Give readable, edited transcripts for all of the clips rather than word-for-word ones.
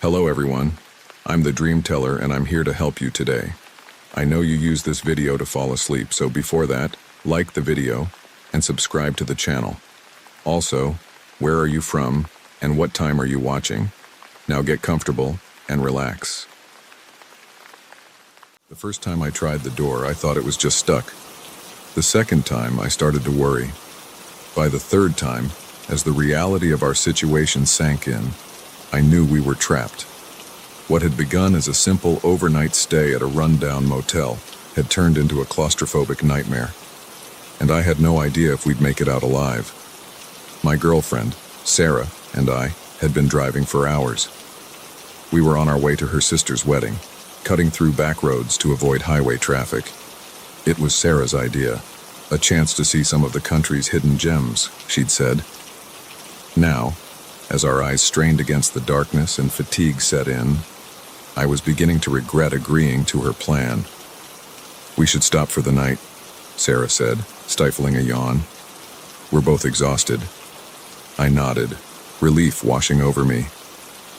Hello everyone, I'm the DreamTeller and I'm here to help you today. I know you use this video to fall asleep, so before that, like the video and subscribe to the channel. Also, where are you from and what time are you watching? Now get comfortable and relax. The first time I tried the door, I thought it was just stuck. The second time, I started to worry. By the third time, as the reality of our situation sank in, I knew we were trapped. What had begun as a simple overnight stay at a rundown motel had turned into a claustrophobic nightmare, and I had no idea if we'd make it out alive. My girlfriend, Sarah, and I had been driving for hours. We were on our way to her sister's wedding, cutting through back roads to avoid highway traffic. It was Sarah's idea, a chance to see some of the country's hidden gems, she'd said. Now, as our eyes strained against the darkness and fatigue set in, I was beginning to regret agreeing to her plan. "We should stop for the night," Sarah said, stifling a yawn. "We're both exhausted." I nodded, relief washing over me.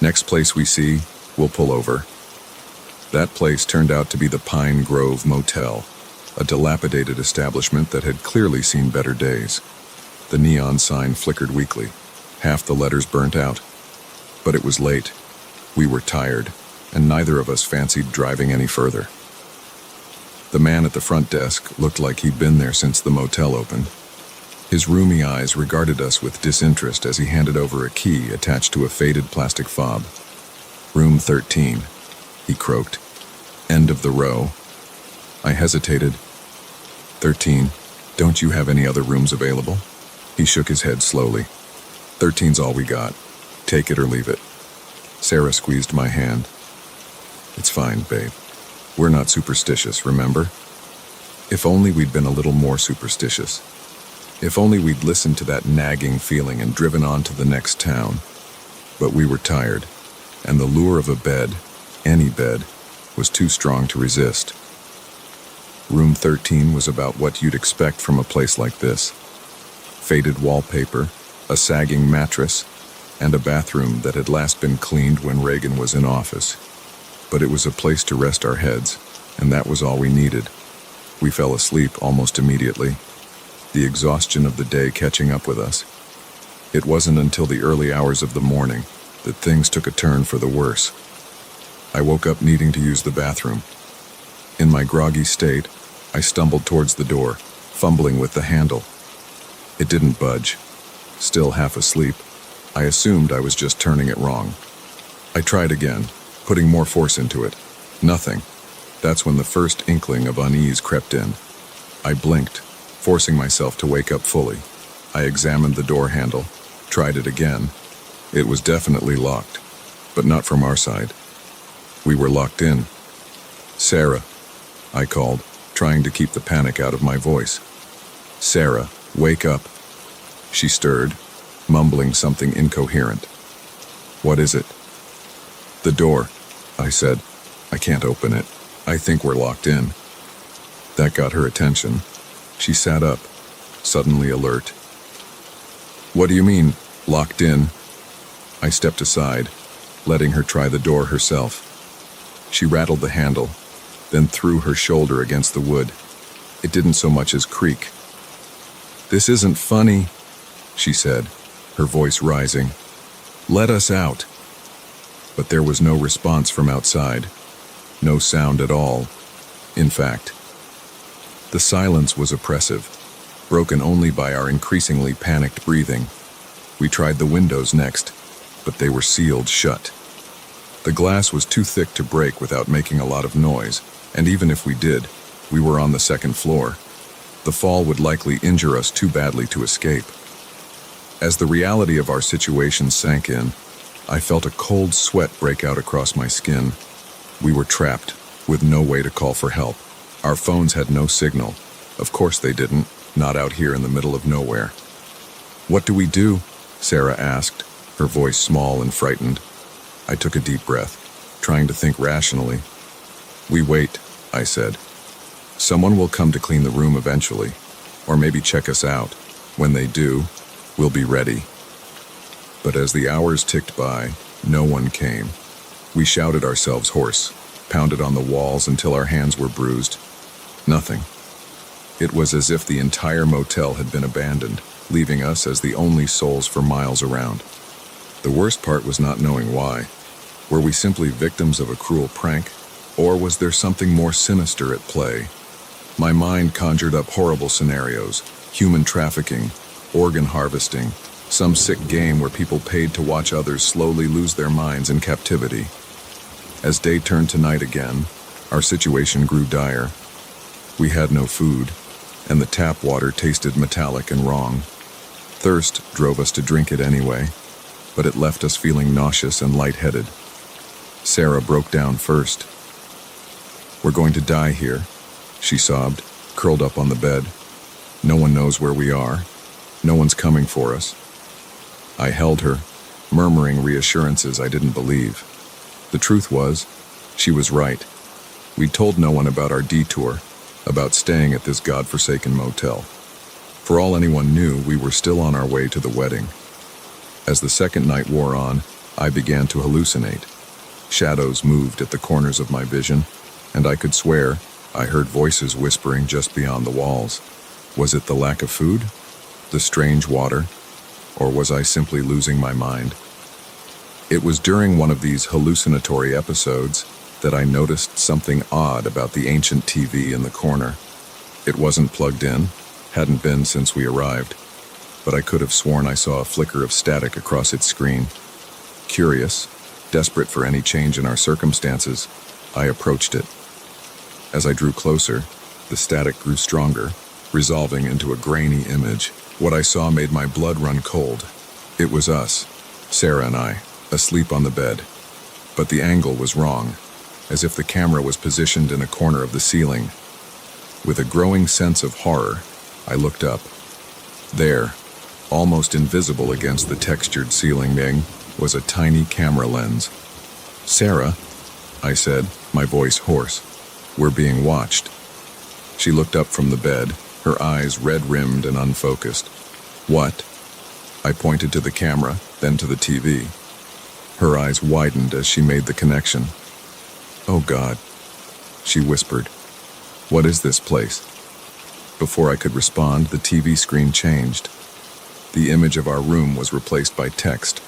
"Next place we see, we'll pull over." That place turned out to be the Pine Grove Motel, a dilapidated establishment that had clearly seen better days. The neon sign flickered weakly, half the letters burnt out. But it was late. We were tired, and neither of us fancied driving any further. The man at the front desk looked like he'd been there since the motel opened. His roomy eyes regarded us with disinterest as he handed over a key attached to a faded plastic fob. "Room 13, he croaked. "End of the row." I hesitated. 13, don't you have any other rooms available?" He shook his head slowly. 13's all we got. Take it or leave it." Sarah squeezed my hand. "It's fine, babe. We're not superstitious, remember? If only we'd been a little more superstitious. If only we'd listened to that nagging feeling and driven on to the next town. But we were tired, and the lure of a bed, any bed, was too strong to resist. Room 13 was about what you'd expect from a place like this. Faded wallpaper, a sagging mattress, and a bathroom that had last been cleaned when Reagan was in office. But it was a place to rest our heads, and that was all we needed. We fell asleep almost immediately, the exhaustion of the day catching up with us. It wasn't until the early hours of the morning that things took a turn for the worse. I woke up needing to use the bathroom. In my groggy state, I stumbled towards the door, fumbling with the handle. It didn't budge. Still half asleep, I assumed I was just turning it wrong. I tried again, putting more force into it. Nothing. That's when the first inkling of unease crept in. I blinked, forcing myself to wake up fully. I examined the door handle, tried it again. It was definitely locked, but not from our side. We were locked in. "Sarah," I called, trying to keep the panic out of my voice. "Sarah, wake up." She stirred, mumbling something incoherent. "What is it?" "The door," I said. "I can't open it. I think we're locked in." That got her attention. She sat up, suddenly alert. "What do you mean, locked in?" I stepped aside, letting her try the door herself. She rattled the handle, then threw her shoulder against the wood. It didn't so much as creak. "This isn't funny," she said, her voice rising. "Let us out." But there was no response from outside. No sound at all. In fact, the silence was oppressive, broken only by our increasingly panicked breathing. We tried the windows next, but they were sealed shut. The glass was too thick to break without making a lot of noise, and even if we did, we were on the second floor. The fall would likely injure us too badly to escape. As the reality of our situation sank in, I felt a cold sweat break out across my skin. We were trapped, with no way to call for help. Our phones had no signal. Of course they didn't, not out here in the middle of nowhere. "What do we do?" Sarah asked, her voice small and frightened. I took a deep breath, trying to think rationally. "We wait," I said. "Someone will come to clean the room eventually, or maybe check us out. When they do, we'll be ready." But as the hours ticked by, no one came. We shouted ourselves hoarse, pounded on the walls until our hands were bruised. Nothing. It was as if the entire motel had been abandoned, leaving us as the only souls for miles around. The worst part was not knowing why. Were we simply victims of a cruel prank, or was there something more sinister at play? My mind conjured up horrible scenarios: human trafficking, organ harvesting, some sick game where people paid to watch others slowly lose their minds in captivity. As day turned to night again, our situation grew dire. We had no food, and the tap water tasted metallic and wrong. Thirst drove us to drink it anyway, but it left us feeling nauseous and lightheaded. Sarah broke down first. "We're going to die here," she sobbed, curled up on the bed. "No one knows where we are. No one's coming for us." I held her, murmuring reassurances I didn't believe. The truth was, she was right. We'd told no one about our detour, about staying at this godforsaken motel. For all anyone knew, we were still on our way to the wedding. As the second night wore on, I began to hallucinate. Shadows moved at the corners of my vision, and I could swear I heard voices whispering just beyond the walls. Was it the lack of food? The strange water? Or was I simply losing my mind? It was during one of these hallucinatory episodes that I noticed something odd about the ancient TV in the corner. It wasn't plugged in, hadn't been since we arrived, but I could have sworn I saw a flicker of static across its screen. Curious, desperate for any change in our circumstances, I approached it. As I drew closer, the static grew stronger, resolving into a grainy image. What I saw made my blood run cold. It was us, Sarah and I, asleep on the bed. But the angle was wrong, as if the camera was positioned in a corner of the ceiling. With a growing sense of horror, I looked up. There, almost invisible against the textured ceiling, was a tiny camera lens. "Sarah," I said, my voice hoarse, "we're being watched." She looked up from the bed, her eyes red-rimmed and unfocused. "What?" I pointed to the camera, then to the TV. Her eyes widened as she made the connection. "Oh God," she whispered. "What is this place?" Before I could respond, the TV screen changed. The image of our room was replaced by text,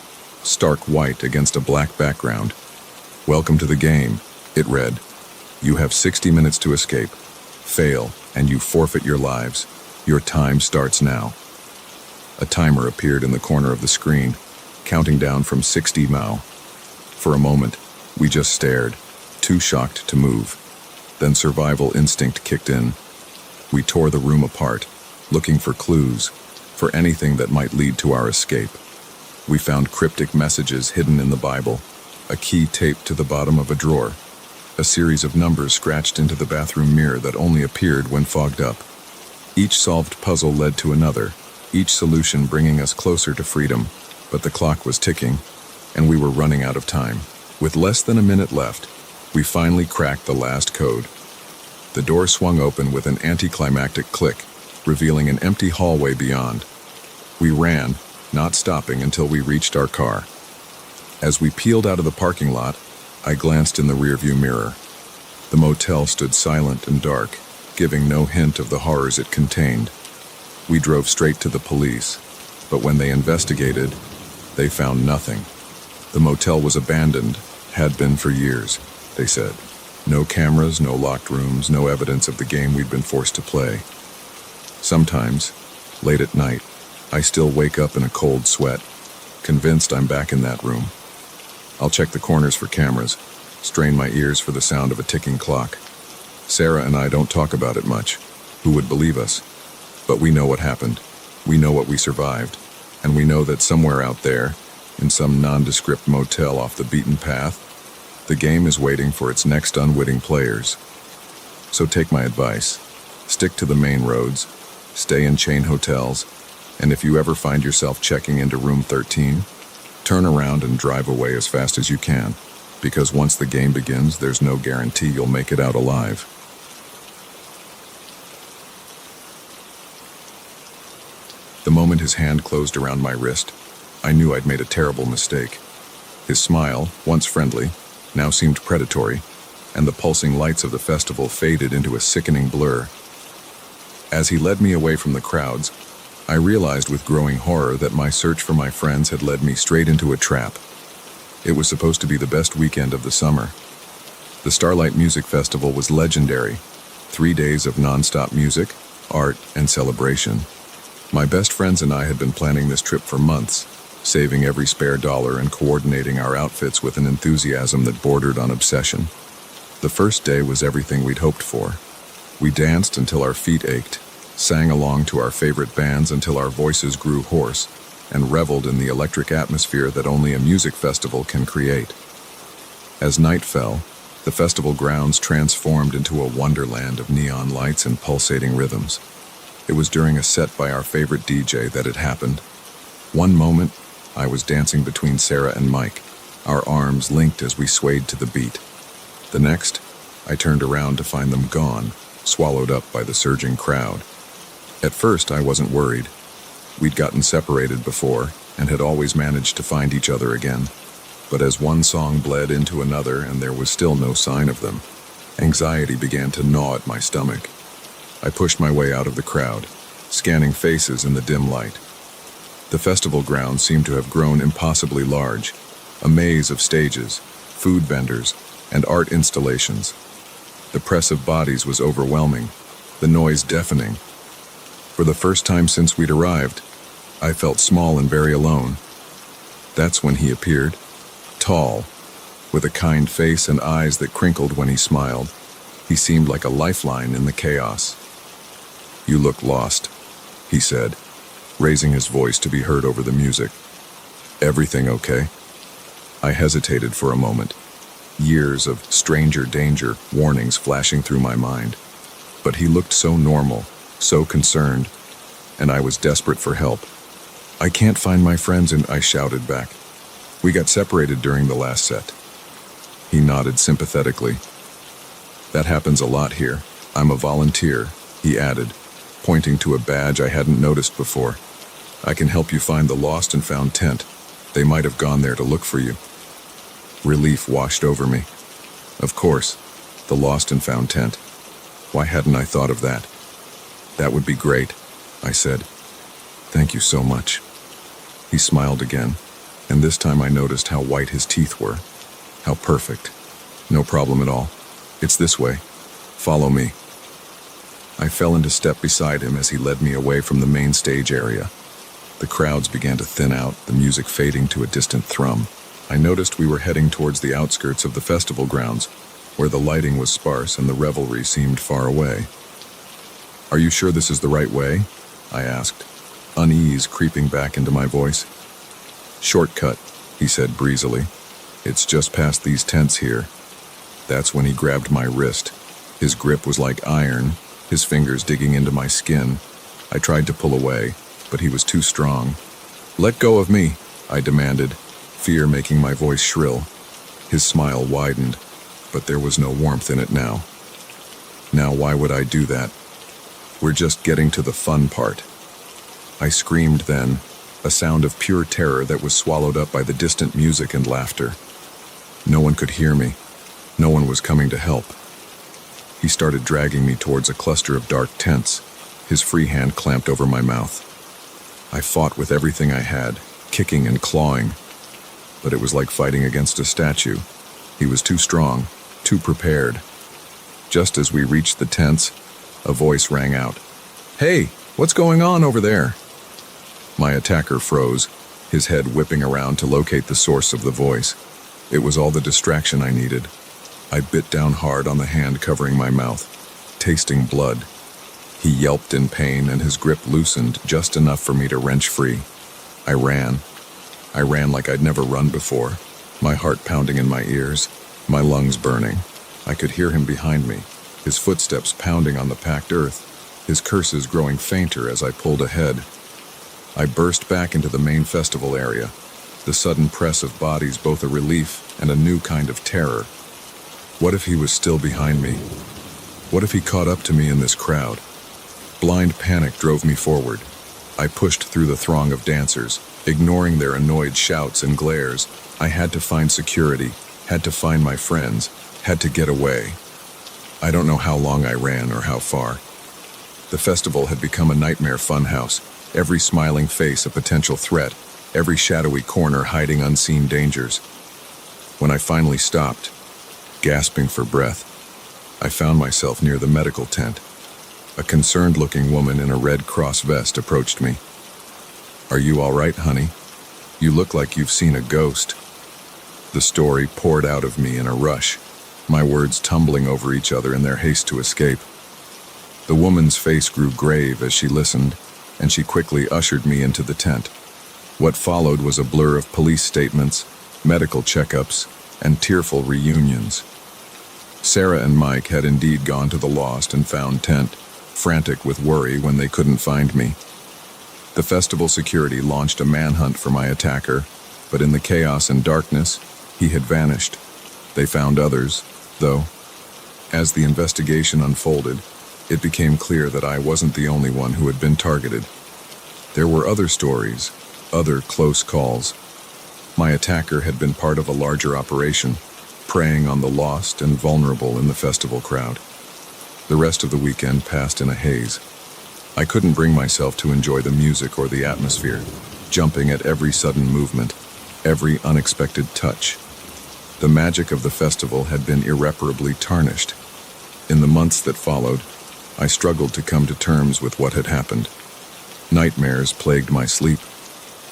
stark white against a black background. "Welcome to the game," it read. "You have 60 minutes to escape. Fail, and you forfeit your lives. Your time starts now." A timer appeared in the corner of the screen, counting down from 60 Mao. For a moment, we just stared, too shocked to move. Then survival instinct kicked in. We tore the room apart, looking for clues, for anything that might lead to our escape. We found cryptic messages hidden in the Bible, a key taped to the bottom of a drawer, a series of numbers scratched into the bathroom mirror that only appeared when fogged up. Each solved puzzle led to another, each solution bringing us closer to freedom, but the clock was ticking, and we were running out of time. With less than a minute left, we finally cracked the last code. The door swung open with an anticlimactic click, revealing an empty hallway beyond. We ran, not stopping until we reached our car. As we peeled out of the parking lot, I glanced in the rearview mirror. The motel stood silent and dark, giving no hint of the horrors it contained. We drove straight to the police, but when they investigated, they found nothing. The motel was abandoned, had been for years, they said. No cameras, no locked rooms, no evidence of the game we'd been forced to play. Sometimes, late at night, I still wake up in a cold sweat, convinced I'm back in that room. I'll check the corners for cameras, strain my ears for the sound of a ticking clock. Sarah and I don't talk about it much. Who would believe us? But we know what happened. We know what we survived. And we know that somewhere out there, in some nondescript motel off the beaten path, the game is waiting for its next unwitting players. So take my advice. Stick to the main roads, stay in chain hotels, and if you ever find yourself checking into room 13, turn around and drive away as fast as you can, because once the game begins, there's no guarantee you'll make it out alive. The moment his hand closed around my wrist, I knew I'd made a terrible mistake. His smile, once friendly, now seemed predatory, and the pulsing lights of the festival faded into a sickening blur. As he led me away from the crowds, I realized with growing horror that my search for my friends had led me straight into a trap. It was supposed to be the best weekend of the summer. The Starlight Music Festival was legendary. 3 days of non-stop music, art, and celebration. My best friends and I had been planning this trip for months, saving every spare dollar and coordinating our outfits with an enthusiasm that bordered on obsession. The first day was everything we'd hoped for. We danced until our feet ached, sang along to our favorite bands until our voices grew hoarse, and reveled in the electric atmosphere that only a music festival can create. As night fell, the festival grounds transformed into a wonderland of neon lights and pulsating rhythms. It was during a set by our favorite DJ that it happened. One moment, I was dancing between Sarah and Mike, our arms linked as we swayed to the beat. The next, I turned around to find them gone, swallowed up by the surging crowd. At first, I wasn't worried. We'd gotten separated before and had always managed to find each other again. But as one song bled into another and there was still no sign of them, anxiety began to gnaw at my stomach. I pushed my way out of the crowd, scanning faces in the dim light. The festival grounds seemed to have grown impossibly large, a maze of stages, food vendors, and art installations. The press of bodies was overwhelming, the noise deafening. For the first time since we'd arrived, I felt small and very alone. That's when he appeared. Tall, with a kind face and eyes that crinkled when he smiled. He seemed like a lifeline in the chaos. "You look lost," he said, raising his voice to be heard over the music. "Everything okay?" I hesitated for a moment, years of stranger danger warnings flashing through my mind. But he looked so normal, so concerned, and I was desperate for help. "I can't find my friends," and I shouted back. "We got separated during the last set." He nodded sympathetically. "That happens a lot here. I'm a volunteer," he added, pointing to a badge I hadn't noticed before. "I can help you find the lost and found tent. They might have gone there to look for you." Relief washed over me. Of course, the lost and found tent. Why hadn't I thought of that? "That would be great," I said. "Thank you so much." He smiled again, and this time I noticed how white his teeth were. How perfect. "No problem at all. It's this way. Follow me." I fell into step beside him as he led me away from the main stage area. The crowds began to thin out, the music fading to a distant thrum. I noticed we were heading towards the outskirts of the festival grounds, where the lighting was sparse and the revelry seemed far away. "Are you sure this is the right way?" I asked, unease creeping back into my voice. "Shortcut," he said breezily. "It's just past these tents here." That's when he grabbed my wrist. His grip was like iron, his fingers digging into my skin. I tried to pull away, but he was too strong. "Let go of me," I demanded, fear making my voice shrill. His smile widened, but there was no warmth in it now. "Now why would I do that? We're just getting to the fun part." I screamed then, a sound of pure terror that was swallowed up by the distant music and laughter. No one could hear me. No one was coming to help. He started dragging me towards a cluster of dark tents, his free hand clamped over my mouth. I fought with everything I had, kicking and clawing, but it was like fighting against a statue. He was too strong, too prepared. Just as we reached the tents, a voice rang out. "Hey, what's going on over there?" My attacker froze, his head whipping around to locate the source of the voice. It was all the distraction I needed. I bit down hard on the hand covering my mouth, tasting blood. He yelped in pain and his grip loosened just enough for me to wrench free. I ran. I ran like I'd never run before, my heart pounding in my ears, my lungs burning. I could hear him behind me, his footsteps pounding on the packed earth, his curses growing fainter as I pulled ahead. I burst back into the main festival area, the sudden press of bodies both a relief and a new kind of terror. What if he was still behind me? What if he caught up to me in this crowd? Blind panic drove me forward. I pushed through the throng of dancers, ignoring their annoyed shouts and glares. I had to find security, had to find my friends, had to get away. I don't know how long I ran or how far. The festival had become a nightmare funhouse, every smiling face a potential threat, every shadowy corner hiding unseen dangers. When I finally stopped, gasping for breath, I found myself near the medical tent. A concerned-looking woman in a Red Cross vest approached me. "Are you all right, honey? You look like you've seen a ghost." The story poured out of me in a rush, my words tumbling over each other in their haste to escape. The woman's face grew grave as she listened, and she quickly ushered me into the tent. What followed was a blur of police statements, medical checkups, and tearful reunions. Sarah and Mike had indeed gone to the lost and found tent, frantic with worry when they couldn't find me. The festival security launched a manhunt for my attacker, but in the chaos and darkness, he had vanished. They found others, though. As the investigation unfolded, it became clear that I wasn't the only one who had been targeted. There were other stories, other close calls. My attacker had been part of a larger operation, preying on the lost and vulnerable in the festival crowd. The rest of the weekend passed in a haze. I couldn't bring myself to enjoy the music or the atmosphere, jumping at every sudden movement, every unexpected touch. The magic of the festival had been irreparably tarnished. In the months that followed, I struggled to come to terms with what had happened. Nightmares plagued my sleep,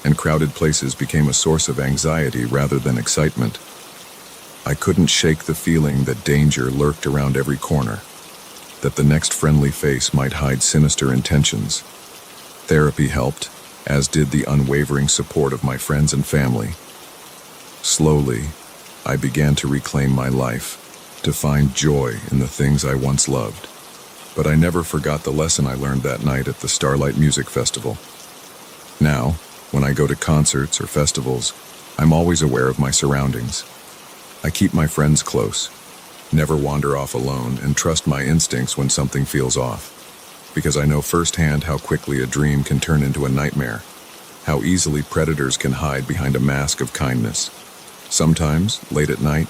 and crowded places became a source of anxiety rather than excitement. I couldn't shake the feeling that danger lurked around every corner, that the next friendly face might hide sinister intentions. Therapy helped, as did the unwavering support of my friends and family. Slowly, I began to reclaim my life, to find joy in the things I once loved. But I never forgot the lesson I learned that night at the Starlight Music Festival. Now, when I go to concerts or festivals, I'm always aware of my surroundings. I keep my friends close, never wander off alone, and trust my instincts when something feels off. Because I know firsthand how quickly a dream can turn into a nightmare, how easily predators can hide behind a mask of kindness. Sometimes, late at night,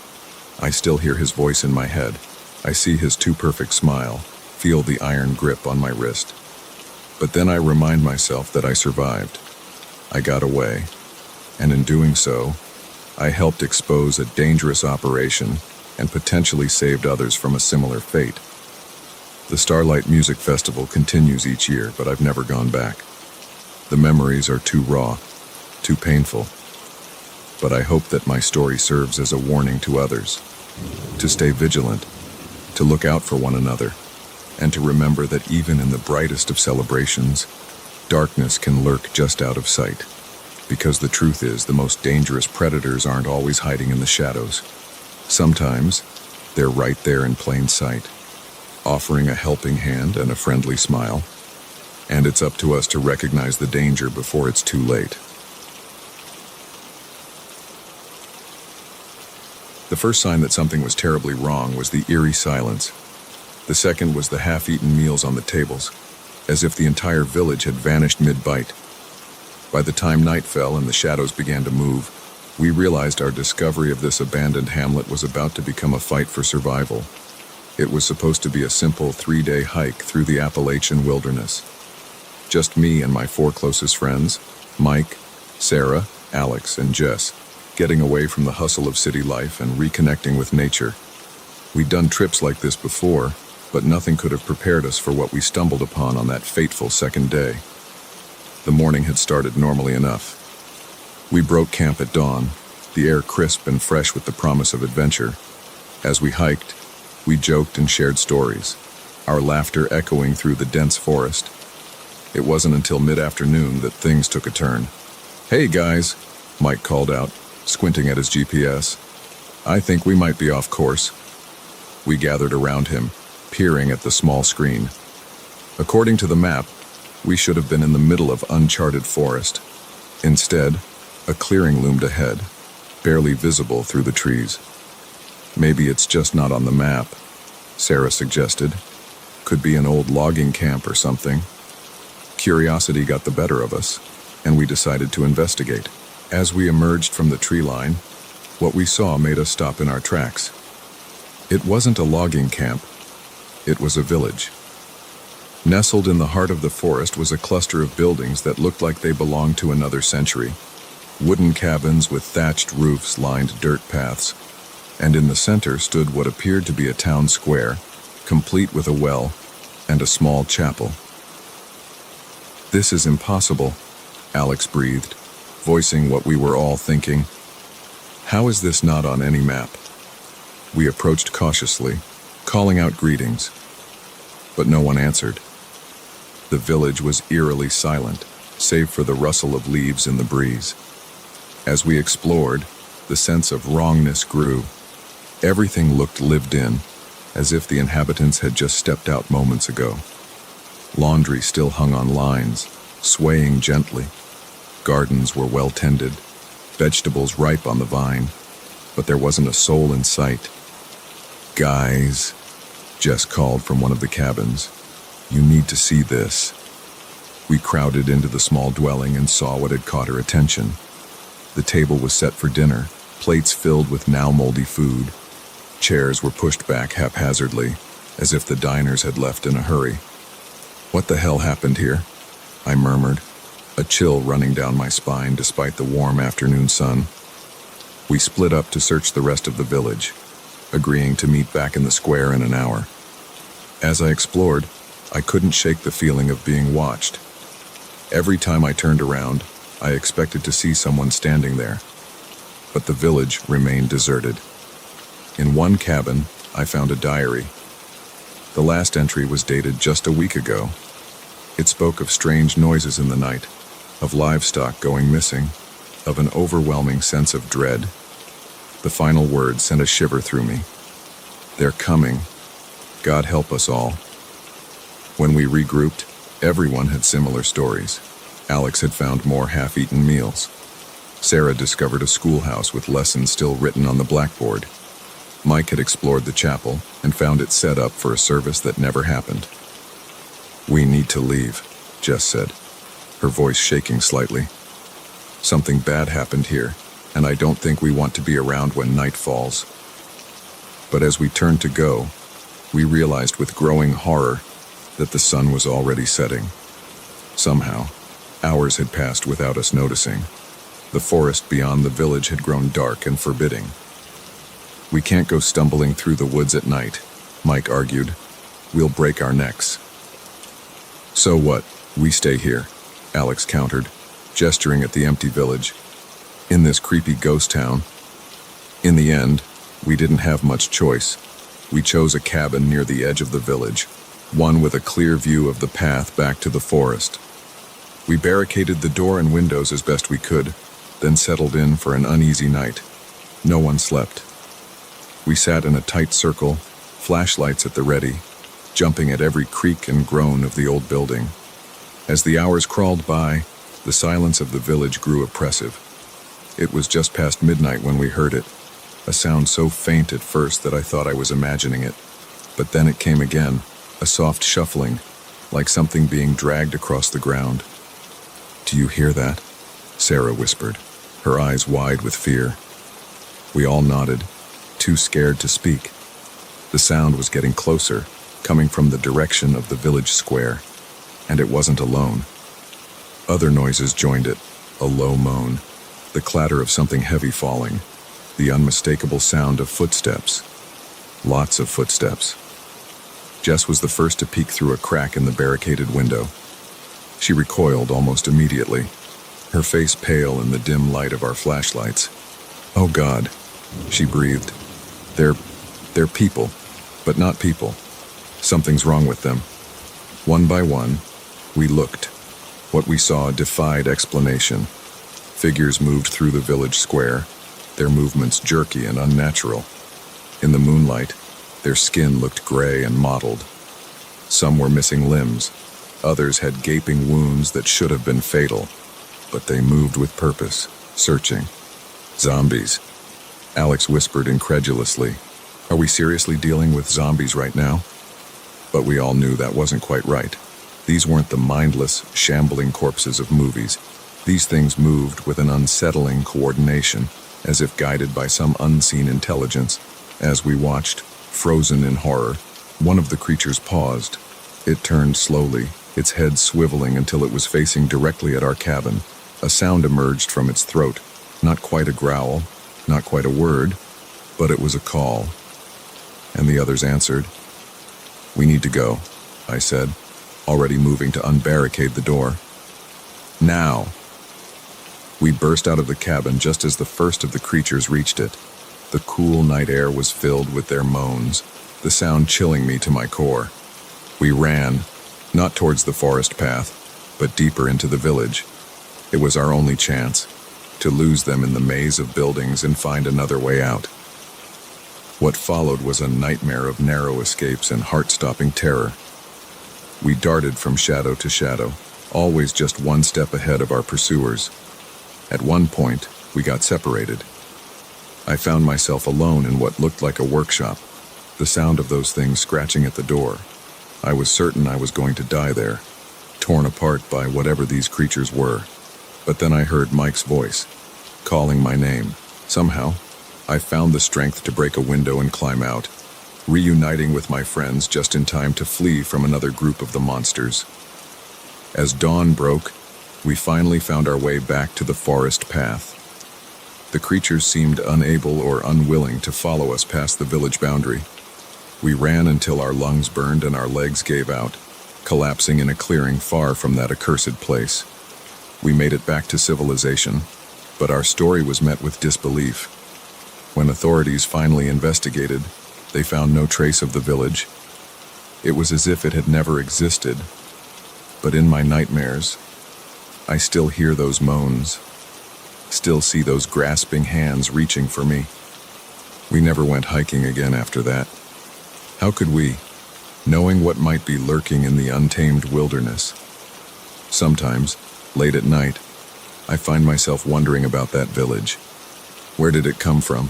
I still hear his voice in my head. I see his too perfect smile, feel the iron grip on my wrist. But then I remind myself that I survived. I got away, and in doing so, I helped expose a dangerous operation and potentially saved others from a similar fate. The Starlight Music Festival continues each year, but I've never gone back. The memories are too raw, too painful. But I hope that my story serves as a warning to others, to stay vigilant, to look out for one another, and to remember that even in the brightest of celebrations, darkness can lurk just out of sight. Because the truth is, the most dangerous predators aren't always hiding in the shadows. Sometimes, they're right there in plain sight, offering a helping hand and a friendly smile. And it's up to us to recognize the danger before it's too late. The first sign that something was terribly wrong was the eerie silence. The second was the half-eaten meals on the tables, as if the entire village had vanished mid-bite. By the time night fell and the shadows began to move, we realized our discovery of this abandoned hamlet was about to become a fight for survival. It was supposed to be a simple 3-day hike through the Appalachian wilderness. Just me and my 4 closest friends, Mike, Sarah, Alex, and Jess, getting away from the hustle of city life and reconnecting with nature. We'd done trips like this before, but nothing could have prepared us for what we stumbled upon on that fateful second day. The morning had started normally enough. We broke camp at dawn, the air crisp and fresh with the promise of adventure. As we hiked, we joked and shared stories, our laughter echoing through the dense forest. It wasn't until mid-afternoon that things took a turn. "Hey guys," Mike called out, squinting at his GPS. "I think we might be off course." We gathered around him, peering at the small screen. According to the map, we should have been in the middle of uncharted forest. Instead, a clearing loomed ahead, barely visible through the trees. "Maybe it's just not on the map," Sarah suggested. "Could be an old logging camp or something." Curiosity got the better of us, and we decided to investigate. As we emerged from the tree line, What we saw made us stop in our tracks. It wasn't a logging camp. It was a village. Nestled in the heart of the forest was a cluster of buildings that looked like they belonged to another century. Wooden cabins with thatched roofs lined dirt paths, and in the center stood what appeared to be a town square, complete with a well and a small chapel. "This is impossible," Alex breathed, voicing what we were all thinking. "How is this not on any map?" We approached cautiously, calling out greetings, but no one answered. The village was eerily silent, save for the rustle of leaves in the breeze. As we explored, the sense of wrongness grew. Everything looked lived in, as if the inhabitants had just stepped out moments ago. Laundry still hung on lines, swaying gently. Gardens were well tended, vegetables ripe on the vine, but there wasn't a soul in sight. "Guys," Jess called from one of the cabins, "you need to see this." We crowded into the small dwelling and saw what had caught her attention. The table was set for dinner, plates filled with now moldy food. Chairs were pushed back haphazardly, as if the diners had left in a hurry. "What the hell happened here?" I murmured, a chill running down my spine despite the warm afternoon sun. We split up to search the rest of the village, agreeing to meet back in the square in an hour. As I explored, I couldn't shake the feeling of being watched. Every time I turned around, I expected to see someone standing there, but the village remained deserted. In one cabin, I found a diary. The last entry was dated just a week ago. It spoke of strange noises in the night, of livestock going missing, of an overwhelming sense of dread. The final words sent a shiver through me. "They're coming. God help us all." When we regrouped, everyone had similar stories. Alex had found more half-eaten meals. Sarah discovered a schoolhouse with lessons still written on the blackboard. Mike had explored the chapel and found it set up for a service that never happened. "We need to leave," Jess said, her voice shaking slightly. "Something bad happened here, and I don't think we want to be around when night falls." But as we turned to go, we realized with growing horror that the sun was already setting. Somehow, hours had passed without us noticing. The forest beyond the village had grown dark and forbidding. "We can't go stumbling through the woods at night," Mike argued. "We'll break our necks." "So what? We stay here," Alex countered, gesturing at the empty village. "In this creepy ghost town." In the end, we didn't have much choice. We chose a cabin near the edge of the village, one with a clear view of the path back to the forest. We barricaded the door and windows as best we could, then settled in for an uneasy night. No one slept. We sat in a tight circle, flashlights at the ready, jumping at every creak and groan of the old building. As the hours crawled by, the silence of the village grew oppressive. It was just past midnight when we heard it, a sound so faint at first that I thought I was imagining it. But then it came again, a soft shuffling, like something being dragged across the ground. "Do you hear that?" Sarah whispered, her eyes wide with fear. We all nodded, too scared to speak. The sound was getting closer, coming from the direction of the village square, and it wasn't alone. Other noises joined it, a low moan, the clatter of something heavy falling, the unmistakable sound of footsteps. Lots of footsteps. Jess was the first to peek through a crack in the barricaded window. She recoiled almost immediately, her face pale in the dim light of our flashlights. "Oh God," she breathed. They're people, but not people. Something's wrong with them." One by one, we looked. What we saw defied explanation. Figures moved through the village square, their movements jerky and unnatural. In the moonlight, their skin looked gray and mottled. Some were missing limbs. Others had gaping wounds that should have been fatal, but they moved with purpose, searching. "Zombies," Alex whispered incredulously. "Are we seriously dealing with zombies right now?" But we all knew that wasn't quite right. These weren't the mindless, shambling corpses of movies. These things moved with an unsettling coordination, as if guided by some unseen intelligence. As we watched, frozen in horror, one of the creatures paused. It turned slowly, its head swiveling until it was facing directly at our cabin. A sound emerged from its throat, not quite a growl, not quite a word, but it was a call. And the others answered. "We need to go," I said, already moving to unbarricade the door. "Now!" We burst out of the cabin just as the first of the creatures reached it. The cool night air was filled with their moans, the sound chilling me to my core. We ran, not towards the forest path, but deeper into the village. It was our only chance, to lose them in the maze of buildings and find another way out. What followed was a nightmare of narrow escapes and heart-stopping terror. We darted from shadow to shadow, always just one step ahead of our pursuers. At one point, we got separated. I found myself alone in what looked like a workshop, the sound of those things scratching at the door. I was certain I was going to die there, torn apart by whatever these creatures were. But then I heard Mike's voice, calling my name. Somehow, I found the strength to break a window and climb out, reuniting with my friends just in time to flee from another group of the monsters. As dawn broke, we finally found our way back to the forest path. The creatures seemed unable or unwilling to follow us past the village boundary. We ran until our lungs burned and our legs gave out, collapsing in a clearing far from that accursed place. We made it back to civilization, but our story was met with disbelief. When authorities finally investigated, they found no trace of the village. It was as if it had never existed. But in my nightmares, I still hear those moans, still see those grasping hands reaching for me. We never went hiking again after that. How could we, knowing what might be lurking in the untamed wilderness? Sometimes, late at night, I find myself wondering about that village. Where did it come from?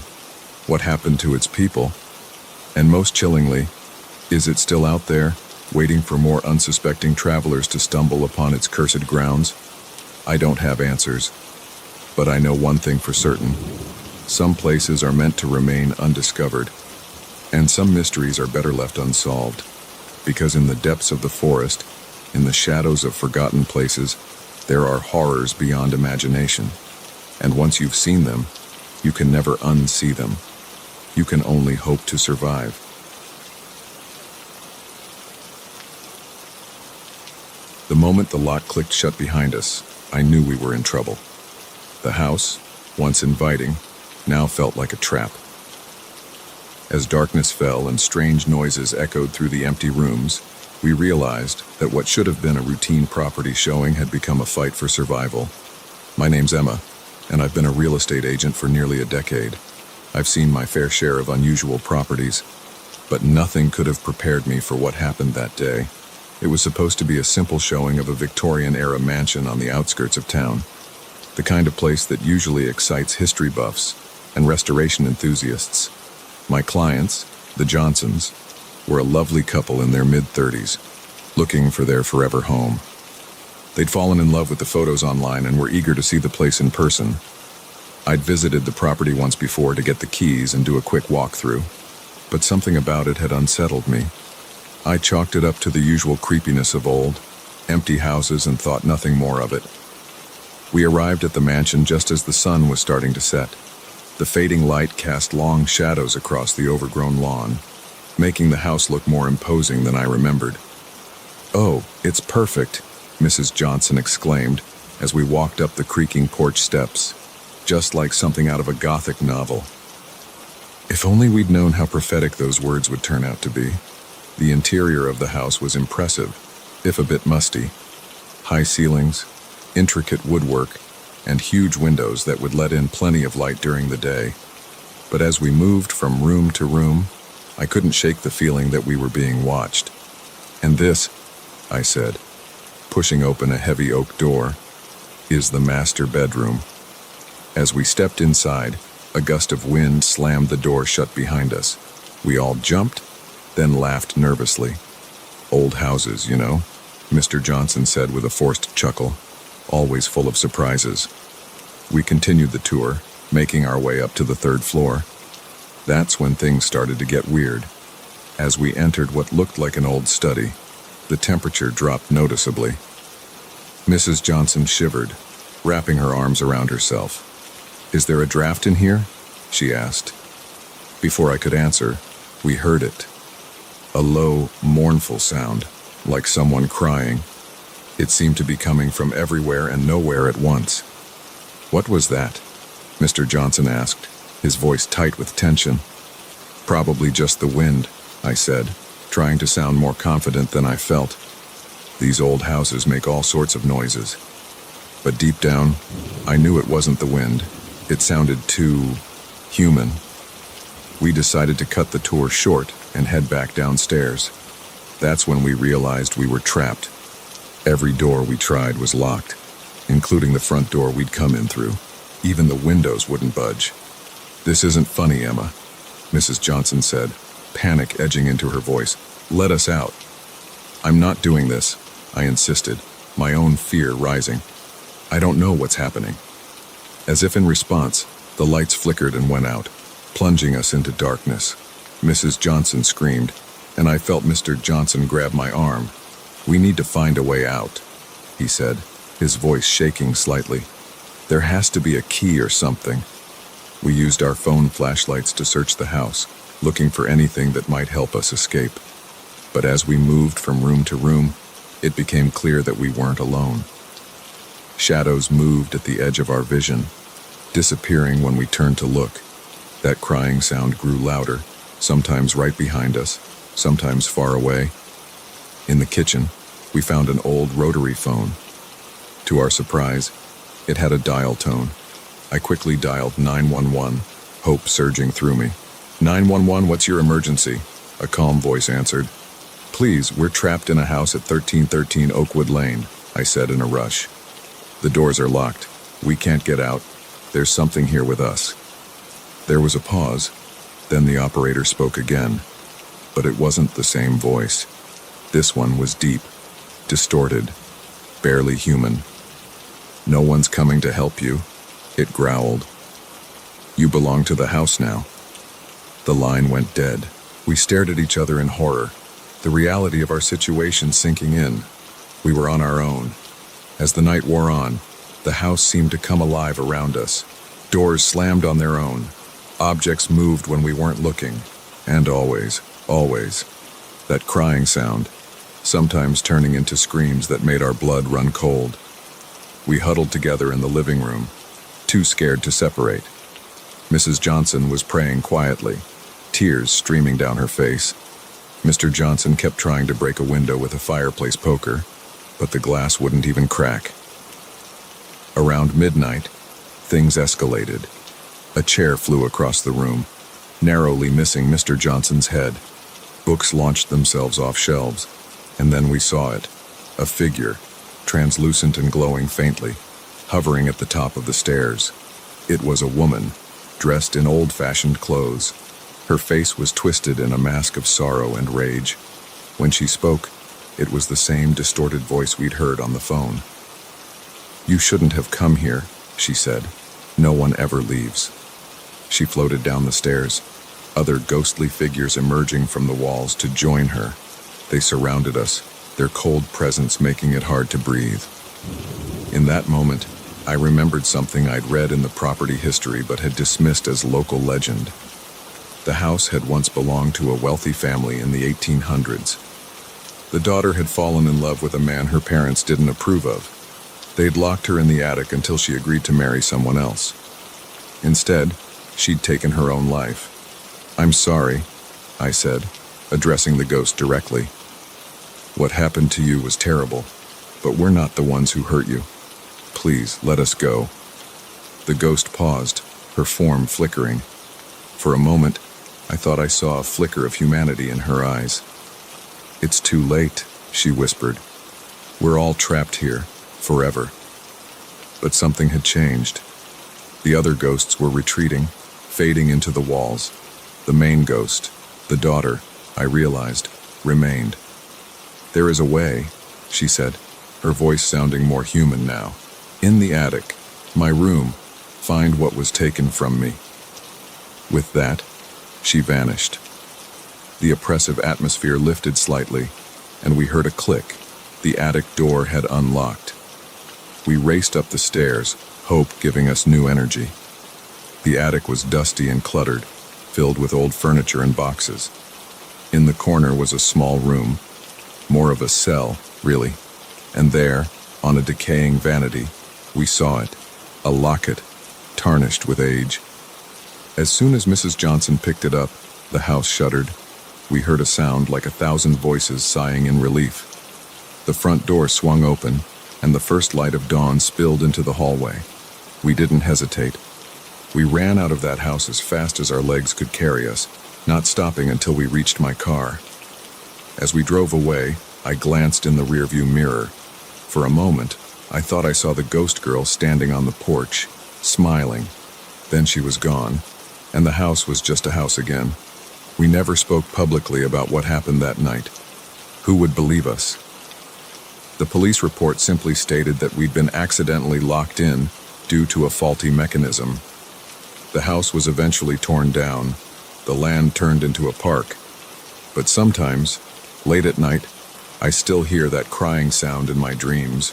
What happened to its people? And most chillingly, is it still out there, waiting for more unsuspecting travelers to stumble upon its cursed grounds? I don't have answers, but I know one thing for certain. Some places are meant to remain undiscovered, and some mysteries are better left unsolved, because in the depths of the forest, in the shadows of forgotten places, there are horrors beyond imagination. And once you've seen them, you can never unsee them. You can only hope to survive. The moment the lock clicked shut behind us, I knew we were in trouble. The house, once inviting, now felt like a trap. As darkness fell and strange noises echoed through the empty rooms, we realized that what should have been a routine property showing had become a fight for survival. My name's Emma, and I've been a real estate agent for nearly a decade. I've seen my fair share of unusual properties, but nothing could have prepared me for what happened that day. It was supposed to be a simple showing of a Victorian-era mansion on the outskirts of town, the kind of place that usually excites history buffs and restoration enthusiasts. My clients, the Johnsons, were a lovely couple in their mid-30s, looking for their forever home. They'd fallen in love with the photos online and were eager to see the place in person. I'd visited the property once before to get the keys and do a quick walkthrough, but something about it had unsettled me. I chalked it up to the usual creepiness of old, empty houses, and thought nothing more of it. We arrived at the mansion just as the sun was starting to set. The fading light cast long shadows across the overgrown lawn, making the house look more imposing than I remembered. "Oh, it's perfect," Mrs. Johnson exclaimed as we walked up the creaking porch steps, just like something out of a Gothic novel. If only we'd known how prophetic those words would turn out to be. The interior of the house was impressive, if a bit musty. High ceilings, intricate woodwork, and huge windows that would let in plenty of light during the day. But as we moved from room to room, I couldn't shake the feeling that we were being watched. "And this," I said, pushing open a heavy oak door, "is the master bedroom." As we stepped inside, a gust of wind slammed the door shut behind us. We all jumped, then laughed nervously. "Old houses, you know," Mr. Johnson said with a forced chuckle, always full of surprises. We continued the tour, making our way up to the third floor. That's when things started to get weird. As we entered what looked like an old study, the temperature dropped noticeably. Mrs. Johnson shivered, wrapping her arms around herself. "Is there a draft in here?" she asked. Before I could answer, we heard it. A low, mournful sound, like someone crying. It seemed to be coming from everywhere and nowhere at once. "What was that?" Mr. Johnson asked, his voice tight with tension. "Probably just the wind," I said, trying to sound more confident than I felt. These old houses make all sorts of noises. But deep down, I knew it wasn't the wind. It sounded too human. We decided to cut the tour short and head back downstairs. That's when we realized we were trapped. Every door we tried was locked, including the front door we'd come in through. Even the windows wouldn't budge. "This isn't funny, Emma," Mrs. Johnson said, panic edging into her voice. "Let us out." "I'm not doing this," I insisted, my own fear rising. "I don't know what's happening." As if in response, the lights flickered and went out, plunging us into darkness. Mrs. Johnson screamed, and I felt Mr. Johnson grab my arm. "We need to find a way out," he said, his voice shaking slightly. "There has to be a key or something." We used our phone flashlights to search the house, looking for anything that might help us escape. But as we moved from room to room, it became clear that we weren't alone. Shadows moved at the edge of our vision, disappearing when we turned to look. That crying sound grew louder, sometimes right behind us, sometimes far away. In the kitchen, we found an old rotary phone. To our surprise, it had a dial tone. I quickly dialed 911, hope surging through me. 911, what's your emergency?" A calm voice answered. "Please, we're trapped in a house at 1313 Oakwood Lane," I said in a rush. "The doors are locked. We can't get out. There's something here with us." There was a pause. Then the operator spoke again. But it wasn't the same voice. This one was deep, distorted, barely human. "No one's coming to help you," it growled. "You belong to the house now." The line went dead. We stared at each other in horror, the reality of our situation sinking in. We were on our own. As the night wore on, the house seemed to come alive around us. Doors slammed on their own. Objects moved when we weren't looking. And always, that crying sound, sometimes turning into screams that made our blood run cold. We huddled together in the living room, too scared to separate. Mrs. Johnson was praying quietly, tears streaming down her face. Mr. Johnson kept trying to break a window with a fireplace poker, but the glass wouldn't even crack. Around midnight, things escalated. A chair flew across the room, narrowly missing Mr. Johnson's head. Books launched themselves off shelves, and then we saw it, a figure, translucent and glowing faintly, hovering at the top of the stairs. It was a woman, dressed in old-fashioned clothes. Her face was twisted in a mask of sorrow and rage. When she spoke, it was the same distorted voice we'd heard on the phone. "You shouldn't have come here," she said. "No one ever leaves." She floated down the stairs, other ghostly figures emerging from the walls to join her. They surrounded us, their cold presence making it hard to breathe. In that moment, I remembered something I'd read in the property history but had dismissed as local legend. The house had once belonged to a wealthy family in the 1800s. The daughter had fallen in love with a man her parents didn't approve of. They'd locked her in the attic until she agreed to marry someone else. Instead, she'd taken her own life. "I'm sorry," I said, addressing the ghost directly. "What happened to you was terrible, but we're not the ones who hurt you. Please, let us go." The ghost paused, her form flickering. For a moment, I thought I saw a flicker of humanity in her eyes. "It's too late," she whispered. "We're all trapped here, forever." But something had changed. The other ghosts were retreating, fading into the walls. The main ghost, the daughter, I realized, remained. "There is a way," she said, her voice sounding more human now. "In the attic, my room, Find what was taken from me. With that, she vanished. The oppressive atmosphere lifted slightly, and we heard a click. The attic door had unlocked. We raced up the stairs, hope giving us new energy. The attic was dusty and cluttered, filled with old furniture and boxes. In the corner was a small room, more of a cell, really. And there, on a decaying vanity, we saw it, a locket, tarnished with age. As soon as Mrs. Johnson picked it up, the house shuddered. We heard a sound like 1,000 voices sighing in relief. The front door swung open, and the first light of dawn spilled into the hallway. We didn't hesitate. We ran out of that house as fast as our legs could carry us, not stopping until we reached my car. As we drove away, I glanced in the rearview mirror. For a moment, I thought I saw the ghost girl standing on the porch, smiling. Then she was gone, and the house was just a house again. We never spoke publicly about what happened that night. Who would believe us? The police report simply stated that we'd been accidentally locked in due to a faulty mechanism. The house was eventually torn down, the land turned into a park. But sometimes, late at night, I still hear that crying sound in my dreams.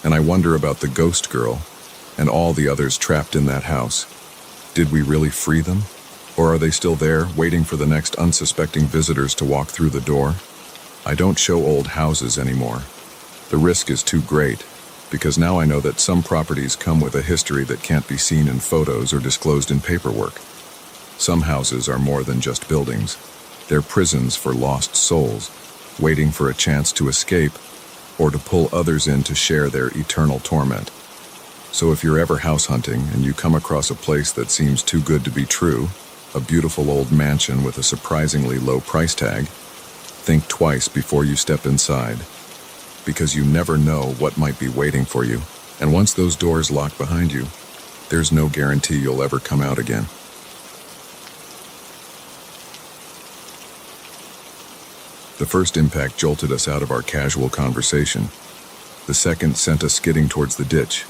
And I wonder about the ghost girl and all the others trapped in that house. Did we really free them? Or are they still there, waiting for the next unsuspecting visitors to walk through the door? I don't show old houses anymore. The risk is too great, because now I know that some properties come with a history that can't be seen in photos or disclosed in paperwork. Some houses are more than just buildings. They're prisons for lost souls, waiting for a chance to escape or to pull others in to share their eternal torment. So if you're ever house hunting and you come across a place that seems too good to be true, a beautiful old mansion with a surprisingly low price tag, think twice before you step inside, because you never know what might be waiting for you. And once those doors lock behind you, there's no guarantee you'll ever come out again. The first impact jolted us out of our casual conversation. The second sent us skidding towards the ditch.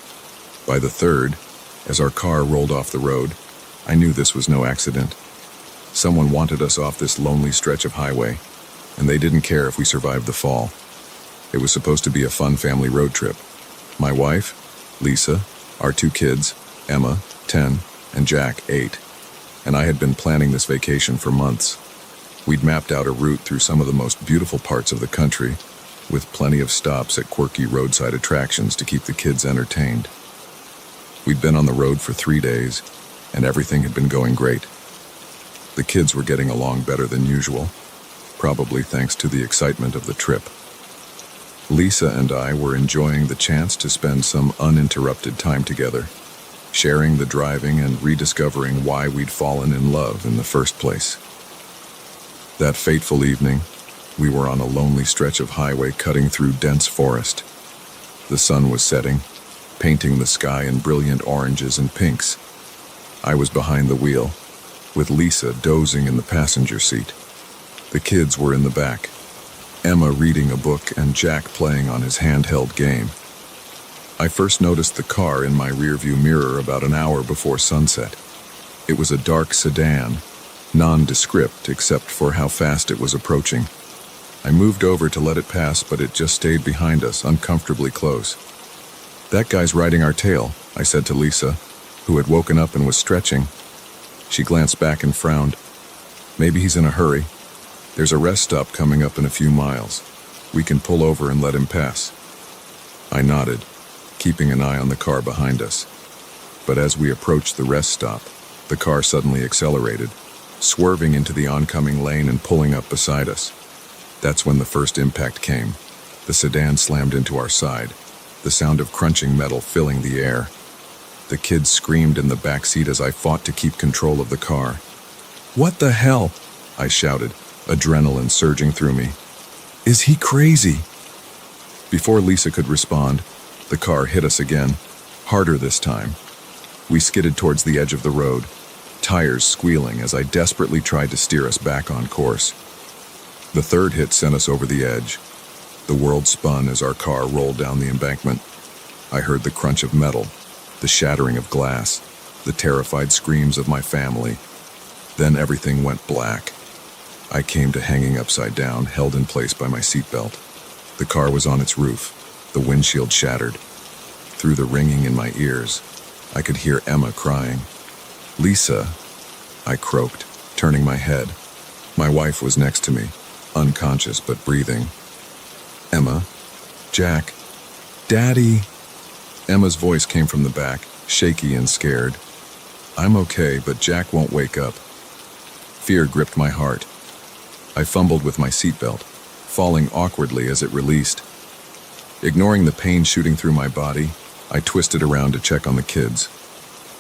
By the third, as our car rolled off the road, I knew this was no accident. Someone wanted us off this lonely stretch of highway, and they didn't care if we survived the fall. It was supposed to be a fun family road trip. My wife, Lisa, our 2 kids, Emma, 10, and Jack, 8, and I had been planning this vacation for months. We'd mapped out a route through some of the most beautiful parts of the country, with plenty of stops at quirky roadside attractions to keep the kids entertained. We'd been on the road for 3 days, and everything had been going great. The kids were getting along better than usual, probably thanks to the excitement of the trip. Lisa and I were enjoying the chance to spend some uninterrupted time together, sharing the driving and rediscovering why we'd fallen in love in the first place. That fateful evening, we were on a lonely stretch of highway cutting through dense forest. The sun was setting, painting the sky in brilliant oranges and pinks. I was behind the wheel, with Lisa dozing in the passenger seat. The kids were in the back, Emma reading a book and Jack playing on his handheld game. I first noticed the car in my rearview mirror about an hour before sunset. It was a dark sedan, nondescript except for how fast it was approaching. I moved over to let it pass, but it just stayed behind us, uncomfortably close. "That guy's riding our tail," I said to Lisa, who had woken up and was stretching. She glanced back and frowned. "Maybe he's in a hurry. There's a rest stop coming up in a few miles. We can pull over and let him pass." I nodded, keeping an eye on the car behind us. But as we approached the rest stop, the car suddenly accelerated, swerving into the oncoming lane and pulling up beside us. That's when the first impact came. The sedan slammed into our side, the sound of crunching metal filling the air. The kids screamed in the back seat as I fought to keep control of the car. "What the hell?" I shouted, adrenaline surging through me. "Is he crazy?" Before Lisa could respond, the car hit us again, harder this time. We skidded towards the edge of the road, tires squealing as I desperately tried to steer us back on course. The third hit sent us over the edge. The world spun as our car rolled down the embankment. I heard the crunch of metal, the shattering of glass, the terrified screams of my family. Then everything went black. I came to hanging upside down, held in place by my seatbelt. The car was on its roof, the windshield shattered. Through the ringing in my ears, I could hear Emma crying. "Lisa," I croaked, turning my head. My wife was next to me, unconscious but breathing. "Emma? Jack? Daddy?" Emma's voice came from the back, shaky and scared. "I'm okay, but Jack won't wake up." Fear gripped my heart. I fumbled with my seatbelt, falling awkwardly as it released. Ignoring the pain shooting through my body, I twisted around to check on the kids.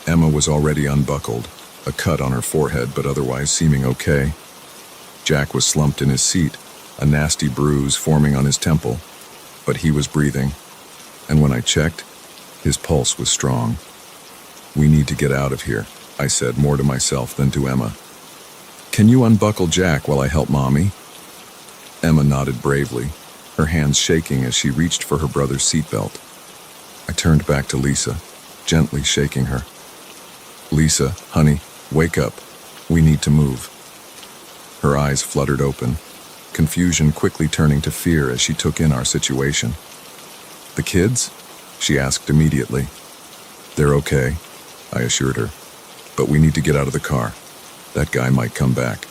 Emma was already unbuckled, a cut on her forehead but otherwise seeming okay. Jack was slumped in his seat, a nasty bruise forming on his temple, but he was breathing, and when I checked, his pulse was strong. "We need to get out of here," I said, more to myself than to Emma. "Can you unbuckle Jack while I help Mommy?" Emma nodded bravely, her hands shaking as she reached for her brother's seatbelt. I turned back to Lisa, gently shaking her. "Lisa, honey, wake up. We need to move." Her eyes fluttered open, confusion quickly turning to fear as she took in our situation. "The kids?" she asked immediately. "They're okay," I assured her, "but we need to get out of the car. That guy might come back."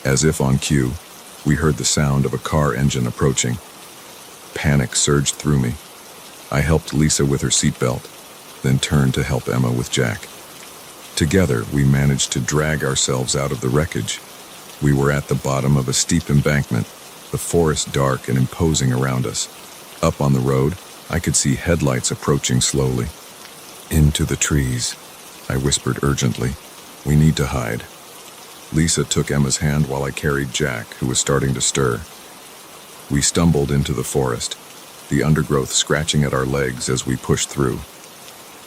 As if on cue, we heard the sound of a car engine approaching. Panic surged through me. I helped Lisa with her seatbelt, then turned to help Emma with Jack. Together, we managed to drag ourselves out of the wreckage. We were at the bottom of a steep embankment, the forest dark and imposing around us. Up on the road, I could see headlights approaching slowly. "Into the trees," I whispered urgently. "We need to hide." Lisa took Emma's hand while I carried Jack, who was starting to stir. We stumbled into the forest, the undergrowth scratching at our legs as we pushed through.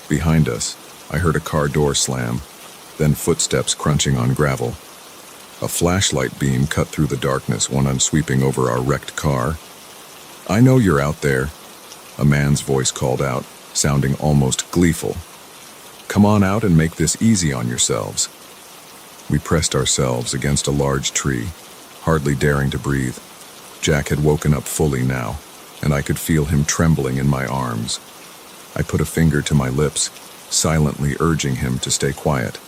Behind us, I heard a car door slam, then footsteps crunching on gravel. A flashlight beam cut through the darkness, one sweeping over our wrecked car. "I know you're out there," a man's voice called out, sounding almost gleeful. "Come on out and make this easy on yourselves." We pressed ourselves against a large tree, hardly daring to breathe. Jack had woken up fully now, and I could feel him trembling in my arms. I put a finger to my lips, silently urging him to stay quiet.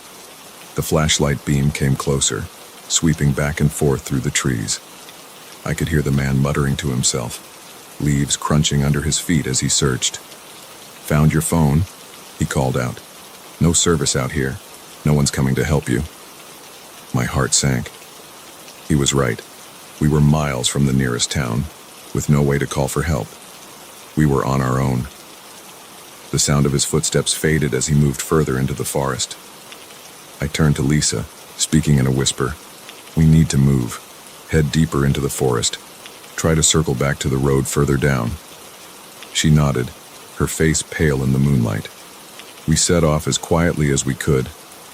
The flashlight beam came closer, sweeping back and forth through the trees. I could hear the man muttering to himself, leaves crunching under his feet as he searched. "Found your phone?" he called out. "No service out here. No one's coming to help you." My heart sank. He was right. We were miles from the nearest town, with no way to call for help. We were on our own. The sound of his footsteps faded as he moved further into the forest. I turned to Lisa, speaking in a whisper. "We need to move. Head deeper into the forest. Try to circle back to the road further down." She nodded, her face pale in the moonlight. We set off as quietly as we could,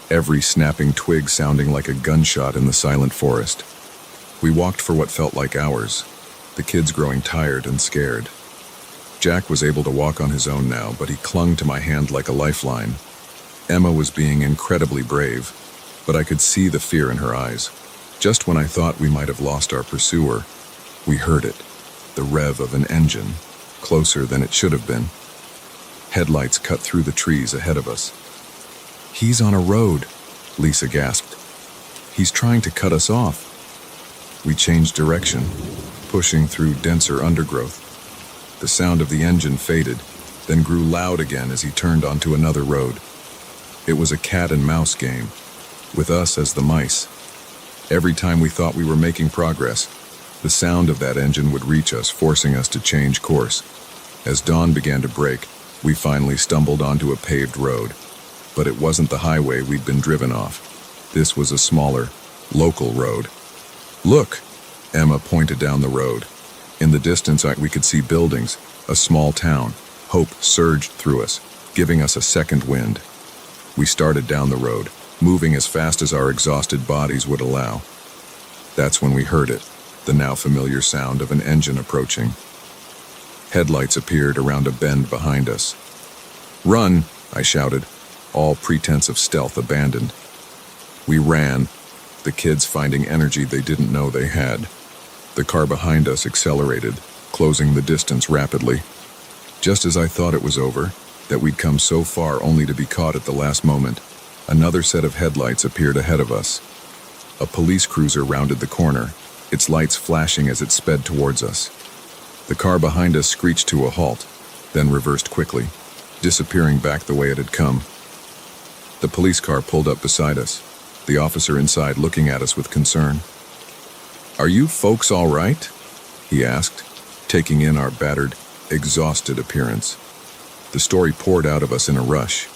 every snapping twig sounding like a gunshot in the silent forest. We walked for what felt like hours, the kids growing tired and scared. Jack was able to walk on his own now, but he clung to my hand like a lifeline. Emma was being incredibly brave, but I could see the fear in her eyes. Just when I thought we might have lost our pursuer, we heard it, the rev of an engine, closer than it should have been. Headlights cut through the trees ahead of us. "He's on a road," Lisa gasped. "He's trying to cut us off." We changed direction, pushing through denser undergrowth. The sound of the engine faded, then grew loud again as he turned onto another road. It was a cat and mouse game, with us as the mice. Every time we thought we were making progress, the sound of that engine would reach us, forcing us to change course. As dawn began to break, we finally stumbled onto a paved road. But it wasn't the highway we'd been driven off. This was a smaller, local road. "Look!" Emma pointed down the road. In the distance, we could see buildings, a small town. Hope surged through us, giving us a second wind. We started down the road, moving as fast as our exhausted bodies would allow. That's when we heard it, the now familiar sound of an engine approaching. Headlights appeared around a bend behind us. "Run!" I shouted, all pretense of stealth abandoned. We ran, the kids finding energy they didn't know they had. The car behind us accelerated, closing the distance rapidly. Just as I thought it was over, that we'd come so far only to be caught at the last moment, another set of headlights appeared ahead of us. A police cruiser rounded the corner, its lights flashing as it sped towards us. The car behind us screeched to a halt, then reversed quickly, disappearing back the way it had come. The police car pulled up beside us, the officer inside looking at us with concern. "Are you folks all right?" he asked, taking in our battered, exhausted appearance. The story poured out of us in a rush.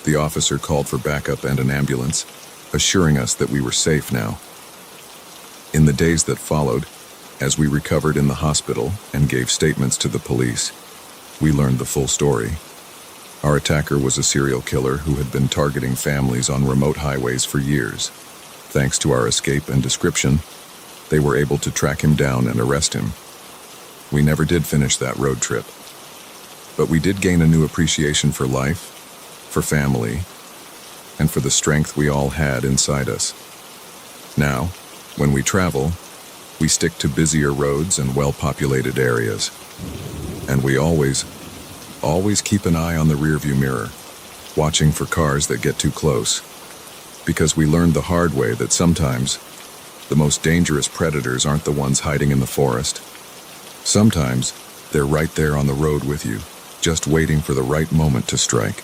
The officer called for backup and an ambulance, assuring us that we were safe now. In the days that followed, as we recovered in the hospital and gave statements to the police, we learned the full story. Our attacker was a serial killer who had been targeting families on remote highways for years. Thanks to our escape and description, they were able to track him down and arrest him. We never did finish that road trip. But we did gain a new appreciation for life, for family, and for the strength we all had inside us. Now, when we travel, we stick to busier roads and well-populated areas. And we always keep an eye on the rearview mirror, watching for cars that get too close. Because we learned the hard way that sometimes the most dangerous predators aren't the ones hiding in the forest. Sometimes they're right there on the road with you, just waiting for the right moment to strike.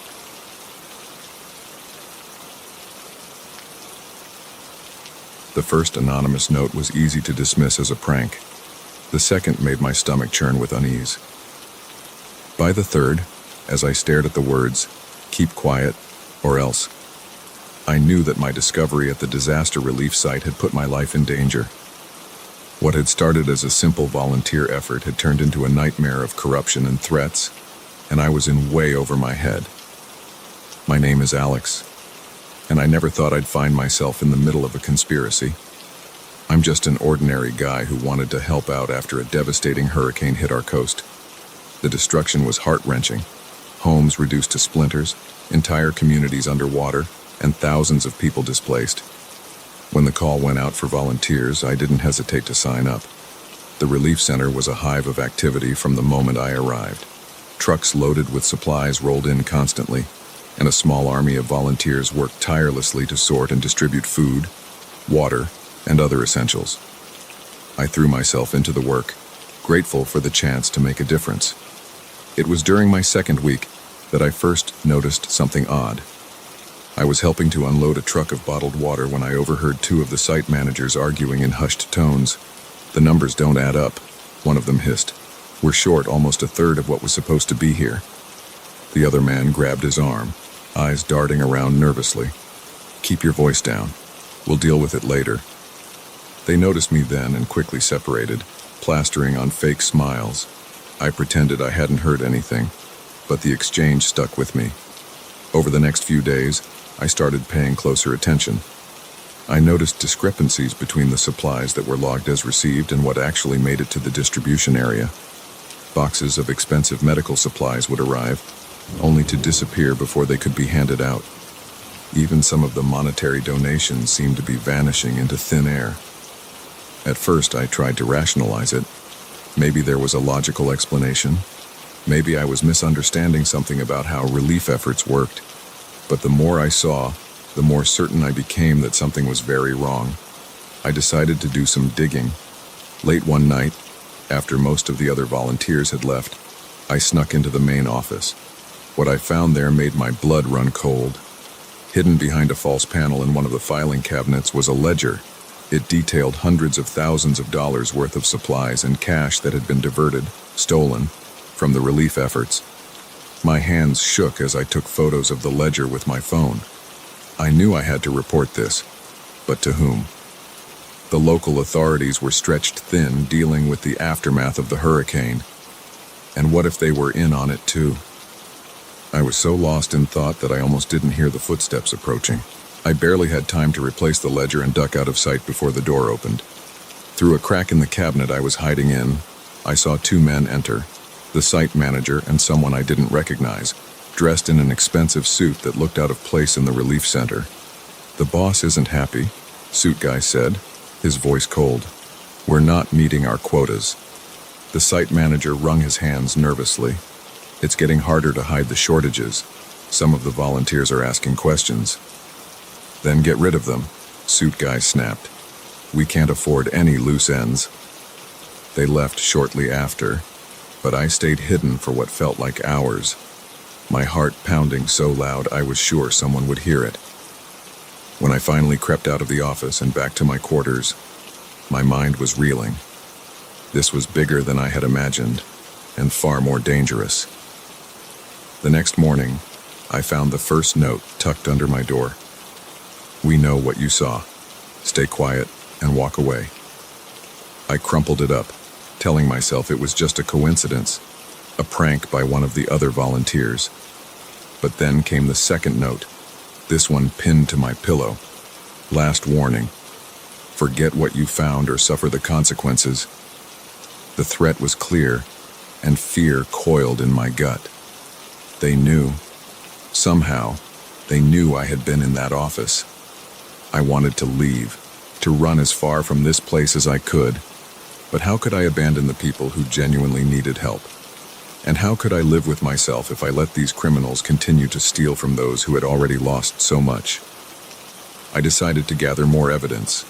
The first anonymous note was easy to dismiss as a prank. The second made my stomach churn with unease. By the third, as I stared at the words, "Keep quiet, or else," I knew that my discovery at the disaster relief site had put my life in danger. What had started as a simple volunteer effort had turned into a nightmare of corruption and threats, and I was in way over my head. My name is Alex, and I never thought I'd find myself in the middle of a conspiracy. I'm just an ordinary guy who wanted to help out after a devastating hurricane hit our coast. The destruction was heart-wrenching. Homes reduced to splinters, entire communities underwater, and thousands of people displaced. When the call went out for volunteers, I didn't hesitate to sign up. The relief center was a hive of activity from the moment I arrived. Trucks loaded with supplies rolled in constantly, and a small army of volunteers worked tirelessly to sort and distribute food, water, and other essentials. I threw myself into the work, grateful for the chance to make a difference. It was during my second week that I first noticed something odd. I was helping to unload a truck of bottled water when I overheard two of the site managers arguing in hushed tones. "The numbers don't add up," one of them hissed. "We're short almost a third of what was supposed to be here." The other man grabbed his arm, eyes darting around nervously. "Keep your voice down. We'll deal with it later." They noticed me then and quickly separated, plastering on fake smiles. I pretended I hadn't heard anything, but the exchange stuck with me. Over the next few days, I started paying closer attention. I noticed discrepancies between the supplies that were logged as received and what actually made it to the distribution area. Boxes of expensive medical supplies would arrive, only to disappear before they could be handed out. Even some of the monetary donations seemed to be vanishing into thin air. At first, I tried to rationalize it. Maybe there was a logical explanation. Maybe I was misunderstanding something about how relief efforts worked. But the more I saw, the more certain I became that something was very wrong. I decided to do some digging. Late one night, after most of the other volunteers had left, I snuck into the main office. What I found there made my blood run cold. Hidden behind a false panel in one of the filing cabinets was a ledger. It detailed hundreds of thousands of dollars worth of supplies and cash that had been diverted, stolen, from the relief efforts. My hands shook as I took photos of the ledger with my phone. I knew I had to report this, but to whom? The local authorities were stretched thin dealing with the aftermath of the hurricane. And what if they were in on it too? I was so lost in thought that I almost didn't hear the footsteps approaching. I barely had time to replace the ledger and duck out of sight before the door opened. Through a crack in the cabinet I was hiding in, I saw two men enter, the site manager and someone I didn't recognize, dressed in an expensive suit that looked out of place in the relief center. "The boss isn't happy," suit guy said, his voice cold. "We're not meeting our quotas." The site manager wrung his hands nervously. "It's getting harder to hide the shortages. Some of the volunteers are asking questions." "Then get rid of them," suit guy snapped. "We can't afford any loose ends." They left shortly after, but I stayed hidden for what felt like hours, my heart pounding so loud I was sure someone would hear it. When I finally crept out of the office and back to my quarters, my mind was reeling. This was bigger than I had imagined, and far more dangerous. The next morning, I found the first note tucked under my door. "We know what you saw. Stay quiet and walk away." I crumpled it up, telling myself it was just a coincidence, a prank by one of the other volunteers. But then came the second note, this one pinned to my pillow. "Last warning. Forget what you found or suffer the consequences." The threat was clear, and fear coiled in my gut. They knew. Somehow, they knew I had been in that office. I wanted to leave, to run as far from this place as I could. But how could I abandon the people who genuinely needed help? And how could I live with myself if I let these criminals continue to steal from those who had already lost so much? I decided to gather more evidence.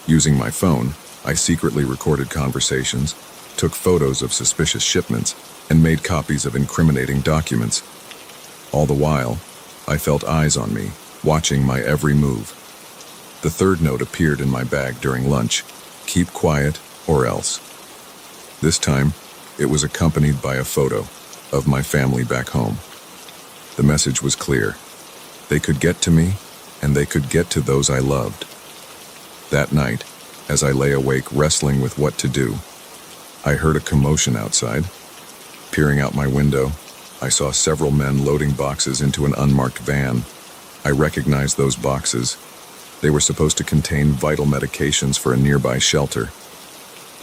Using my phone, I secretly recorded conversations, took photos of suspicious shipments, and made copies of incriminating documents. All the while, I felt eyes on me, watching my every move. The third note appeared in my bag during lunch. "Keep quiet, or else." This time, it was accompanied by a photo of my family back home. The message was clear. They could get to me, and they could get to those I loved. That night, as I lay awake wrestling with what to do, I heard a commotion outside. Peering out my window, I saw several men loading boxes into an unmarked van. I recognized those boxes. They were supposed to contain vital medications for a nearby shelter.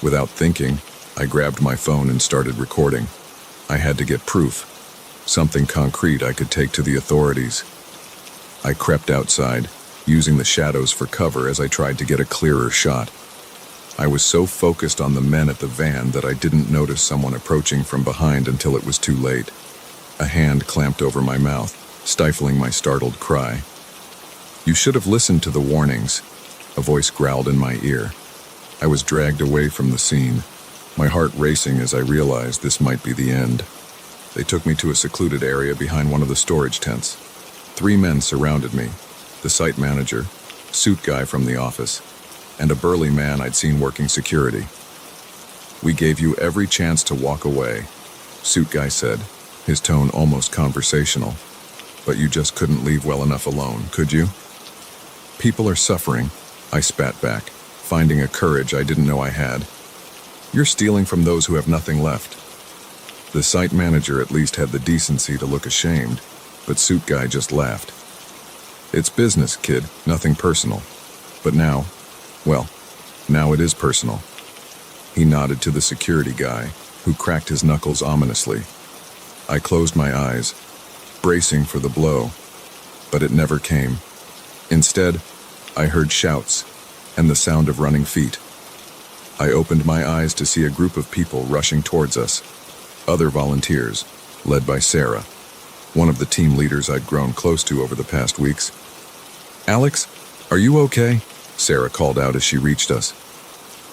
Without thinking, I grabbed my phone and started recording. I had to get proof, something concrete I could take to the authorities. I crept outside, using the shadows for cover as I tried to get a clearer shot. I was so focused on the men at the van that I didn't notice someone approaching from behind until it was too late. A hand clamped over my mouth, stifling my startled cry. "You should have listened to the warnings," a voice growled in my ear. I was dragged away from the scene, my heart racing as I realized this might be the end. They took me to a secluded area behind one of the storage tents. 3 men surrounded me, the site manager, suit guy from the office, and a burly man I'd seen working security. "We gave you every chance to walk away," suit guy said, his tone almost conversational. "But you just couldn't leave well enough alone, could you?" "People are suffering," I spat back, finding a courage I didn't know I had. "You're stealing from those who have nothing left." The site manager at least had the decency to look ashamed, but suit guy just laughed. "It's business, kid, nothing personal. But now, well, now it is personal." He nodded to the security guy, who cracked his knuckles ominously. I closed my eyes, bracing for the blow, but it never came. Instead, I heard shouts and the sound of running feet. I opened my eyes to see a group of people rushing towards us, other volunteers, led by Sarah, one of the team leaders I'd grown close to over the past weeks. "Alex, are you okay?" Sarah called out as she reached us.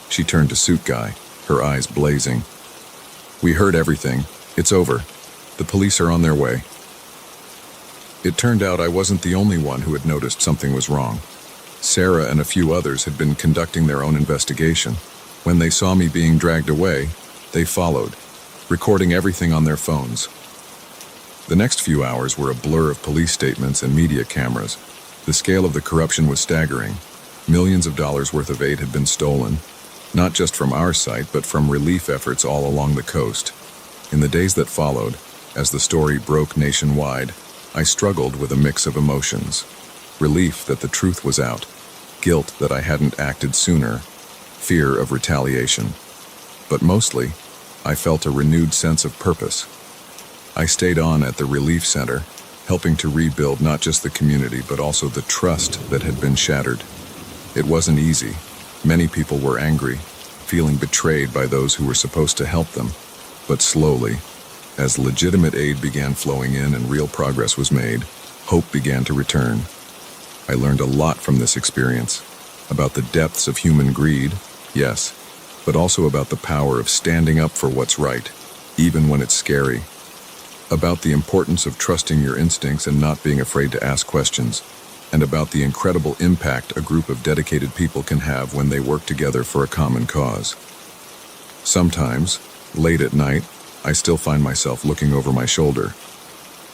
She turned to suit guy, her eyes blazing. "We heard everything. It's over. The police are on their way." It turned out I wasn't the only one who had noticed something was wrong. Sarah and a few others had been conducting their own investigation. When they saw me being dragged away, they followed, recording everything on their phones. The next few hours were a blur of police statements and media cameras. The scale of the corruption was staggering. Millions of dollars worth of aid had been stolen, not just from our site, but from relief efforts all along the coast. In the days that followed, as the story broke nationwide, I struggled with a mix of emotions. Relief that the truth was out, guilt that I hadn't acted sooner, fear of retaliation. But mostly, I felt a renewed sense of purpose. I stayed on at the relief center, helping to rebuild not just the community but also the trust that had been shattered. It wasn't easy. Many people were angry, feeling betrayed by those who were supposed to help them. But slowly, as legitimate aid began flowing in and real progress was made, hope began to return. I learned a lot from this experience, about the depths of human greed, yes, but also about the power of standing up for what's right, even when it's scary. About the importance of trusting your instincts and not being afraid to ask questions, and about the incredible impact a group of dedicated people can have when they work together for a common cause. Sometimes, late at night, I still find myself looking over my shoulder,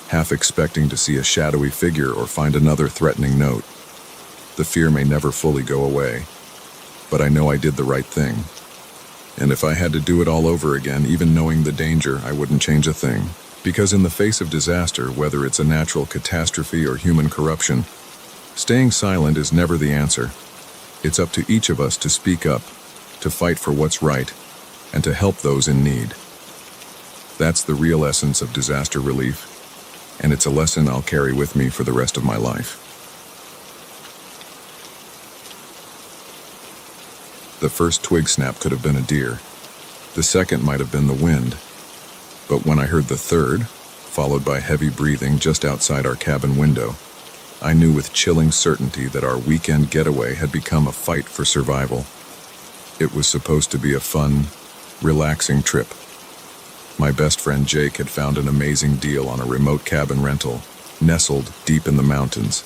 half expecting to see a shadowy figure or find another threatening note. The fear may never fully go away, but I know I did the right thing. And if I had to do it all over again, even knowing the danger, I wouldn't change a thing. Because in the face of disaster, whether it's a natural catastrophe or human corruption, staying silent is never the answer. It's up to each of us to speak up, to fight for what's right, and to help those in need. That's the real essence of disaster relief, and it's a lesson I'll carry with me for the rest of my life. The first twig snap could have been a deer. The second might have been the wind. But when I heard the third, followed by heavy breathing just outside our cabin window, I knew with chilling certainty that our weekend getaway had become a fight for survival. It was supposed to be a fun, relaxing trip. My best friend Jake had found an amazing deal on a remote cabin rental, nestled deep in the mountains.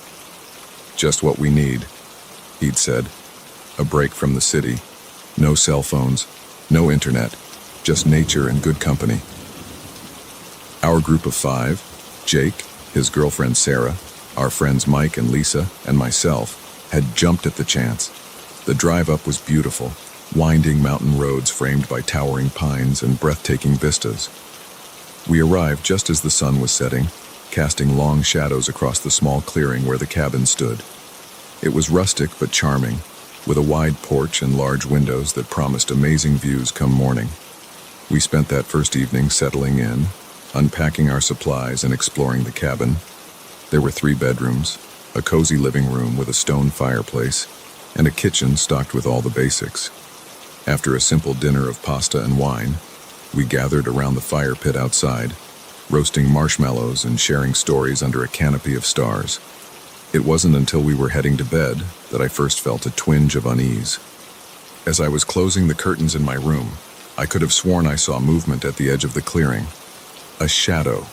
Just what we need, he'd said. A break from the city. No cell phones, no internet, just nature and good company. Our group of 5, Jake, his girlfriend Sarah, our friends Mike and Lisa, and myself, had jumped at the chance. The drive up was beautiful, winding mountain roads framed by towering pines and breathtaking vistas. We arrived just as the sun was setting, casting long shadows across the small clearing where the cabin stood. It was rustic but charming, with a wide porch and large windows that promised amazing views come morning. We spent that first evening settling in, unpacking our supplies and exploring the cabin. There were 3 bedrooms, a cozy living room with a stone fireplace, and a kitchen stocked with all the basics. After a simple dinner of pasta and wine, we gathered around the fire pit outside, roasting marshmallows and sharing stories under a canopy of stars. It wasn't until we were heading to bed that I first felt a twinge of unease. As I was closing the curtains in my room, I could have sworn I saw movement at the edge of the clearing. A shadow,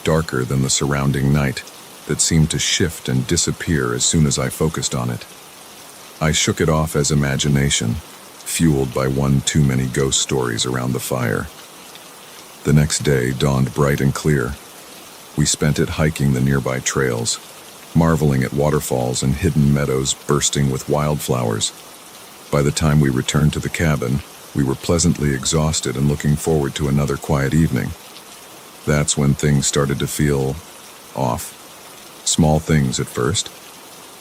darker than the surrounding night, that seemed to shift and disappear as soon as I focused on it. I shook it off as imagination, fueled by one too many ghost stories around the fire. The next day dawned bright and clear. We spent it hiking the nearby trails, marveling at waterfalls and hidden meadows bursting with wildflowers. By the time we returned to the cabin, we were pleasantly exhausted and looking forward to another quiet evening. That's when things started to feel off. Small things at first.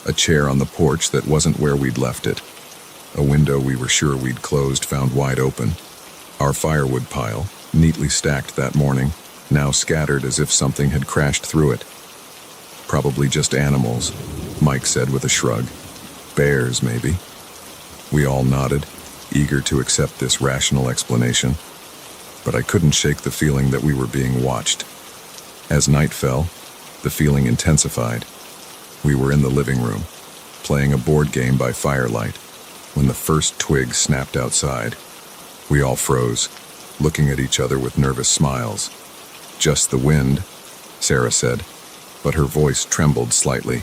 A chair on the porch that wasn't where we'd left it. A window we were sure we'd closed found wide open. Our firewood pile, neatly stacked that morning, now scattered as if something had crashed through it. Probably just animals, Mike said with a shrug. Bears, maybe. We all nodded, eager to accept this rational explanation. But I couldn't shake the feeling that we were being watched. As night fell, the feeling intensified. We were in the living room, playing a board game by firelight, when the first twig snapped outside. We all froze, looking at each other with nervous smiles. Just the wind, Sarah said, but her voice trembled slightly.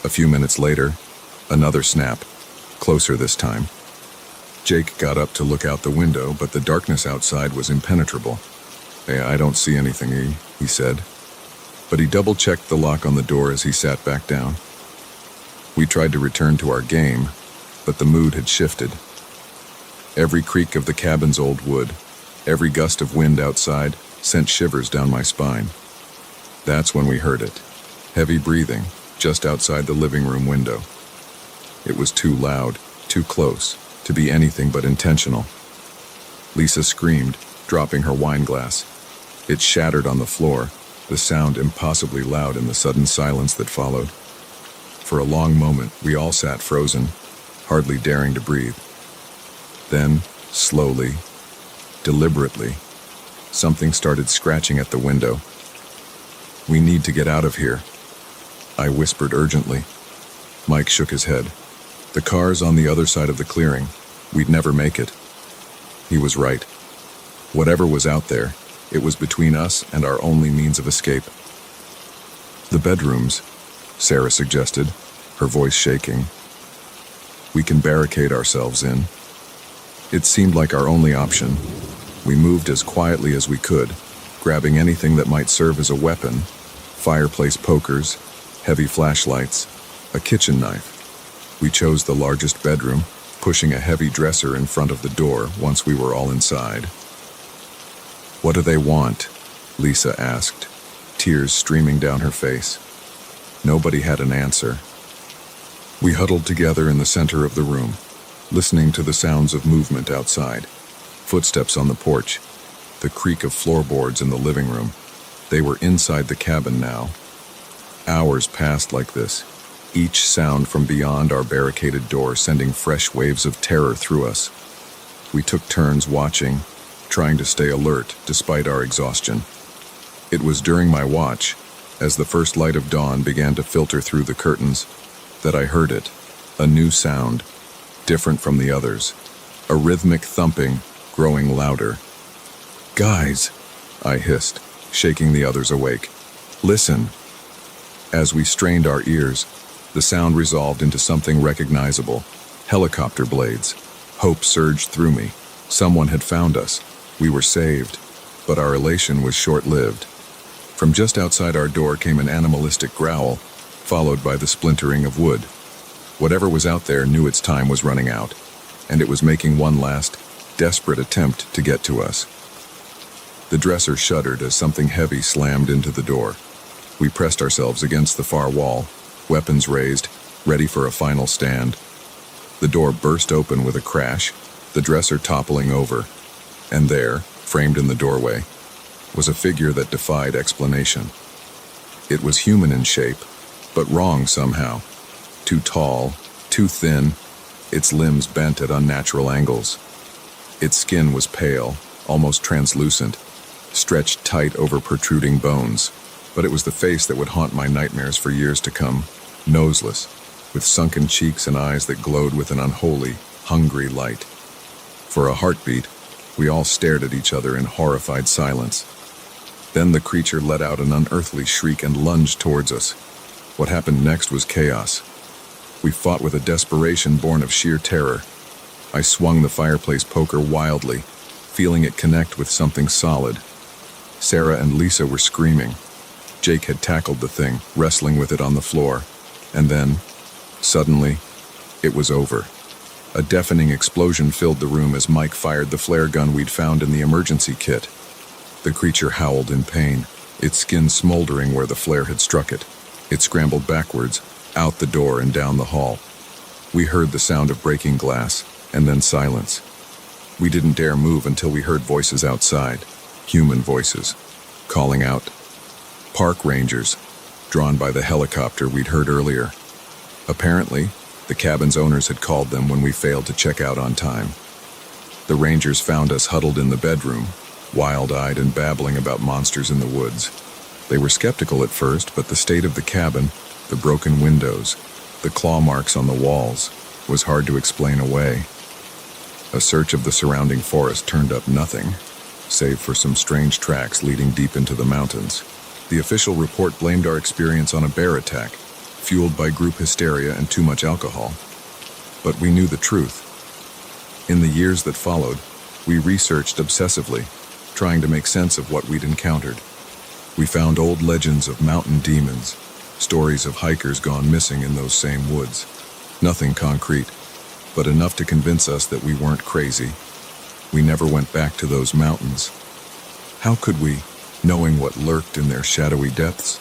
A few minutes later, another snap, closer this time. Jake got up to look out the window, but the darkness outside was impenetrable. "Hey, I don't see anything," he said. But he double-checked the lock on the door as he sat back down. We tried to return to our game, but the mood had shifted. Every creak of the cabin's old wood, every gust of wind outside, sent shivers down my spine. That's when we heard it. Heavy breathing, just outside the living room window. It was too loud, too close, to be anything but intentional. Lisa screamed, dropping her wine glass. It shattered on the floor, the sound impossibly loud in the sudden silence that followed. For a long moment, we all sat frozen, hardly daring to breathe. Then, slowly, deliberately, something started scratching at the window. "We need to get out of here," I whispered urgently. Mike shook his head. "The car's on the other side of the clearing. We'd never make it." He was right. Whatever was out there, it was between us and our only means of escape. "The bedrooms," Sarah suggested, her voice shaking. "We can barricade ourselves in." It seemed like our only option. We moved as quietly as we could, grabbing anything that might serve as a weapon: fireplace pokers, heavy flashlights, a kitchen knife. We chose the largest bedroom, pushing a heavy dresser in front of the door once we were all inside. "What do they want?" Lisa asked, tears streaming down her face. Nobody had an answer. We huddled together in the center of the room, listening to the sounds of movement outside. Footsteps on the porch, the creak of floorboards in the living room. They were inside the cabin now. Hours passed like this, each sound from beyond our barricaded door sending fresh waves of terror through us. We took turns watching, trying to stay alert despite our exhaustion. It was during my watch, as the first light of dawn began to filter through the curtains, that I heard it, a new sound, different from the others, a rhythmic thumping, growing louder. "Guys," I hissed, shaking the others awake. "Listen." As we strained our ears, the sound resolved into something recognizable: helicopter blades. Hope surged through me. Someone had found us. We were saved, but our elation was short-lived. From just outside our door came an animalistic growl, followed by the splintering of wood. Whatever was out there knew its time was running out, and it was making one last, desperate attempt to get to us. The dresser shuddered as something heavy slammed into the door. We pressed ourselves against the far wall, weapons raised, ready for a final stand. The door burst open with a crash, the dresser toppling over, and there, framed in the doorway, was a figure that defied explanation. It was human in shape, but wrong somehow. Too tall, too thin, its limbs bent at unnatural angles. Its skin was pale, almost translucent, stretched tight over protruding bones, but it was the face that would haunt my nightmares for years to come, noseless, with sunken cheeks and eyes that glowed with an unholy, hungry light. For a heartbeat, we all stared at each other in horrified silence. Then the creature let out an unearthly shriek and lunged towards us. What happened next was chaos. We fought with a desperation born of sheer terror. I swung the fireplace poker wildly, feeling it connect with something solid. Sarah and Lisa were screaming. Jake had tackled the thing, wrestling with it on the floor. And then, suddenly, it was over. A deafening explosion filled the room as Mike fired the flare gun we'd found in the emergency kit. The creature howled in pain, its skin smoldering where the flare had struck it. It scrambled backwards, out the door and down the hall. We heard the sound of breaking glass, and then silence. We didn't dare move until we heard voices outside, human voices, calling out. Park rangers, drawn by the helicopter we'd heard earlier. Apparently, the cabin's owners had called them when we failed to check out on time. The rangers found us huddled in the bedroom, wild-eyed and babbling about monsters in the woods. They were skeptical at first, but the state of the cabin, the broken windows, the claw marks on the walls, was hard to explain away. A search of the surrounding forest turned up nothing, save for some strange tracks leading deep into the mountains. The official report blamed our experience on a bear attack, fueled by group hysteria and too much alcohol. But we knew the truth. In the years that followed, we researched obsessively, trying to make sense of what we'd encountered. We found old legends of mountain demons, stories of hikers gone missing in those same woods. Nothing concrete, but enough to convince us that we weren't crazy. We never went back to those mountains. How could we, knowing what lurked in their shadowy depths?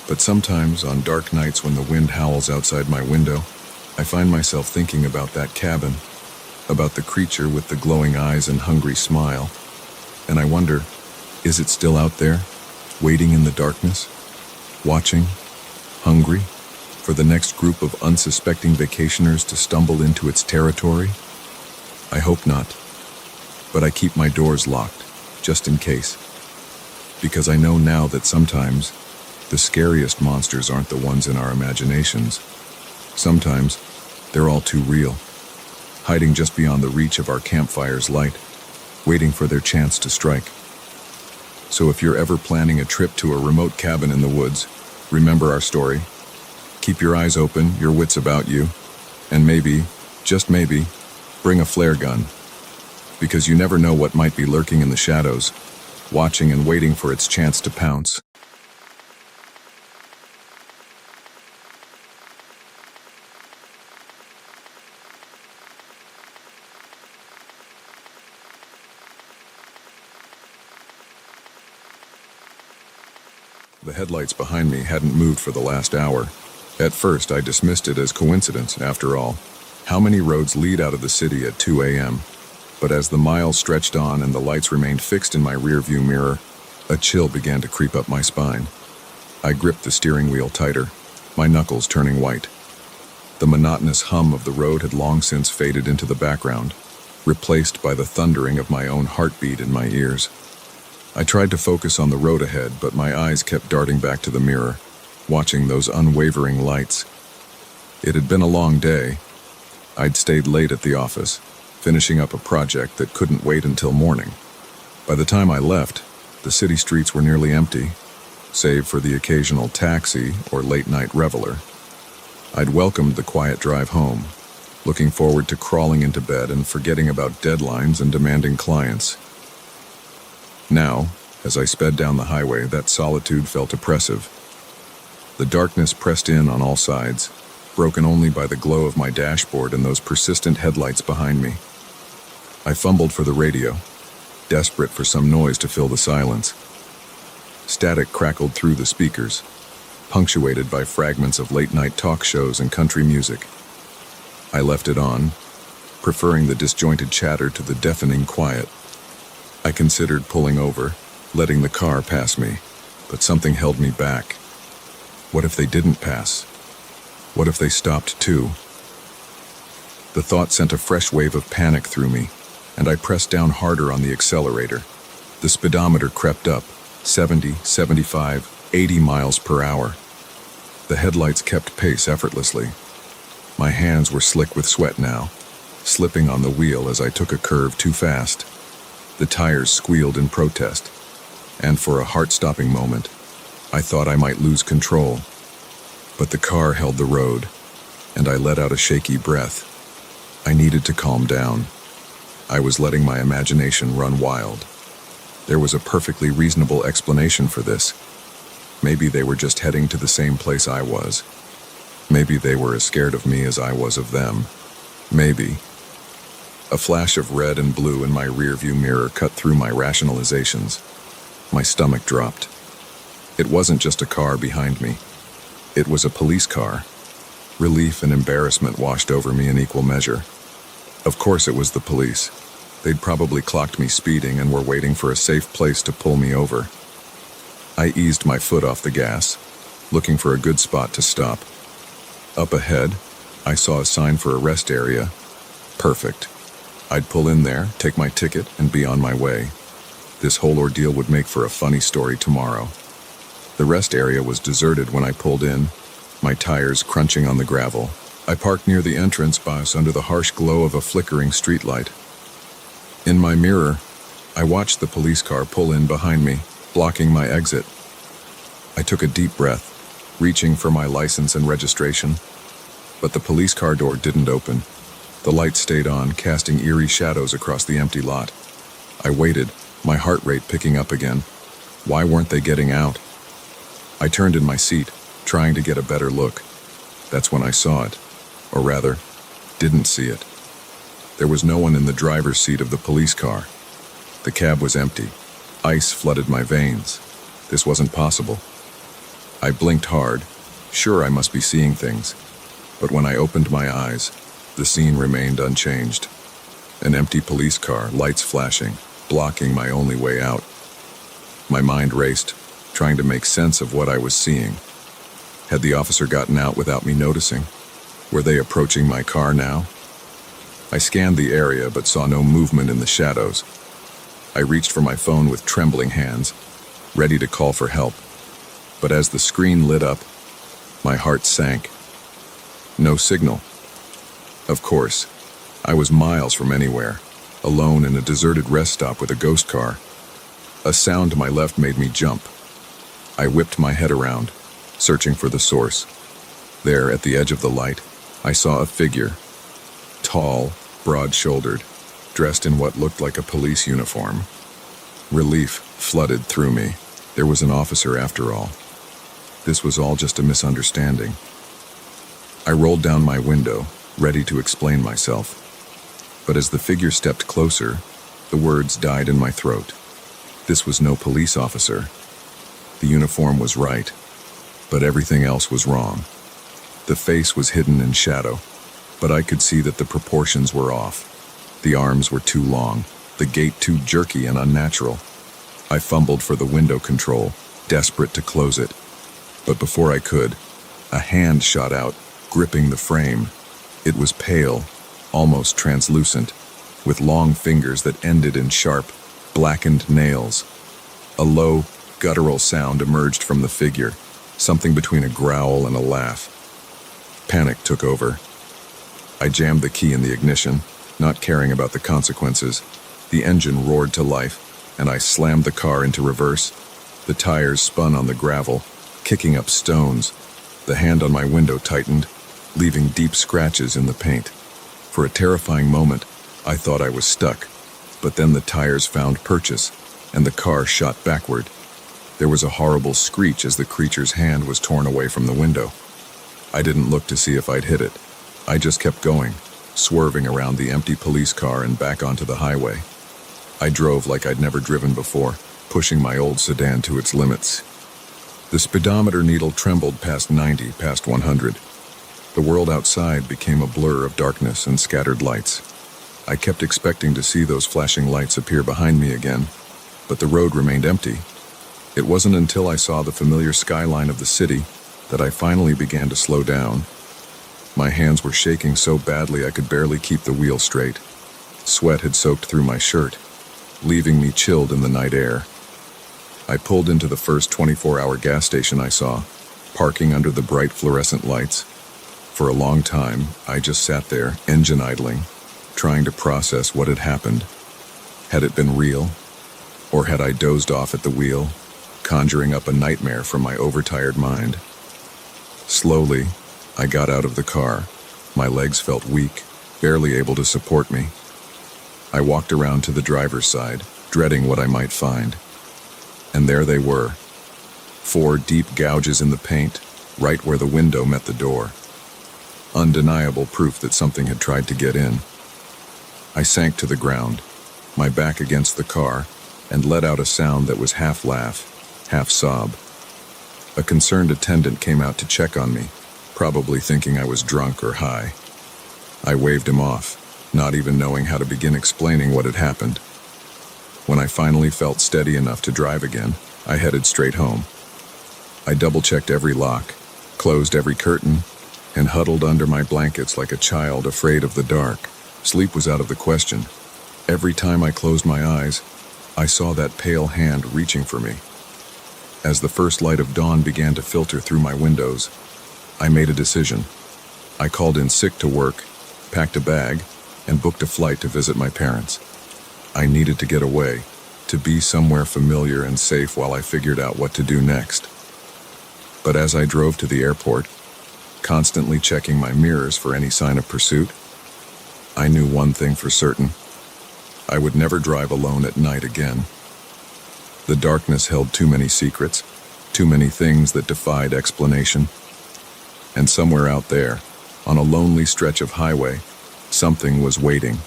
But sometimes, on dark nights when the wind howls outside my window, I find myself thinking about that cabin, about the creature with the glowing eyes and hungry smile, and I wonder, Is it still out there, waiting in the darkness, watching, hungry, for the next group of unsuspecting vacationers to stumble into its territory? I hope not, but I keep my doors locked, just in case. Because I know now that sometimes the scariest monsters aren't the ones in our imaginations. Sometimes they're all too real, hiding just beyond the reach of our campfire's light, waiting for their chance to strike. So if you're ever planning a trip to a remote cabin in the woods, remember our story. Keep your eyes open, your wits about you, and maybe, just maybe, bring a flare gun. Because you never know what might be lurking in the shadows, watching and waiting for its chance to pounce. The headlights behind me hadn't moved for the last hour. At first, I dismissed it as coincidence, after all. How many roads lead out of the city at 2 a.m.? But as the miles stretched on and the lights remained fixed in my rearview mirror, a chill began to creep up my spine. I gripped the steering wheel tighter, my knuckles turning white. The monotonous hum of the road had long since faded into the background, replaced by the thundering of my own heartbeat in my ears. I tried to focus on the road ahead, but my eyes kept darting back to the mirror, watching those unwavering lights. It had been a long day. I'd stayed late at the office, finishing up a project that couldn't wait until morning. By the time I left, the city streets were nearly empty, save for the occasional taxi or late-night reveler. I'd welcomed the quiet drive home, looking forward to crawling into bed and forgetting about deadlines and demanding clients. Now, as I sped down the highway, that solitude felt oppressive. The darkness pressed in on all sides, broken only by the glow of my dashboard and those persistent headlights behind me. I fumbled for the radio, desperate for some noise to fill the silence. Static crackled through the speakers, punctuated by fragments of late-night talk shows and country music. I left it on, preferring the disjointed chatter to the deafening quiet. I considered pulling over, letting the car pass me, but something held me back. What if they didn't pass? What if they stopped too? The thought sent a fresh wave of panic through me, and I pressed down harder on the accelerator. The speedometer crept up, 70, 75, 80 miles per hour. The headlights kept pace effortlessly. My hands were slick with sweat now, slipping on the wheel as I took a curve too fast. The tires squealed in protest, and for a heart-stopping moment, I thought I might lose control. But the car held the road, and I let out a shaky breath. I needed to calm down. I was letting my imagination run wild. There was a perfectly reasonable explanation for this. Maybe they were just heading to the same place I was. Maybe they were as scared of me as I was of them. Maybe. A flash of red and blue in my rearview mirror cut through my rationalizations. My stomach dropped. It wasn't just a car behind me. It was a police car. Relief and embarrassment washed over me in equal measure. Of course it was the police. They'd probably clocked me speeding and were waiting for a safe place to pull me over. I eased my foot off the gas, looking for a good spot to stop. Up ahead, I saw a sign for a rest area. Perfect. I'd pull in there, take my ticket, and be on my way. This whole ordeal would make for a funny story tomorrow. The rest area was deserted when I pulled in, my tires crunching on the gravel. I parked near the entrance bus under the harsh glow of a flickering streetlight. In my mirror, I watched the police car pull in behind me, blocking my exit. I took a deep breath, reaching for my license and registration. But the police car door didn't open. The lights stayed on, casting eerie shadows across the empty lot. I waited, my heart rate picking up again. Why weren't they getting out? I turned in my seat, trying to get a better look. That's when I saw it. Or rather, didn't see it. There was no one in the driver's seat of the police car. The cab was empty. Ice flooded my veins. This wasn't possible. I blinked hard, sure I must be seeing things. But when I opened my eyes, the scene remained unchanged. An empty police car, lights flashing, blocking my only way out. My mind raced, trying to make sense of what I was seeing. Had the officer gotten out without me noticing? Were they approaching my car now? I scanned the area but saw no movement in the shadows. I reached for my phone with trembling hands, ready to call for help. But as the screen lit up, my heart sank. No signal. Of course, I was miles from anywhere, alone in a deserted rest stop with a ghost car. A sound to my left made me jump. I whipped my head around, searching for the source. There, at the edge of the light, I saw a figure. Tall, broad-shouldered, dressed in what looked like a police uniform. Relief flooded through me. There was an officer after all. This was all just a misunderstanding. I rolled down my window, ready to explain myself. But as the figure stepped closer, the words died in my throat. This was no police officer. The uniform was right, but everything else was wrong. The face was hidden in shadow, but I could see that the proportions were off. The arms were too long, the gait too jerky and unnatural. I fumbled for the window control, desperate to close it. But before I could, a hand shot out, gripping the frame. It was pale, almost translucent, with long fingers that ended in sharp, blackened nails. A low, guttural sound emerged from the figure, something between a growl and a laugh. Panic took over. I jammed the key in the ignition, not caring about the consequences. The engine roared to life, and I slammed the car into reverse. The tires spun on the gravel, kicking up stones. The hand on my window tightened, leaving deep scratches in the paint. For a terrifying moment, I thought I was stuck, but then the tires found purchase, and the car shot backward. There was a horrible screech as the creature's hand was torn away from the window. I didn't look to see if I'd hit it. I just kept going, swerving around the empty police car and back onto the highway. I drove like I'd never driven before, pushing my old sedan to its limits. The speedometer needle trembled past 90, past 100. The world outside became a blur of darkness and scattered lights. I kept expecting to see those flashing lights appear behind me again, but the road remained empty. It wasn't until I saw the familiar skyline of the city that I finally began to slow down. My hands were shaking so badly I could barely keep the wheel straight. Sweat had soaked through my shirt, leaving me chilled in the night air. I pulled into the first 24-hour gas station I saw, parking under the bright fluorescent lights. For a long time, I just sat there, engine idling, trying to process what had happened. Had it been real? Or had I dozed off at the wheel, conjuring up a nightmare from my overtired mind? Slowly, I got out of the car. My legs felt weak, barely able to support me. I walked around to the driver's side, dreading what I might find. And there they were. 4 deep gouges in the paint, right where the window met the door. Undeniable proof that something had tried to get in. I sank to the ground, my back against the car, and let out a sound that was half laugh, half sob. A concerned attendant came out to check on me, probably thinking I was drunk or high. I waved him off, not even knowing how to begin explaining what had happened. When I finally felt steady enough to drive again, I headed straight home. I double-checked every lock, closed every curtain, and huddled under my blankets like a child afraid of the dark. Sleep was out of the question. Every time I closed my eyes, I saw that pale hand reaching for me. As the first light of dawn began to filter through my windows, I made a decision. I called in sick to work, packed a bag, and booked a flight to visit my parents. I needed to get away, to be somewhere familiar and safe while I figured out what to do next. But as I drove to the airport, constantly checking my mirrors for any sign of pursuit, I knew one thing for certain. I would never drive alone at night again. The darkness held too many secrets, too many things that defied explanation. And somewhere out there, on a lonely stretch of highway, something was waiting.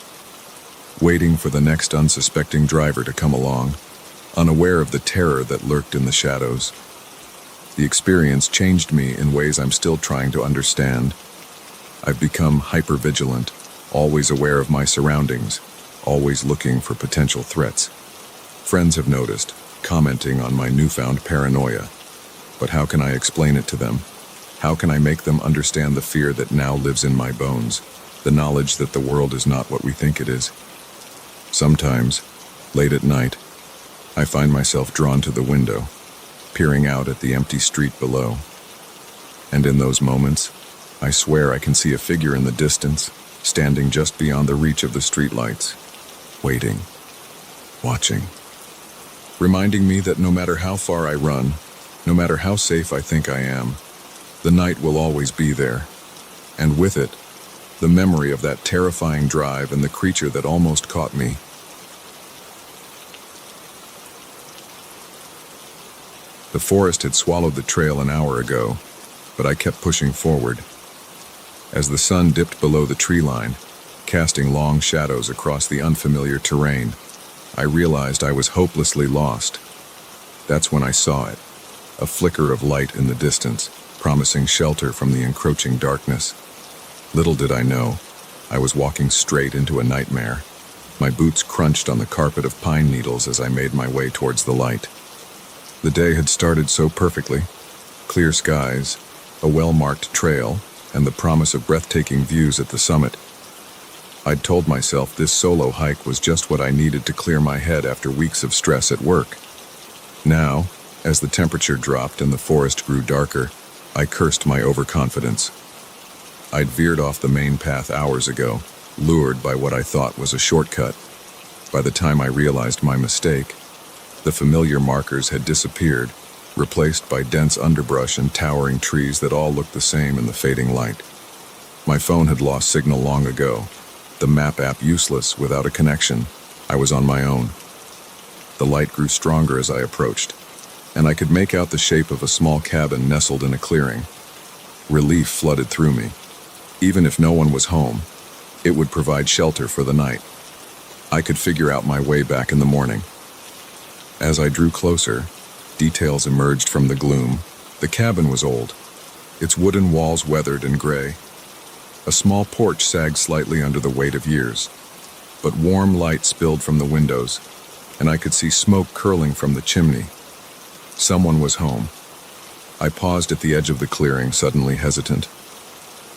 Waiting for the next unsuspecting driver to come along, unaware of the terror that lurked in the shadows. The experience changed me in ways I'm still trying to understand. I've become hypervigilant, always aware of my surroundings, always looking for potential threats. Friends have noticed, commenting on my newfound paranoia. But how can I explain it to them? How can I make them understand the fear that now lives in my bones, the knowledge that the world is not what we think it is? Sometimes, late at night, I find myself drawn to the window, peering out at the empty street below. And in those moments, I swear I can see a figure in the distance, standing just beyond the reach of the streetlights, waiting, watching, reminding me that no matter how far I run, no matter how safe I think I am, the night will always be there, and with it, the memory of that terrifying drive and the creature that almost caught me. The forest had swallowed the trail an hour ago, but I kept pushing forward. As the sun dipped below the tree line, casting long shadows across the unfamiliar terrain, I realized I was hopelessly lost. That's when I saw it, a flicker of light in the distance, promising shelter from the encroaching darkness. Little did I know, I was walking straight into a nightmare. My boots crunched on the carpet of pine needles as I made my way towards the light. The day had started so perfectly. Clear skies, a well-marked trail, and the promise of breathtaking views at the summit. I'd told myself this solo hike was just what I needed to clear my head after weeks of stress at work. Now, as the temperature dropped and the forest grew darker, I cursed my overconfidence. I'd veered off the main path hours ago, lured by what I thought was a shortcut. By the time I realized my mistake, the familiar markers had disappeared, replaced by dense underbrush and towering trees that all looked the same in the fading light. My phone had lost signal long ago, the map app useless without a connection. I was on my own. The light grew stronger as I approached, and I could make out the shape of a small cabin nestled in a clearing. Relief flooded through me. Even if no one was home, it would provide shelter for the night. I could figure out my way back in the morning. As I drew closer, details emerged from the gloom. The cabin was old, its wooden walls weathered and gray. A small porch sagged slightly under the weight of years, but warm light spilled from the windows, and I could see smoke curling from the chimney. Someone was home. I paused at the edge of the clearing, suddenly hesitant.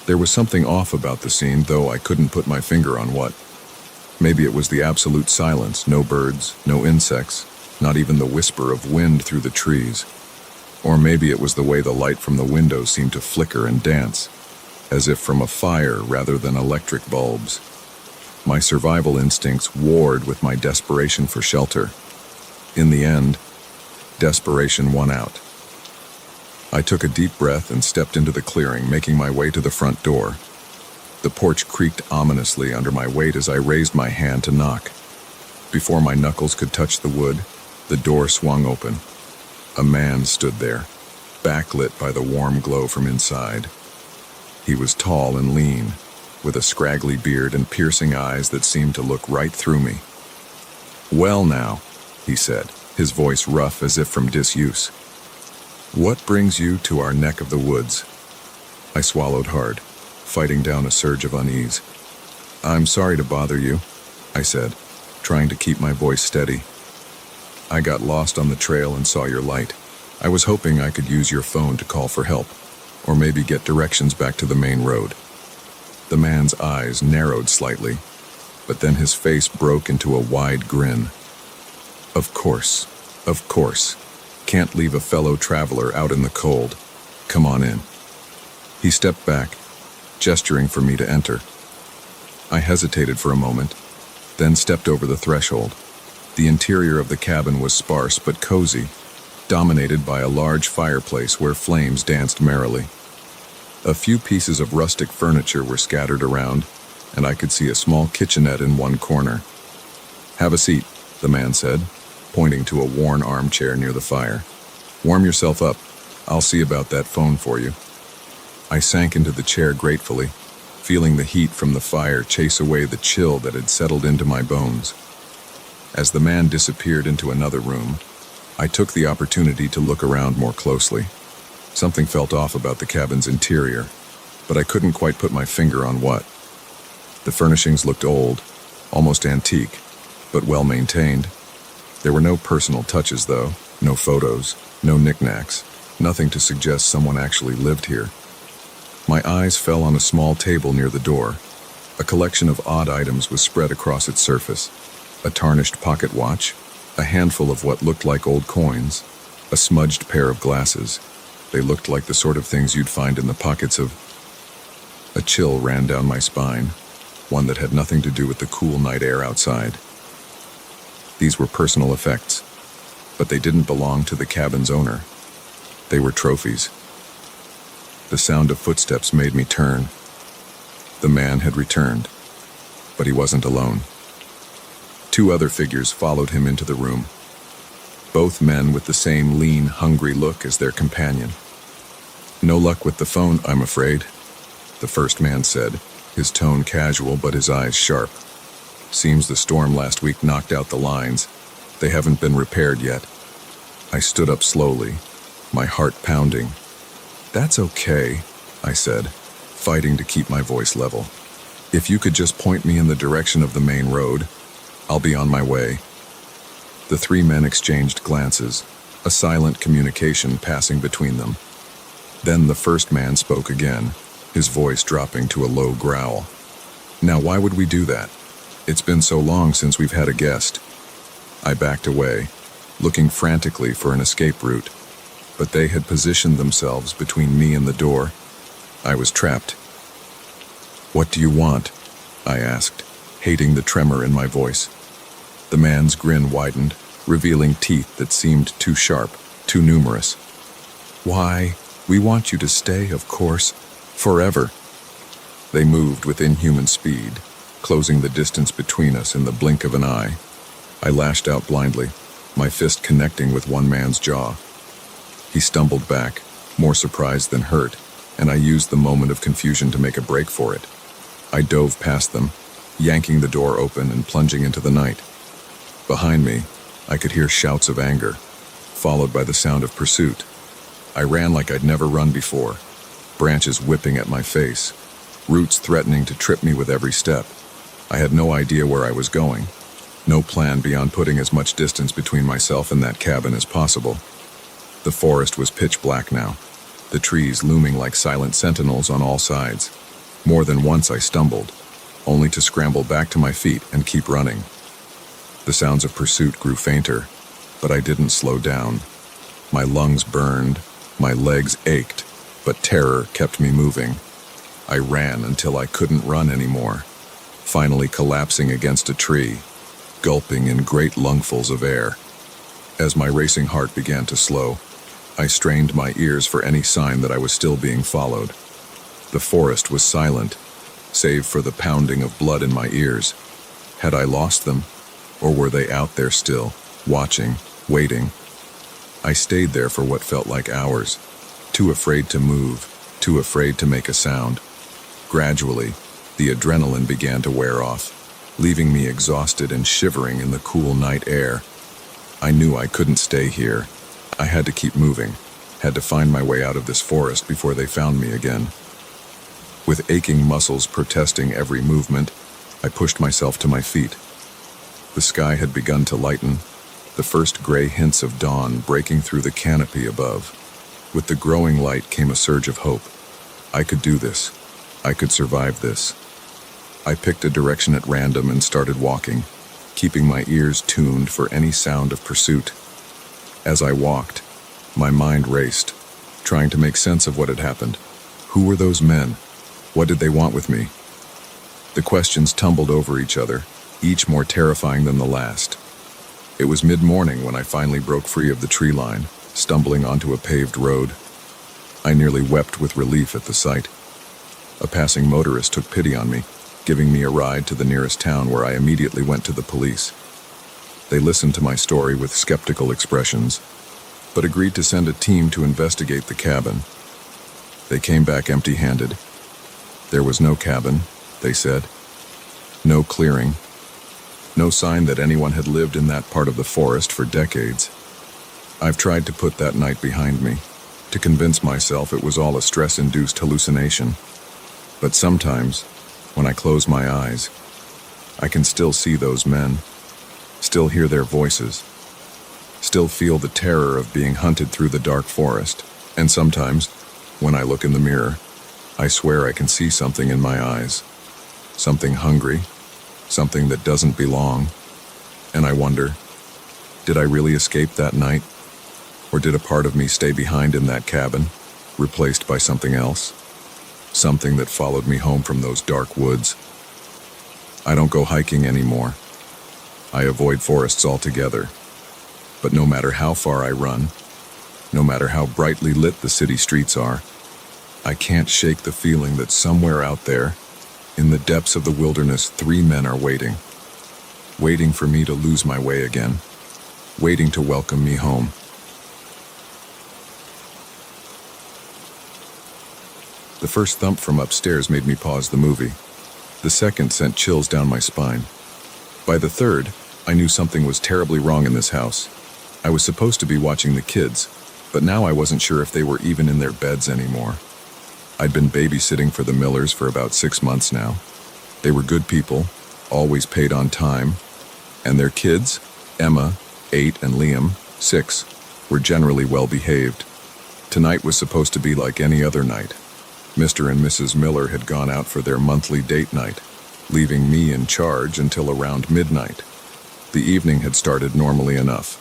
There was something off about the scene, though I couldn't put my finger on what. Maybe it was the absolute silence, no birds, no insects, not even the whisper of wind through the trees. Or maybe it was the way the light from the window seemed to flicker and dance, as if from a fire rather than electric bulbs. My survival instincts warred with my desperation for shelter. In the end, desperation won out. I took a deep breath and stepped into the clearing, making my way to the front door. The porch creaked ominously under my weight as I raised my hand to knock. Before my knuckles could touch the wood, the door swung open. A man stood there, backlit by the warm glow from inside. He was tall and lean, with a scraggly beard and piercing eyes that seemed to look right through me. "Well now," he said, his voice rough as if from disuse. "What brings you to our neck of the woods?" I swallowed hard, fighting down a surge of unease. "I'm sorry to bother you," I said, trying to keep my voice steady. "I got lost on the trail and saw your light. I was hoping I could use your phone to call for help, or maybe get directions back to the main road." The man's eyes narrowed slightly, but then his face broke into a wide grin. Of course. Can't leave a fellow traveler out in the cold. Come on in." He stepped back, gesturing for me to enter. I hesitated for a moment, then stepped over the threshold. The interior of the cabin was sparse but cozy, dominated by a large fireplace where flames danced merrily. A few pieces of rustic furniture were scattered around, and I could see a small kitchenette in one corner. "Have a seat," the man said, pointing to a worn armchair near the fire. "Warm yourself up. I'll see about that phone for you." I sank into the chair gratefully, feeling the heat from the fire chase away the chill that had settled into my bones. As the man disappeared into another room, I took the opportunity to look around more closely. Something felt off about the cabin's interior, but I couldn't quite put my finger on what. The furnishings looked old, almost antique, but well maintained. There were no personal touches, though, no photos, no knickknacks, nothing to suggest someone actually lived here. My eyes fell on a small table near the door. A collection of odd items was spread across its surface. A tarnished pocket watch, a handful of what looked like old coins, a smudged pair of glasses. They looked like the sort of things you'd find in the pockets of... A chill ran down my spine, one that had nothing to do with the cool night air outside. These were personal effects, but they didn't belong to the cabin's owner. They were trophies. The sound of footsteps made me turn. The man had returned, but he wasn't alone. Two other figures followed him into the room, both men with the same lean, hungry look as their companion. "No luck with the phone, I'm afraid," the first man said, his tone casual but his eyes sharp. "Seems the storm last week knocked out the lines. They haven't been repaired yet." I stood up slowly, my heart pounding. "That's okay," I said, fighting to keep my voice level. "If you could just point me in the direction of the main road, I'll be on my way." The three men exchanged glances, a silent communication passing between them. Then the first man spoke again, his voice dropping to a low growl. "Now why would we do that? It's been so long since we've had a guest." I backed away, looking frantically for an escape route, but they had positioned themselves between me and the door. I was trapped. "What do you want?" I asked, hating the tremor in my voice. The man's grin widened, revealing teeth that seemed too sharp, too numerous. "Why, we want you to stay, of course, forever." They moved with inhuman speed, closing the distance between us in the blink of an eye. I lashed out blindly, my fist connecting with one man's jaw. He stumbled back, more surprised than hurt, and I used the moment of confusion to make a break for it. I dove past them, yanking the door open and plunging into the night. Behind me, I could hear shouts of anger, followed by the sound of pursuit. I ran like I'd never run before, branches whipping at my face, roots threatening to trip me with every step. I had no idea where I was going, no plan beyond putting as much distance between myself and that cabin as possible. The forest was pitch black now, the trees looming like silent sentinels on all sides. More than once I stumbled, only to scramble back to my feet and keep running. The sounds of pursuit grew fainter, but I didn't slow down. My lungs burned, my legs ached, but terror kept me moving. I ran until I couldn't run anymore, finally collapsing against a tree, gulping in great lungfuls of air. As my racing heart began to slow, I strained my ears for any sign that I was still being followed. The forest was silent, save for the pounding of blood in my ears. Had I lost them? Or were they out there still, watching, waiting? I stayed there for what felt like hours, too afraid to move, too afraid to make a sound. Gradually, the adrenaline began to wear off, leaving me exhausted and shivering in the cool night air. I knew I couldn't stay here. I had to keep moving, had to find my way out of this forest before they found me again. With aching muscles protesting every movement, I pushed myself to my feet. The sky had begun to lighten, the first gray hints of dawn breaking through the canopy above. With the growing light came a surge of hope. I could do this. I could survive this. I picked a direction at random and started walking, keeping my ears tuned for any sound of pursuit. As I walked, my mind raced, trying to make sense of what had happened. Who were those men? What did they want with me? The questions tumbled over each other, each more terrifying than the last. It was mid-morning when I finally broke free of the tree line, stumbling onto a paved road. I nearly wept with relief at the sight. A passing motorist took pity on me, giving me a ride to the nearest town where I immediately went to the police. They listened to my story with skeptical expressions, but agreed to send a team to investigate the cabin. They came back empty-handed. There was no cabin, they said. No clearing. No sign that anyone had lived in that part of the forest for decades. I've tried to put that night behind me, to convince myself it was all a stress-induced hallucination. But sometimes, when I close my eyes, I can still see those men, still hear their voices, still feel the terror of being hunted through the dark forest. And sometimes, when I look in the mirror, I swear I can see something in my eyes. Something hungry, something that doesn't belong. And I wonder, did I really escape that night? Or did a part of me stay behind in that cabin, replaced by something else? Something that followed me home from those dark woods. I don't go hiking anymore. I avoid forests altogether. But no matter how far I run, no matter how brightly lit the city streets are, I can't shake the feeling that somewhere out there, in the depths of the wilderness, 3 men are waiting. Waiting for me to lose my way again. Waiting to welcome me home. The first thump from upstairs made me pause the movie. The second sent chills down my spine. By the third, I knew something was terribly wrong in this house. I was supposed to be watching the kids, but now I wasn't sure if they were even in their beds anymore. I'd been babysitting for the Millers for about 6 months now. They were good people, always paid on time, and their kids, Emma, 8, and Liam, 6, were generally well behaved. Tonight was supposed to be like any other night. Mr. and Mrs. Miller had gone out for their monthly date night, leaving me in charge until around midnight. The evening had started normally enough.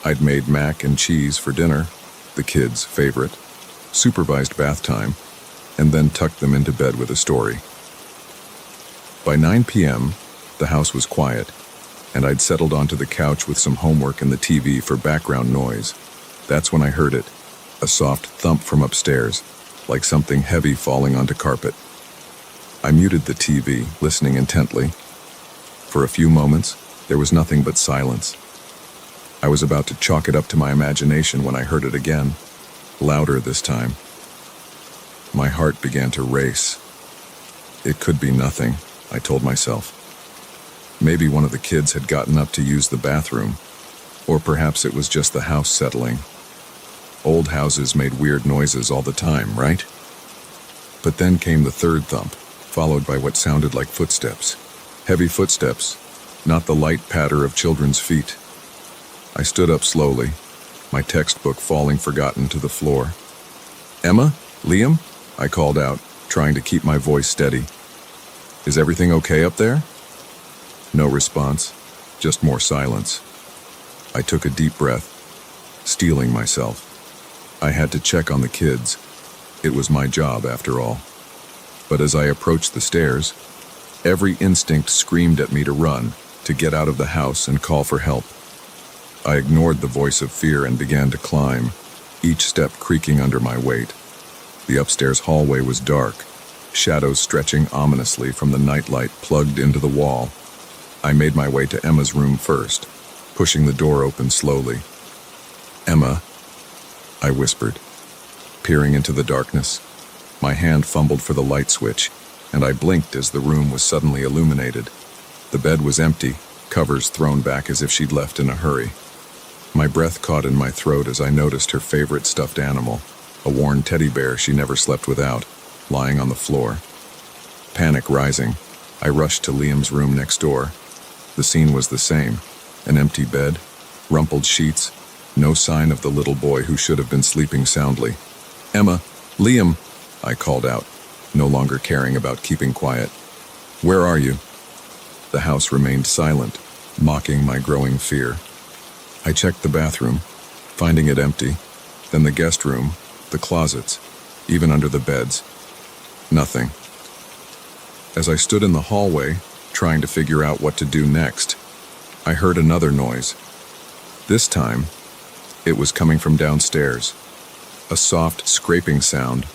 I'd made mac and cheese for dinner, the kids' favorite, supervised bath time, and then tucked them into bed with a story. By 9 p.m., the house was quiet, and I'd settled onto the couch with some homework and the TV for background noise. That's when I heard it, a soft thump from upstairs, like something heavy falling onto carpet. I muted the TV, listening intently. For a few moments, there was nothing but silence. I was about to chalk it up to my imagination when I heard it again, louder this time. My heart began to race. It could be nothing, I told myself. Maybe one of the kids had gotten up to use the bathroom, or perhaps it was just the house settling. Old houses made weird noises all the time, right? But then came the third thump, followed by what sounded like footsteps. Heavy footsteps, not the light patter of children's feet. I stood up slowly, my textbook falling forgotten to the floor. "Emma? Liam?" I called out, trying to keep my voice steady. "Is everything okay up there?" No response, just more silence. I took a deep breath, steeling myself. I had to check on the kids. It was my job, after all. But as I approached the stairs, every instinct screamed at me to run, to get out of the house and call for help. I ignored the voice of fear and began to climb, each step creaking under my weight. The upstairs hallway was dark, shadows stretching ominously from the nightlight plugged into the wall. I made my way to Emma's room first, pushing the door open slowly. "Emma," I whispered, peering into the darkness. My hand fumbled for the light switch, and I blinked as the room was suddenly illuminated. The bed was empty, covers thrown back as if she'd left in a hurry. My breath caught in my throat as I noticed her favorite stuffed animal, a worn teddy bear she never slept without, lying on the floor. Panic rising, I rushed to Liam's room next door. The scene was the same, an empty bed, rumpled sheets, no sign of the little boy who should have been sleeping soundly. "Emma, Liam," I called out, no longer caring about keeping quiet. "Where are you?" The house remained silent, mocking my growing fear. I checked the bathroom, finding it empty, then the guest room, the closets, even under the beds. Nothing. As I stood in the hallway, trying to figure out what to do next, I heard another noise. This time, it was coming from downstairs. A soft scraping sound,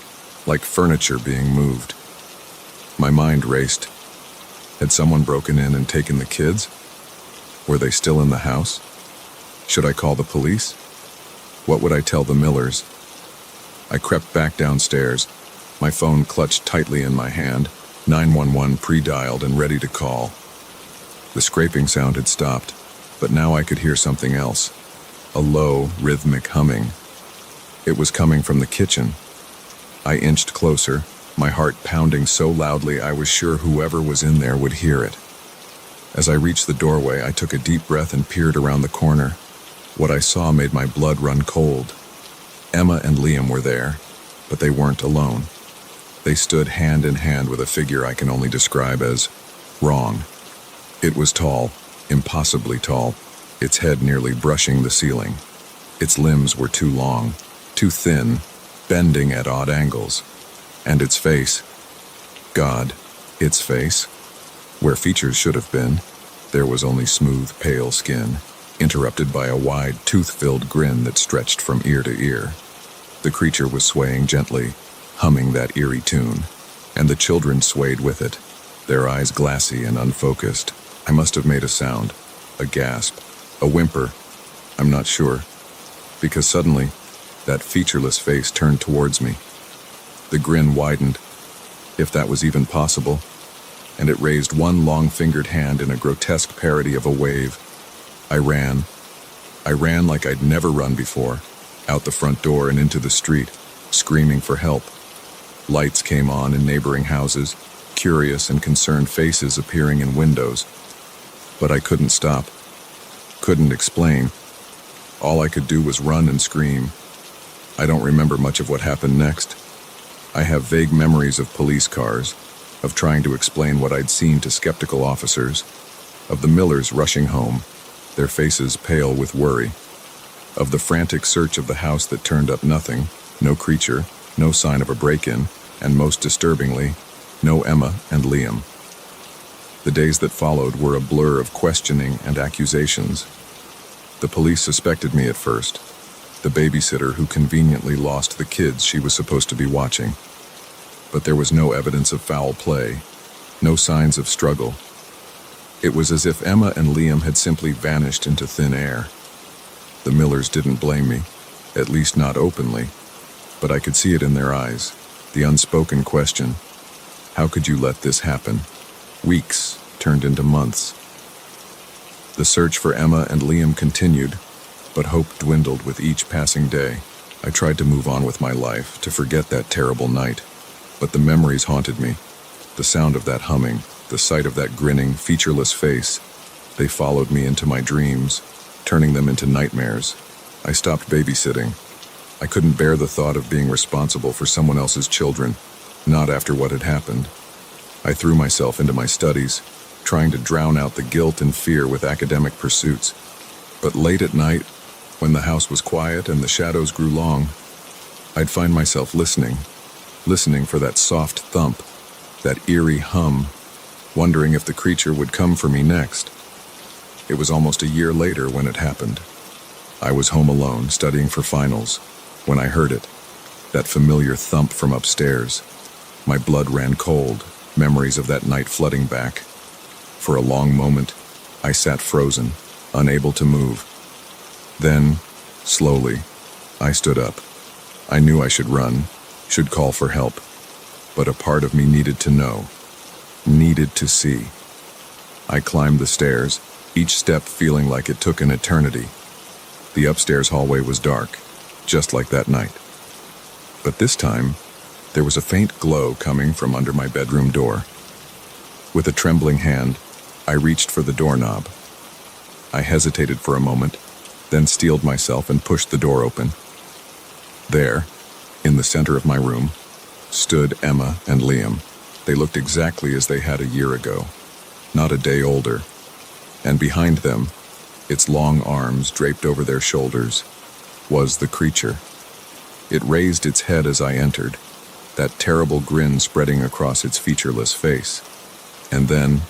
like furniture being moved. My mind raced. Had someone broken in and taken the kids? Were they still in the house? Should I call the police? What would I tell the Millers? I crept back downstairs, my phone clutched tightly in my hand, 911 pre-dialed and ready to call. The scraping sound had stopped, but now I could hear something else. A low, rhythmic humming. It was coming from the kitchen. I inched closer, my heart pounding so loudly I was sure whoever was in there would hear it. As I reached the doorway, I took a deep breath and peered around the corner. What I saw made my blood run cold. Emma and Liam were there, but they weren't alone. They stood hand in hand with a figure I can only describe as wrong. It was tall, impossibly tall, its head nearly brushing the ceiling. Its limbs were too long, too thin, bending at odd angles. And its face, God, its face, where features should have been, there was only smooth, pale skin, interrupted by a wide, tooth-filled grin that stretched from ear to ear. The creature was swaying gently, humming that eerie tune, and the children swayed with it, their eyes glassy and unfocused. I must have made a sound, a gasp, a whimper, I'm not sure, because suddenly, that featureless face turned towards me. The grin widened, if that was even possible, and it raised one long-fingered hand in a grotesque parody of a wave. I ran like I'd never run before, out the front door and into the street, screaming for help. Lights came on in neighboring houses, curious and concerned faces appearing in windows. But I couldn't stop, couldn't explain. All I could do was run and scream. I don't remember much of what happened next. I have vague memories of police cars, of trying to explain what I'd seen to skeptical officers, of the Millers rushing home, their faces pale with worry, of the frantic search of the house that turned up nothing, no creature, no sign of a break-in, and most disturbingly, no Emma and Liam. The days that followed were a blur of questioning and accusations. The police suspected me at first, the babysitter who conveniently lost the kids she was supposed to be watching. But there was no evidence of foul play, no signs of struggle. It was as if Emma and Liam had simply vanished into thin air. The Millers didn't blame me, at least not openly, but I could see it in their eyes, the unspoken question, how could you let this happen? Weeks turned into months. The search for Emma and Liam continued, but hope dwindled with each passing day. I tried to move on with my life, to forget that terrible night, but the memories haunted me. The sound of that humming, the sight of that grinning, featureless face, they followed me into my dreams, turning them into nightmares. I stopped babysitting. I couldn't bear the thought of being responsible for someone else's children, not after what had happened. I threw myself into my studies, trying to drown out the guilt and fear with academic pursuits. But late at night, when the house was quiet and the shadows grew long, I'd find myself listening for that soft thump, that eerie hum, wondering if the creature would come for me next. It was almost a year later when it happened. I was home alone, studying for finals, when I heard it, that familiar thump from upstairs. My blood ran cold, memories of that night flooding back. For a long moment, I sat frozen, unable to move. Then, slowly, I stood up. I knew I should run, should call for help, but a part of me needed to know, needed to see. I climbed the stairs, each step feeling like it took an eternity. The upstairs hallway was dark, just like that night. But this time, there was a faint glow coming from under my bedroom door. With a trembling hand, I reached for the doorknob. I hesitated for a moment, then steeled myself and pushed the door open. There, in the center of my room, stood Emma and Liam. They looked exactly as they had a year ago, not a day older. And behind them, its long arms draped over their shoulders, was the creature. It raised its head as I entered, that terrible grin spreading across its featureless face. And then,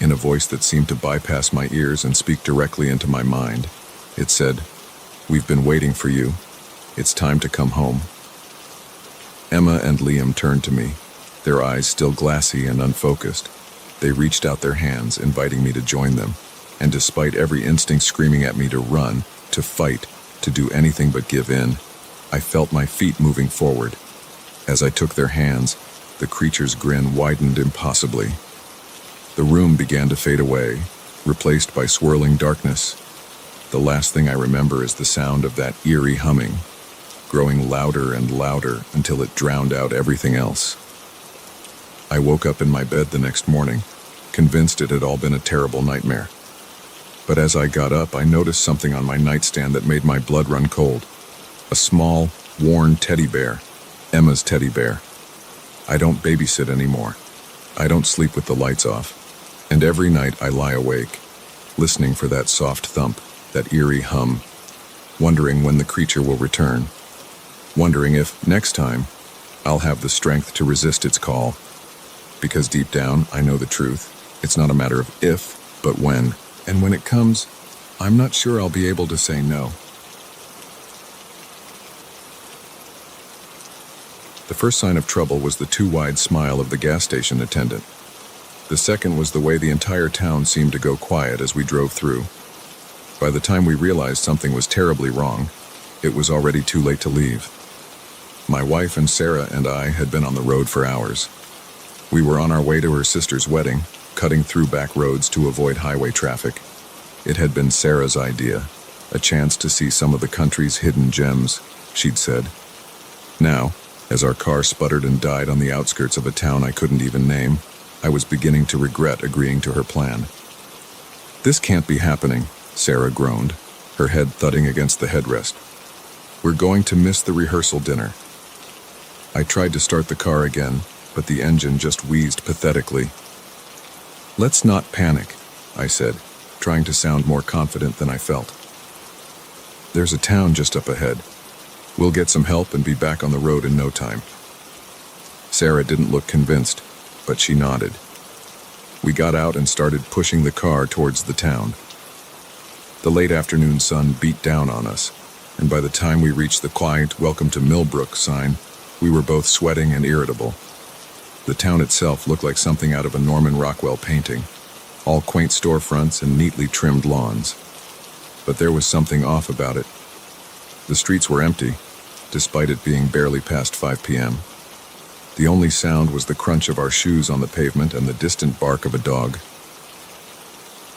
in a voice that seemed to bypass my ears and speak directly into my mind, it said, "We've been waiting for you. It's time to come home." Emma and Liam turned to me, their eyes still glassy and unfocused. They reached out their hands, inviting me to join them, and despite every instinct screaming at me to run, to fight, to do anything but give in, I felt my feet moving forward. As I took their hands, the creature's grin widened impossibly. The room began to fade away, replaced by swirling darkness. The last thing I remember is the sound of that eerie humming, growing louder and louder until it drowned out everything else. I woke up in my bed the next morning, convinced it had all been a terrible nightmare. But as I got up, I noticed something on my nightstand that made my blood run cold. A small, worn teddy bear. Emma's teddy bear. I don't babysit anymore. I don't sleep with the lights off. And every night I lie awake, listening for that soft thump, that eerie hum, wondering when the creature will return. Wondering if, next time, I'll have the strength to resist its call. Because deep down, I know the truth. It's not a matter of if, but when. And when it comes, I'm not sure I'll be able to say no. The first sign of trouble was the too wide smile of the gas station attendant. The second was the way the entire town seemed to go quiet as we drove through. By the time we realized something was terribly wrong, it was already too late to leave. My wife and Sarah and I had been on the road for hours. We were on our way to her sister's wedding, cutting through back roads to avoid highway traffic. It had been Sarah's idea, a chance to see some of the country's hidden gems, she'd said. Now, as our car sputtered and died on the outskirts of a town I couldn't even name, I was beginning to regret agreeing to her plan. "This can't be happening," Sarah groaned, her head thudding against the headrest. "We're going to miss the rehearsal dinner." I tried to start the car again, but the engine just wheezed pathetically. "Let's not panic," I said, trying to sound more confident than I felt. "There's a town just up ahead. We'll get some help and be back on the road in no time." Sarah didn't look convinced, but she nodded. We got out and started pushing the car towards the town. The late afternoon sun beat down on us, and by the time we reached the quiet "Welcome to Millbrook" sign, we were both sweating and irritable. The town itself looked like something out of a Norman Rockwell painting, all quaint storefronts and neatly trimmed lawns. But there was something off about it. The streets were empty, despite it being barely past 5 p.m. The only sound was the crunch of our shoes on the pavement and the distant bark of a dog.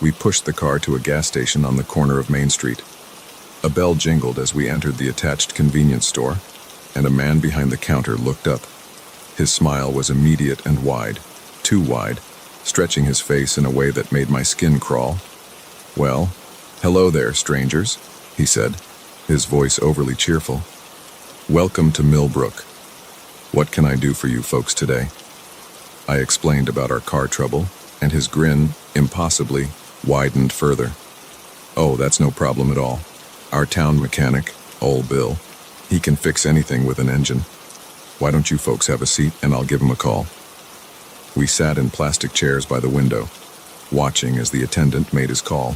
We pushed the car to a gas station on the corner of Main Street. A bell jingled as we entered the attached convenience store, and a man behind the counter looked up. His smile was immediate and wide, too wide, stretching his face in a way that made my skin crawl. "Well, hello there, strangers," he said, his voice overly cheerful. "Welcome to Millbrook. What can I do for you folks today?" I explained about our car trouble, and his grin, impossibly, widened further. "Oh, that's no problem at all. Our town mechanic, old Bill, he can fix anything with an engine. Why don't you folks have a seat and I'll give him a call?" We sat in plastic chairs by the window, watching as the attendant made his call.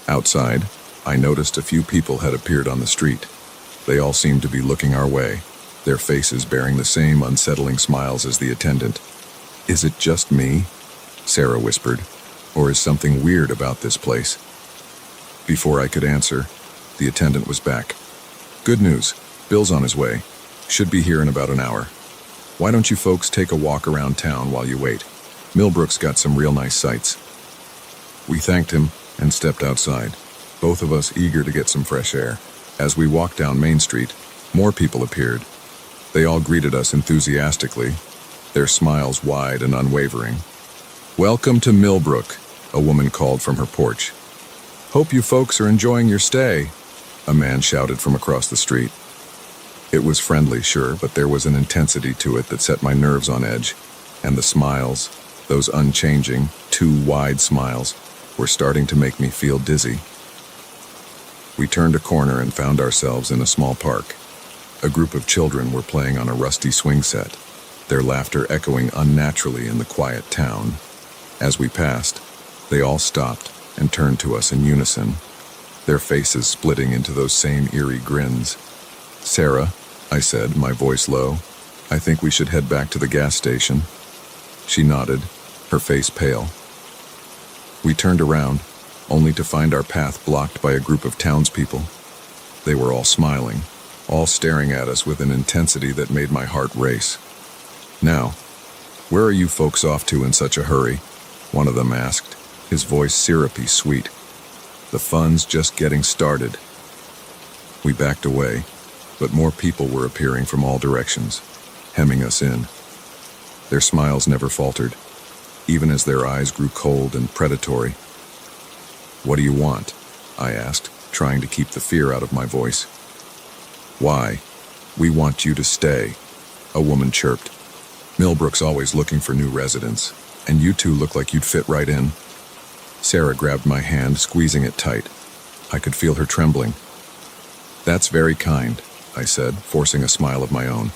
Outside, I noticed a few people had appeared on the street. They all seemed to be looking our way, their faces bearing the same unsettling smiles as the attendant. "Is it just me?" Sarah whispered. "Or is something weird about this place?" Before I could answer, the attendant was back. "Good news. Bill's on his way. Should be here in about an hour. Why don't you folks take a walk around town while you wait? Millbrook's got some real nice sights." We thanked him and stepped outside, both of us eager to get some fresh air. As we walked down Main Street, more people appeared. They all greeted us enthusiastically, their smiles wide and unwavering. "Welcome to Millbrook," a woman called from her porch. "Hope you folks are enjoying your stay," a man shouted from across the street. It was friendly, sure, but there was an intensity to it that set my nerves on edge, and the smiles, those unchanging, too wide smiles, were starting to make me feel dizzy. We turned a corner and found ourselves in a small park. A group of children were playing on a rusty swing set, their laughter echoing unnaturally in the quiet town. As we passed, they all stopped and turned to us in unison, their faces splitting into those same eerie grins. "Sarah," I said, my voice low, "I think we should head back to the gas station." She nodded, her face pale. We turned around, only to find our path blocked by a group of townspeople. They were all smiling, all staring at us with an intensity that made my heart race. "Now, where are you folks off to in such a hurry?" one of them asked, his voice syrupy sweet. "The fun's just getting started." We backed away, but more people were appearing from all directions, hemming us in. Their smiles never faltered, even as their eyes grew cold and predatory. "What do you want?" I asked, trying to keep the fear out of my voice. "Why? We want you to stay," a woman chirped. "Millbrook's always looking for new residents, and you two look like you'd fit right in." Sarah grabbed my hand, squeezing it tight. I could feel her trembling. "That's very kind," I said, forcing a smile of my own.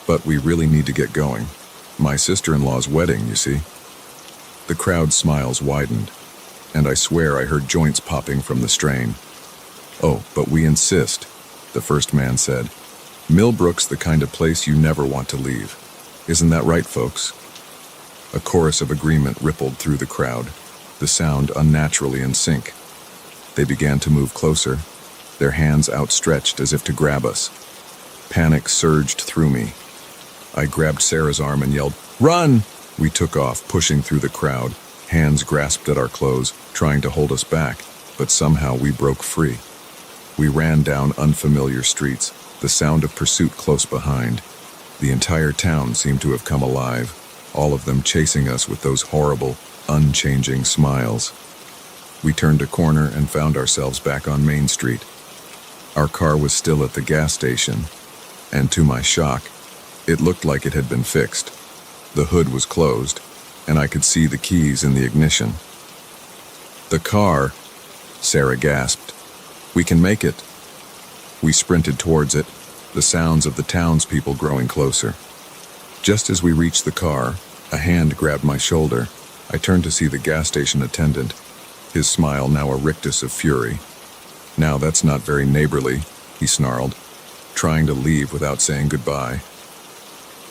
"But we really need to get going. My sister-in-law's wedding, you see." The crowd's smiles widened, and I swear I heard joints popping from the strain. "Oh, but we insist," the first man said. "Millbrook's the kind of place you never want to leave. Isn't that right, folks?" A chorus of agreement rippled through the crowd, the sound unnaturally in sync. They began to move closer, their hands outstretched as if to grab us. Panic surged through me. I grabbed Sarah's arm and yelled, "Run!" We took off, pushing through the crowd, hands grasped at our clothes, trying to hold us back, but somehow we broke free. We ran down unfamiliar streets, the sound of pursuit close behind. The entire town seemed to have come alive, all of them chasing us with those horrible, unchanging smiles. We turned a corner and found ourselves back on Main Street. Our car was still at the gas station, and to my shock, it looked like it had been fixed. The hood was closed, and I could see the keys in the ignition. "The car," Sarah gasped. "We can make it." We sprinted towards it, the sounds of the townspeople growing closer. Just as we reached the car, a hand grabbed my shoulder. I turned to see the gas station attendant, his smile now a rictus of fury. "Now that's not very neighborly," he snarled, trying to leave without saying goodbye.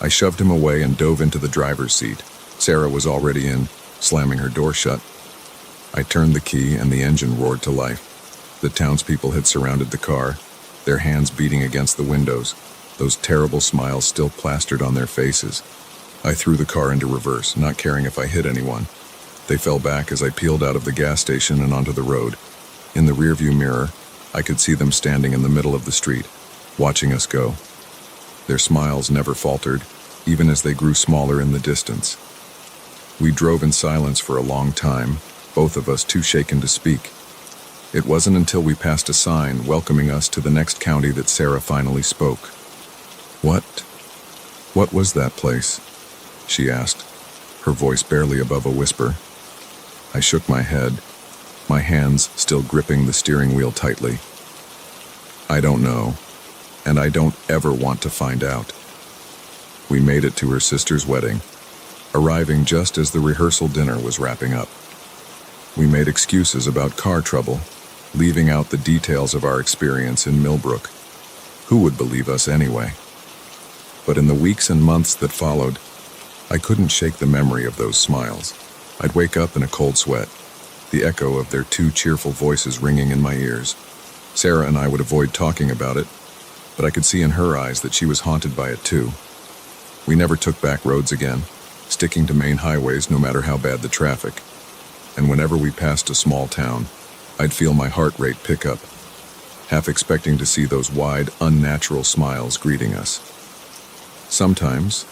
I shoved him away and dove into the driver's seat. Sarah was already in, slamming her door shut. I turned the key and the engine roared to life. The townspeople had surrounded the car, their hands beating against the windows, those terrible smiles still plastered on their faces. I threw the car into reverse, not caring if I hit anyone. They fell back as I peeled out of the gas station and onto the road. In the rearview mirror, I could see them standing in the middle of the street, watching us go. Their smiles never faltered, even as they grew smaller in the distance. We drove in silence for a long time, both of us too shaken to speak. It wasn't until we passed a sign welcoming us to the next county that Sarah finally spoke. What was that place?" she asked, her voice barely above a whisper. I shook my head, my hands still gripping the steering wheel tightly. "I don't know, and I don't ever want to find out." We made it to her sister's wedding, arriving just as the rehearsal dinner was wrapping up. We made excuses about car trouble, leaving out the details of our experience in Millbrook. Who would believe us anyway? But in the weeks and months that followed, I couldn't shake the memory of those smiles. I'd wake up in a cold sweat, the echo of their two cheerful voices ringing in my ears. Sarah and I would avoid talking about it, but I could see in her eyes that she was haunted by it too. We never took back roads again, sticking to main highways no matter how bad the traffic. And whenever we passed a small town, I'd feel my heart rate pick up, half expecting to see those wide, unnatural smiles greeting us. Sometimes,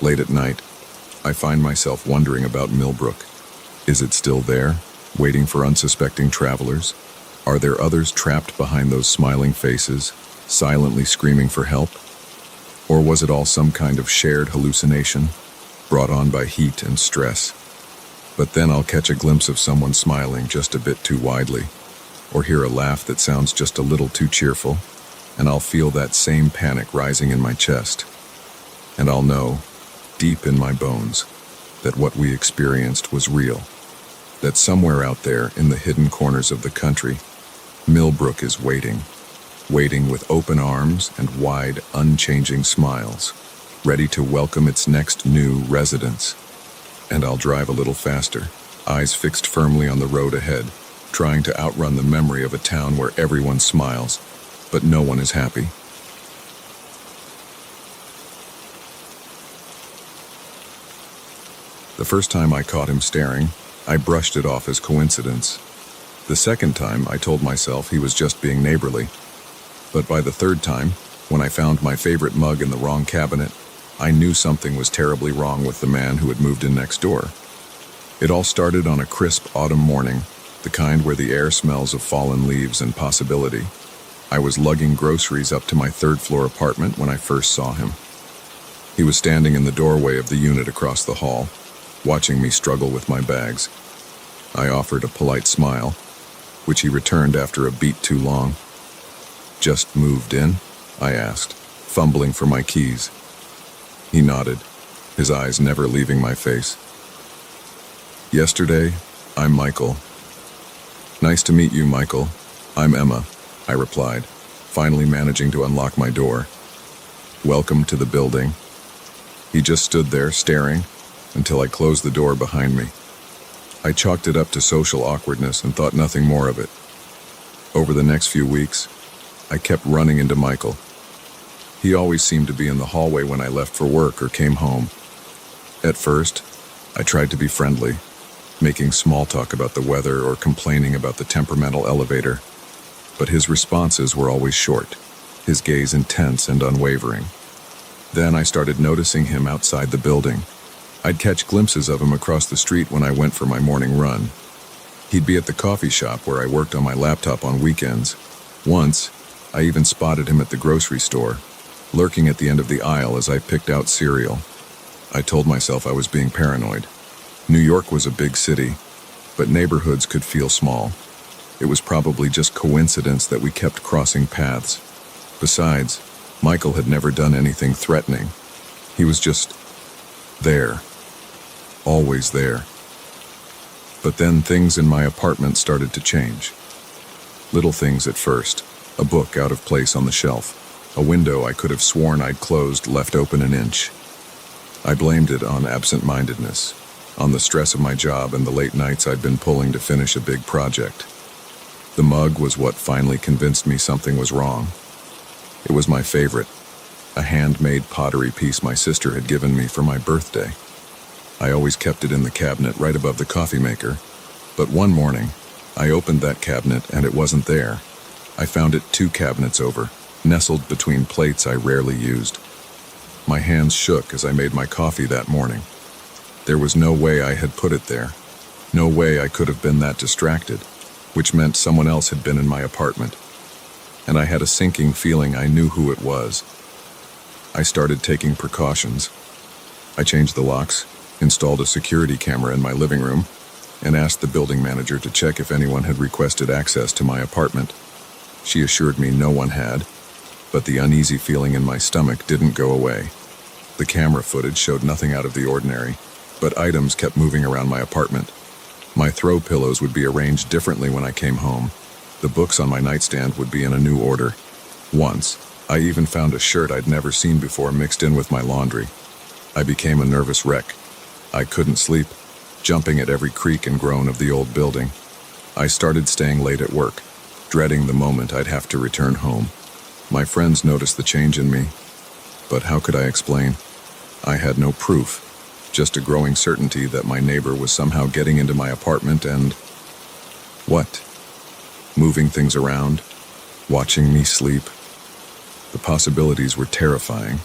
late at night, I find myself wondering about Millbrook. Is it still there, waiting for unsuspecting travelers? Are there others trapped behind those smiling faces, silently screaming for help? Or was it all some kind of shared hallucination, brought on by heat and stress? But then I'll catch a glimpse of someone smiling just a bit too widely, or hear a laugh that sounds just a little too cheerful, and I'll feel that same panic rising in my chest. And I'll know, deep in my bones, that what we experienced was real, that somewhere out there in the hidden corners of the country, Millbrook is waiting with open arms and wide, unchanging smiles, ready to welcome its next new residents. And I'll drive a little faster, eyes fixed firmly on the road ahead, trying to outrun the memory of a town where everyone smiles, but no one is happy. The first time I caught him staring, I brushed it off as coincidence. The second time, I told myself he was just being neighborly. But by the third time, when I found my favorite mug in the wrong cabinet, I knew something was terribly wrong with the man who had moved in next door. It all started on a crisp autumn morning, the kind where the air smells of fallen leaves and possibility. I was lugging groceries up to my third-floor apartment when I first saw him. He was standing in the doorway of the unit across the hall, watching me struggle with my bags. I offered a polite smile, which he returned after a beat too long. "Just moved in?" I asked, fumbling for my keys. He nodded, his eyes never leaving my face. "Yesterday, I'm Michael." "Nice to meet you, Michael. I'm Emma," I replied, finally managing to unlock my door. "Welcome to the building." He just stood there, staring, until I closed the door behind me. I chalked it up to social awkwardness and thought nothing more of it. Over the next few weeks, I kept running into Michael. He always seemed to be in the hallway when I left for work or came home. At first, I tried to be friendly, making small talk about the weather or complaining about the temperamental elevator. But his responses were always short, his gaze intense and unwavering. Then I started noticing him outside the building. I'd catch glimpses of him across the street when I went for my morning run. He'd be at the coffee shop where I worked on my laptop on weekends. Once, I even spotted him at the grocery store, lurking at the end of the aisle as I picked out cereal. I told myself I was being paranoid. New York was a big city, but neighborhoods could feel small. It was probably just coincidence that we kept crossing paths. Besides, Michael had never done anything threatening. He was just there. Always there. But then things in my apartment started to change. Little things at first. A book out of place on the shelf. A window I could have sworn I'd closed left open an inch. I blamed it on absent-mindedness, on the stress of my job and the late nights I'd been pulling to finish a big project. The mug was what finally convinced me something was wrong. It was my favorite, a handmade pottery piece my sister had given me for my birthday. I always kept it in the cabinet right above the coffee maker, but one morning, I opened that cabinet and it wasn't there. I found it 2 cabinets over, nestled between plates I rarely used. My hands shook as I made my coffee that morning. There was no way I had put it there. No way I could have been that distracted, which meant someone else had been in my apartment. And I had a sinking feeling I knew who it was. I started taking precautions. I changed the locks, installed a security camera in my living room, and asked the building manager to check if anyone had requested access to my apartment. She assured me no one had, but the uneasy feeling in my stomach didn't go away. The camera footage showed nothing out of the ordinary, but items kept moving around my apartment. My throw pillows would be arranged differently when I came home. The books on my nightstand would be in a new order. Once, I even found a shirt I'd never seen before mixed in with my laundry. I became a nervous wreck. I couldn't sleep, jumping at every creak and groan of the old building. I started staying late at work, dreading the moment I'd have to return home. My friends noticed the change in me, but how could I explain? I had no proof, just a growing certainty that my neighbor was somehow getting into my apartment and... what? Moving things around, watching me sleep. The possibilities were terrifying.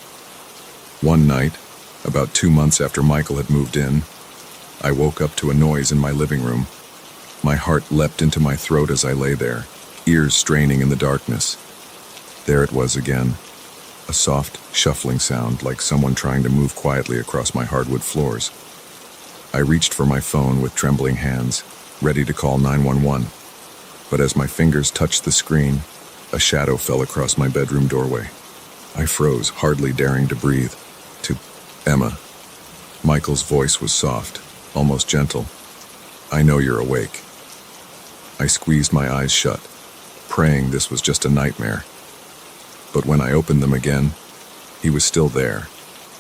One night, about 2 months after Michael had moved in, I woke up to a noise in my living room. My heart leapt into my throat as I lay there, ears straining in the darkness. There it was again, a soft, shuffling sound like someone trying to move quietly across my hardwood floors. I reached for my phone with trembling hands, ready to call 911. But as my fingers touched the screen, a shadow fell across my bedroom doorway. I froze, hardly daring to breathe. To Emma. Michael's voice was soft, almost gentle. "I know you're awake." I squeezed my eyes shut, praying this was just a nightmare. But when I opened them again, he was still there,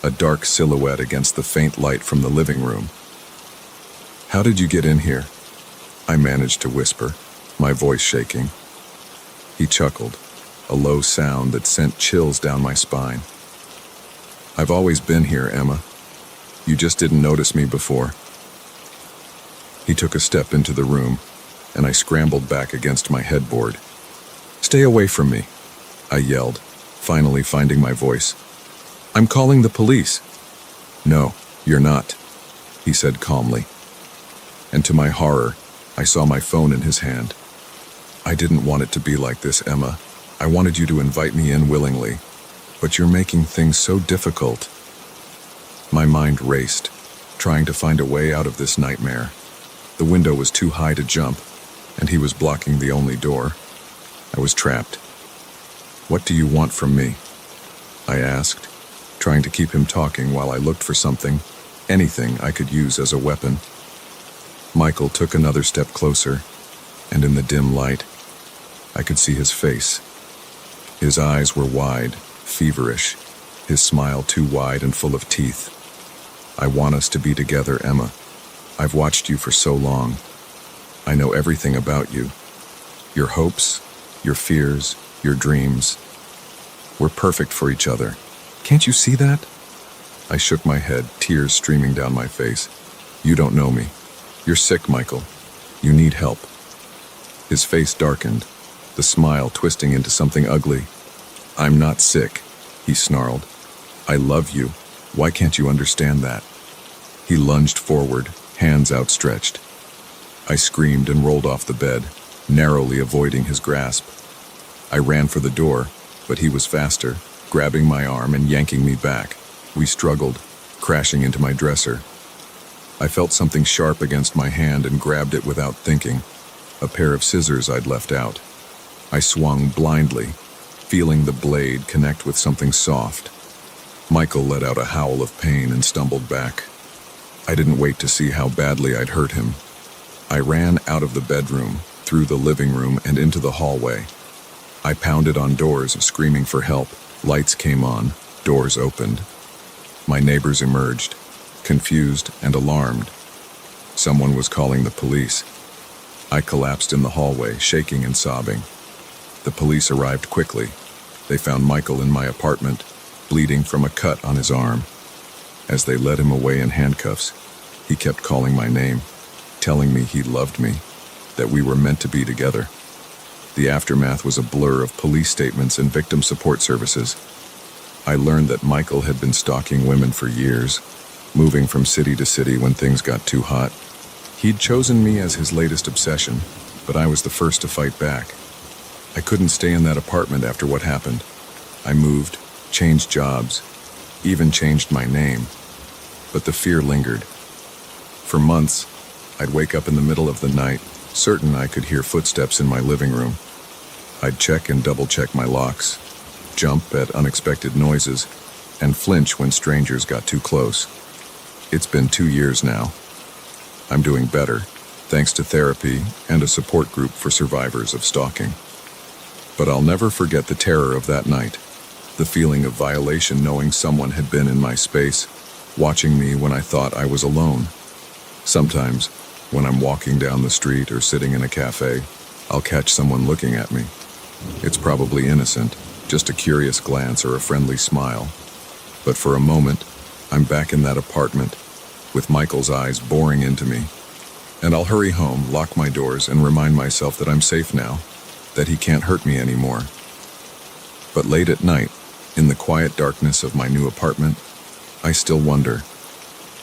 a dark silhouette against the faint light from the living room. "How did you get in here?" I managed to whisper, my voice shaking. He chuckled, a low sound that sent chills down my spine. "I've always been here, Emma. You just didn't notice me before." He took a step into the room, and I scrambled back against my headboard. "Stay away from me," I yelled, finally finding my voice. "I'm calling the police." "No, you're not," he said calmly. And to my horror, I saw my phone in his hand. "I didn't want it to be like this, Emma. I wanted you to invite me in willingly, but you're making things so difficult." My mind raced, trying to find a way out of this nightmare. The window was too high to jump, and he was blocking the only door. I was trapped. "What do you want from me?" I asked, trying to keep him talking while I looked for something, anything I could use as a weapon. Michael took another step closer, and in the dim light, I could see his face. His eyes were wide, feverish, his smile too wide and full of teeth. "I want us to be together, Emma. I've watched you for so long. I know everything about you. Your hopes, your fears, your dreams. We're perfect for each other. Can't you see that?" I shook my head, tears streaming down my face. "You don't know me. You're sick, Michael. You need help." His face darkened, the smile twisting into something ugly. "I'm not sick," he snarled. "I love you. Why can't you understand that?" He lunged forward, hands outstretched. I screamed and rolled off the bed, narrowly avoiding his grasp. I ran for the door, but he was faster, grabbing my arm and yanking me back. We struggled, crashing into my dresser. I felt something sharp against my hand and grabbed it without thinking, a pair of scissors I'd left out. I swung blindly, feeling the blade connect with something soft. Michael let out a howl of pain and stumbled back. I didn't wait to see how badly I'd hurt him. I ran out of the bedroom, through the living room and into the hallway. I pounded on doors, screaming for help. Lights came on, doors opened. My neighbors emerged, confused and alarmed. Someone was calling the police. I collapsed in the hallway, shaking and sobbing. The police arrived quickly. They found Michael in my apartment, bleeding from a cut on his arm. As they led him away in handcuffs, he kept calling my name, telling me he loved me, that we were meant to be together. The aftermath was a blur of police statements and victim support services. I learned that Michael had been stalking women for years, moving from city to city when things got too hot. He'd chosen me as his latest obsession, but I was the first to fight back. I couldn't stay in that apartment after what happened. I moved, changed jobs, even changed my name. But the fear lingered. For months, I'd wake up in the middle of the night, certain I could hear footsteps in my living room. I'd check and double-check my locks, jump at unexpected noises, and flinch when strangers got too close. It's been 2 years now. I'm doing better, thanks to therapy and a support group for survivors of stalking. But I'll never forget the terror of that night, the feeling of violation knowing someone had been in my space, watching me when I thought I was alone. Sometimes, when I'm walking down the street or sitting in a cafe, I'll catch someone looking at me. It's probably innocent, just a curious glance or a friendly smile. But for a moment, I'm back in that apartment, with Michael's eyes boring into me. And I'll hurry home, lock my doors, and remind myself that I'm safe now, that he can't hurt me anymore. But late at night, in the quiet darkness of my new apartment, I still wonder,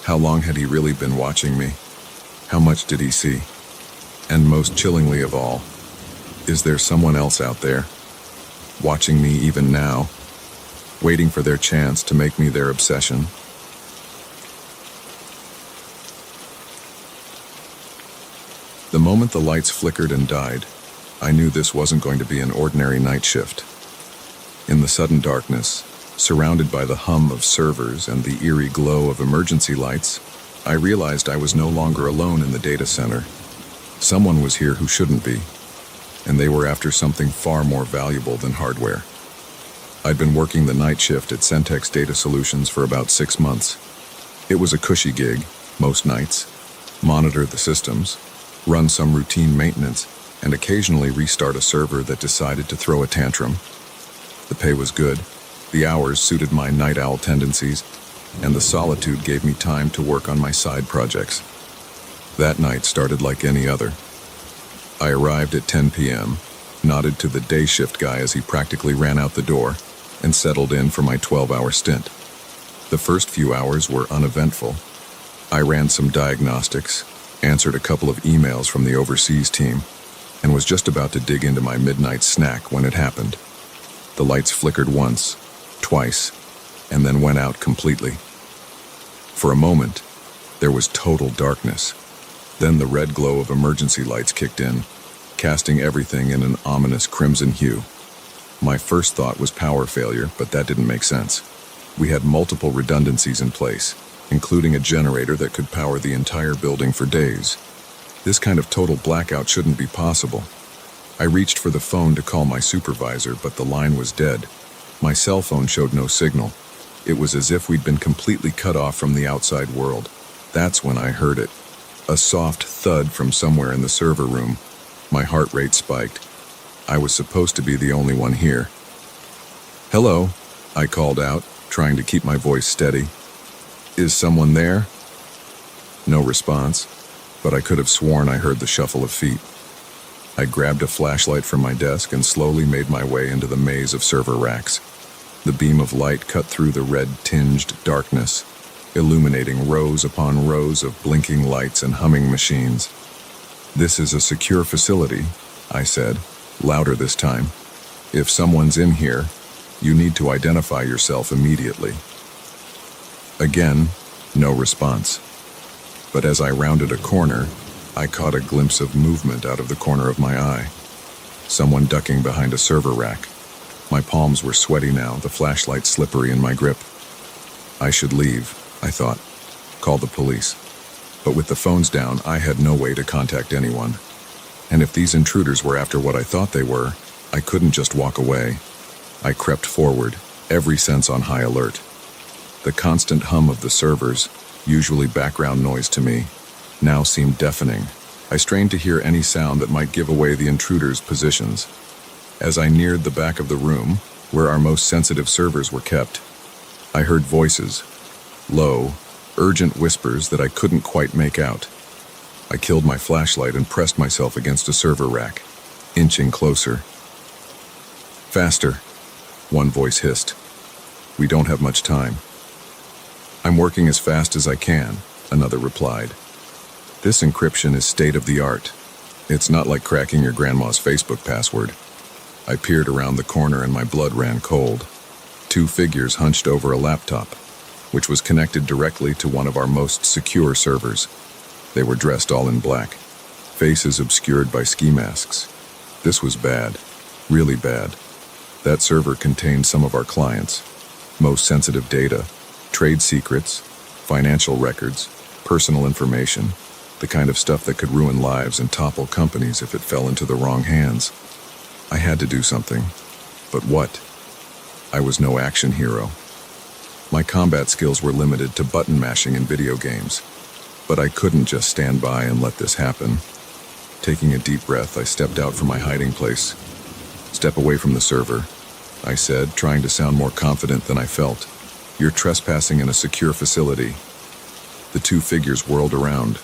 how long had he really been watching me? How much did he see? And most chillingly of all, is there someone else out there, watching me even now, waiting for their chance to make me their obsession? The moment the lights flickered and died, I knew this wasn't going to be an ordinary night shift. In the sudden darkness, surrounded by the hum of servers and the eerie glow of emergency lights, I realized I was no longer alone in the data center. Someone was here who shouldn't be, and they were after something far more valuable than hardware. I'd been working the night shift at Centex Data Solutions for about 6 months. It was a cushy gig, most nights. Monitor the systems, run some routine maintenance, and occasionally restart a server that decided to throw a tantrum. The pay was good, the hours suited my night owl tendencies, and the solitude gave me time to work on my side projects. That night started like any other. I arrived at 10 p.m., nodded to the day shift guy as he practically ran out the door, and settled in for my 12-hour stint. The first few hours were uneventful. I ran some diagnostics, answered a couple of emails from the overseas team, and was just about to dig into my midnight snack when it happened. The lights flickered once, twice, and then went out completely. For a moment, there was total darkness. Then the red glow of emergency lights kicked in, casting everything in an ominous crimson hue. My first thought was power failure, but that didn't make sense. We had multiple redundancies in place, including a generator that could power the entire building for days. This kind of total blackout shouldn't be possible. I reached for the phone to call my supervisor, but the line was dead. My cell phone showed no signal. It was as if we'd been completely cut off from the outside world. That's when I heard it. A soft thud from somewhere in the server room. My heart rate spiked. I was supposed to be the only one here. "Hello," I called out, trying to keep my voice steady. "Is someone there?" No response, but I could have sworn I heard the shuffle of feet. I grabbed a flashlight from my desk and slowly made my way into the maze of server racks. The beam of light cut through the red-tinged darkness, illuminating rows upon rows of blinking lights and humming machines. "This is a secure facility," I said, louder this time. "If someone's in here, you need to identify yourself immediately." Again, no response. But as I rounded a corner, I caught a glimpse of movement out of the corner of my eye. Someone ducking behind a server rack. My palms were sweaty now, the flashlight slippery in my grip. I should leave, I thought. Call the police. But with the phones down, I had no way to contact anyone. And if these intruders were after what I thought they were, I couldn't just walk away. I crept forward, every sense on high alert. The constant hum of the servers, usually background noise to me, now seemed deafening. I strained to hear any sound that might give away the intruders' positions. As I neared the back of the room, where our most sensitive servers were kept, I heard voices, low, urgent whispers that I couldn't quite make out. I killed my flashlight and pressed myself against a server rack, inching closer. "Faster," one voice hissed. "We don't have much time." "I'm working as fast as I can," another replied. "This encryption is state-of-the-art. It's not like cracking your grandma's Facebook password." I peered around the corner and my blood ran cold. Two figures hunched over a laptop, which was connected directly to one of our most secure servers. They were dressed all in black, faces obscured by ski masks. This was bad, really bad. That server contained some of our clients' most sensitive data, trade secrets, financial records, personal information, the kind of stuff that could ruin lives and topple companies if it fell into the wrong hands. I had to do something. But what? I was no action hero. My combat skills were limited to button mashing in video games. But I couldn't just stand by and let this happen. Taking a deep breath, I stepped out from my hiding place. "Step away from the server," I said, trying to sound more confident than I felt. "You're trespassing in a secure facility." The two figures whirled around.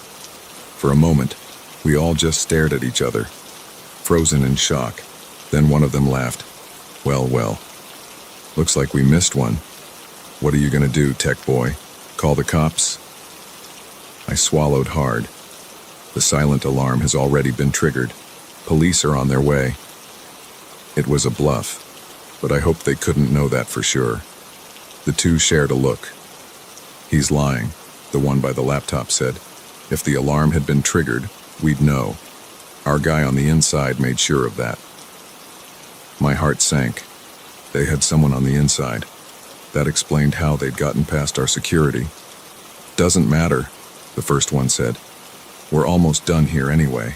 For a moment, we all just stared at each other, frozen in shock. Then one of them laughed. Well. Looks like we missed one. What are you gonna do, tech boy? Call the cops?" I swallowed hard. The silent alarm has already been triggered. Police are on their way. It was a bluff, but I hoped they couldn't know that for sure. The two shared a look. "He's lying," the one by the laptop said. "If the alarm had been triggered, we'd know. Our guy on the inside made sure of that." My heart sank. They had someone on the inside. That explained how they'd gotten past our security. "Doesn't matter," the first one said. "We're almost done here anyway."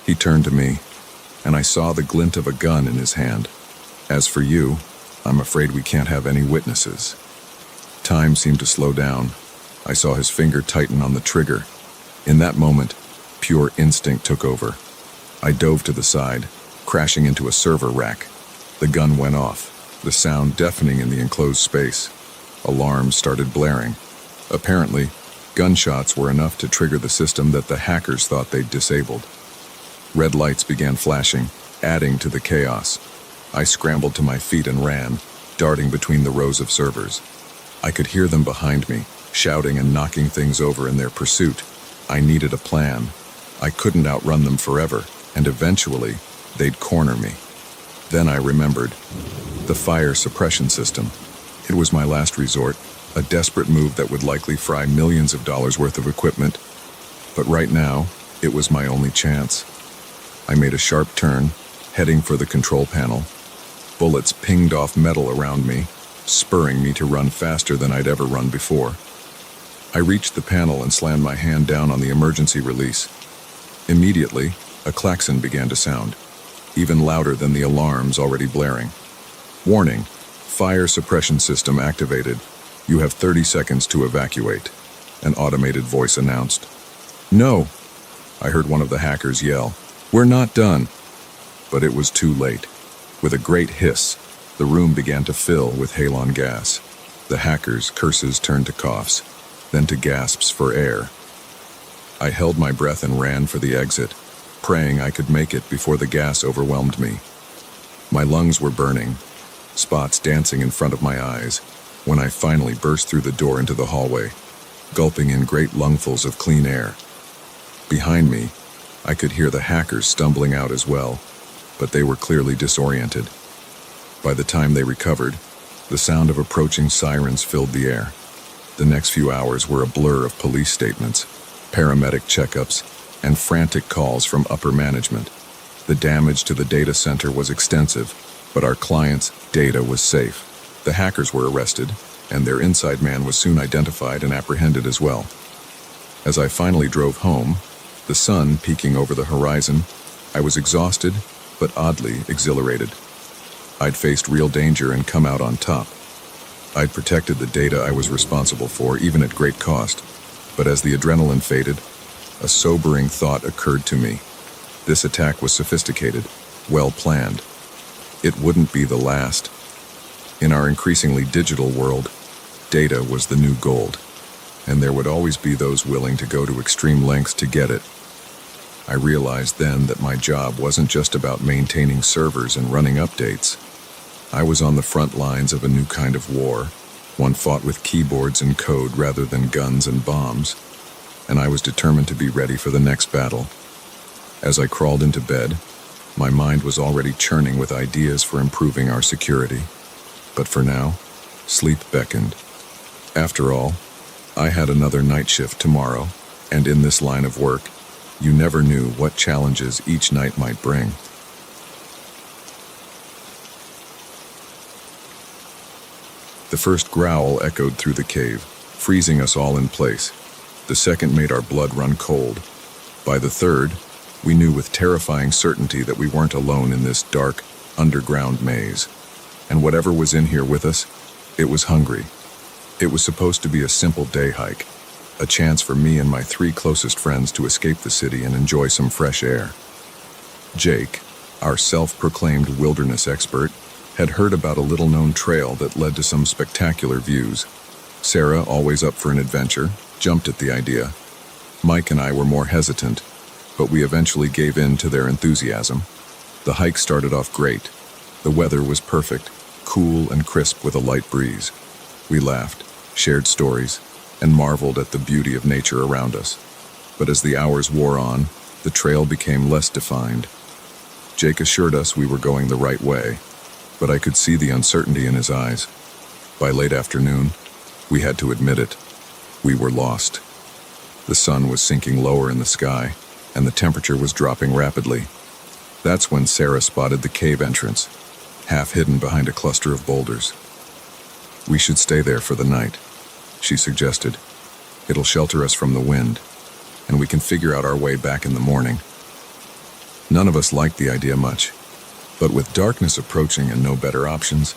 He turned to me, and I saw the glint of a gun in his hand. "As for you, I'm afraid we can't have any witnesses." Time seemed to slow down. I saw his finger tighten on the trigger. In that moment, pure instinct took over. I dove to the side, crashing into a server rack. The gun went off, the sound deafening in the enclosed space. Alarms started blaring. Apparently, gunshots were enough to trigger the system that the hackers thought they'd disabled. Red lights began flashing, adding to the chaos. I scrambled to my feet and ran, darting between the rows of servers. I could hear them behind me, shouting and knocking things over in their pursuit. I needed a plan. I couldn't outrun them forever, and eventually, they'd corner me. Then I remembered. The fire suppression system. It was my last resort, a desperate move that would likely fry millions of dollars worth of equipment. But right now, it was my only chance. I made a sharp turn, heading for the control panel. Bullets pinged off metal around me, spurring me to run faster than I'd ever run before. I reached the panel and slammed my hand down on the emergency release. Immediately, a klaxon began to sound, even louder than the alarms already blaring. Warning, fire suppression system activated. You have 30 seconds to evacuate, an automated voice announced. No, I heard one of the hackers yell. We're not done. But it was too late. With a great hiss, the room began to fill with halon gas. The hackers' curses turned to coughs, then to gasps for air. I held my breath and ran for the exit, praying I could make it before the gas overwhelmed me. My lungs were burning, spots dancing in front of my eyes, when I finally burst through the door into the hallway, gulping in great lungfuls of clean air. Behind me, I could hear the hackers stumbling out as well, but they were clearly disoriented. By the time they recovered, the sound of approaching sirens filled the air. The next few hours were a blur of police statements, paramedic checkups, and frantic calls from upper management. The damage to the data center was extensive, but our client's data was safe. The hackers were arrested, and their inside man was soon identified and apprehended as well. As I finally drove home, the sun peeking over the horizon, I was exhausted, but oddly exhilarated. I'd faced real danger and come out on top. I'd protected the data I was responsible for, even at great cost. But as the adrenaline faded, a sobering thought occurred to me. This attack was sophisticated, well planned. It wouldn't be the last. In our increasingly digital world, data was the new gold, and there would always be those willing to go to extreme lengths to get it. I realized then that my job wasn't just about maintaining servers and running updates. I was on the front lines of a new kind of war, one fought with keyboards and code rather than guns and bombs, and I was determined to be ready for the next battle. As I crawled into bed, my mind was already churning with ideas for improving our security. But for now, sleep beckoned. After all, I had another night shift tomorrow, and in this line of work, you never knew what challenges each night might bring. The first growl echoed through the cave, freezing us all in place. The second made our blood run cold. By the third, we knew with terrifying certainty that we weren't alone in this dark, underground maze. And whatever was in here with us, it was hungry. It was supposed to be a simple day hike, a chance for me and my 3 closest friends to escape the city and enjoy some fresh air. Jake, our self-proclaimed wilderness expert, had heard about a little-known trail that led to some spectacular views. Sarah, always up for an adventure, jumped at the idea. Mike and I were more hesitant, but we eventually gave in to their enthusiasm. The hike started off great. The weather was perfect, cool and crisp with a light breeze. We laughed, shared stories, and marveled at the beauty of nature around us. But as the hours wore on, the trail became less defined. Jake assured us we were going the right way, but I could see the uncertainty in his eyes. By late afternoon, we had to admit it. We were lost. The sun was sinking lower in the sky, and the temperature was dropping rapidly. That's when Sarah spotted the cave entrance, half hidden behind a cluster of boulders. We should stay there for the night, she suggested. It'll shelter us from the wind, and we can figure out our way back in the morning. None of us liked the idea much, but with darkness approaching and no better options,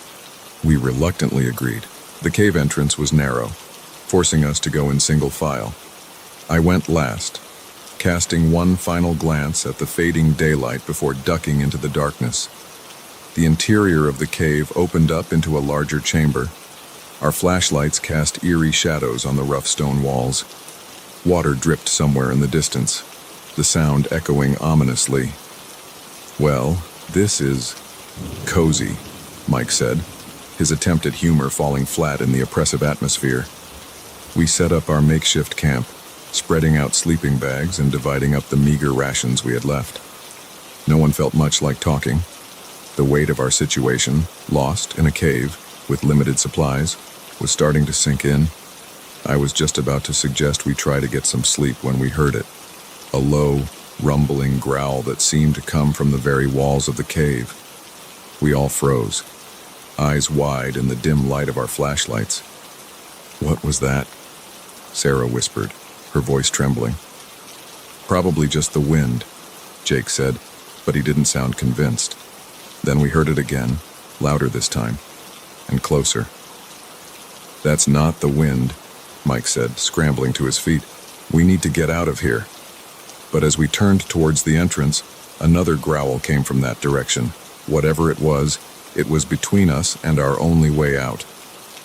we reluctantly agreed. The cave entrance was narrow, forcing us to go in single file. I went last, casting one final glance at the fading daylight before ducking into the darkness. The interior of the cave opened up into a larger chamber. Our flashlights cast eerie shadows on the rough stone walls. Water dripped somewhere in the distance, the sound echoing ominously. Well, this is cozy, Mike said, his attempt at humor falling flat in the oppressive atmosphere. We set up our makeshift camp, spreading out sleeping bags and dividing up the meager rations we had left. No one felt much like talking. The weight of our situation, lost in a cave with limited supplies, was starting to sink in. I was just about to suggest we try to get some sleep when we heard it. A low, rumbling growl that seemed to come from the very walls of the cave. We all froze, eyes wide in the dim light of our flashlights. "What was that?" Sarah whispered, her voice trembling. "Probably just the wind," Jake said, but he didn't sound convinced. Then we heard it again, louder this time, and closer. "That's not the wind," Mike said, scrambling to his feet. "We need to get out of here." But as we turned towards the entrance, another growl came from that direction. Whatever it was between us and our only way out.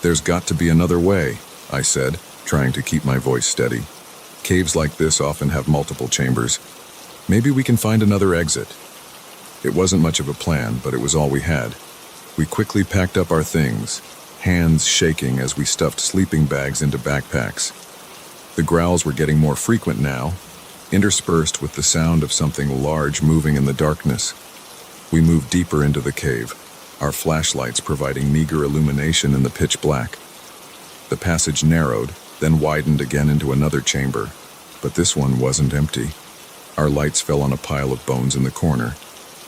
"There's got to be another way," I said, trying to keep my voice steady. "Caves like this often have multiple chambers. Maybe we can find another exit." It wasn't much of a plan, but it was all we had. We quickly packed up our things, hands shaking as we stuffed sleeping bags into backpacks. The growls were getting more frequent now, interspersed with the sound of something large moving in the darkness. We moved deeper into the cave, our flashlights providing meager illumination in the pitch black. The passage narrowed, then widened again into another chamber, but this one wasn't empty. Our lights fell on a pile of bones in the corner.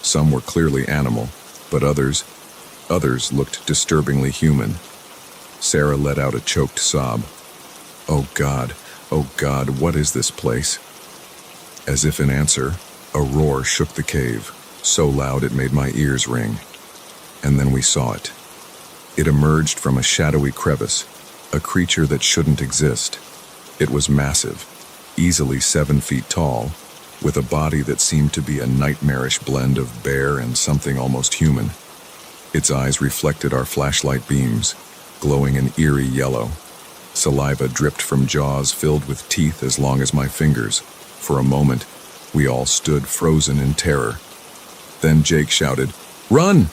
Some were clearly animal, but others looked disturbingly human. Sarah let out a choked sob. Oh God, what is this place?" As if in answer, a roar shook the cave, so loud it made my ears ring. And then we saw it. It emerged from a shadowy crevice, a creature that shouldn't exist. It was massive, easily 7 feet tall, with a body that seemed to be a nightmarish blend of bear and something almost human. Its eyes reflected our flashlight beams, glowing an eerie yellow. Saliva dripped from jaws filled with teeth as long as my fingers. For a moment, we all stood frozen in terror. Then Jake shouted, "Run!"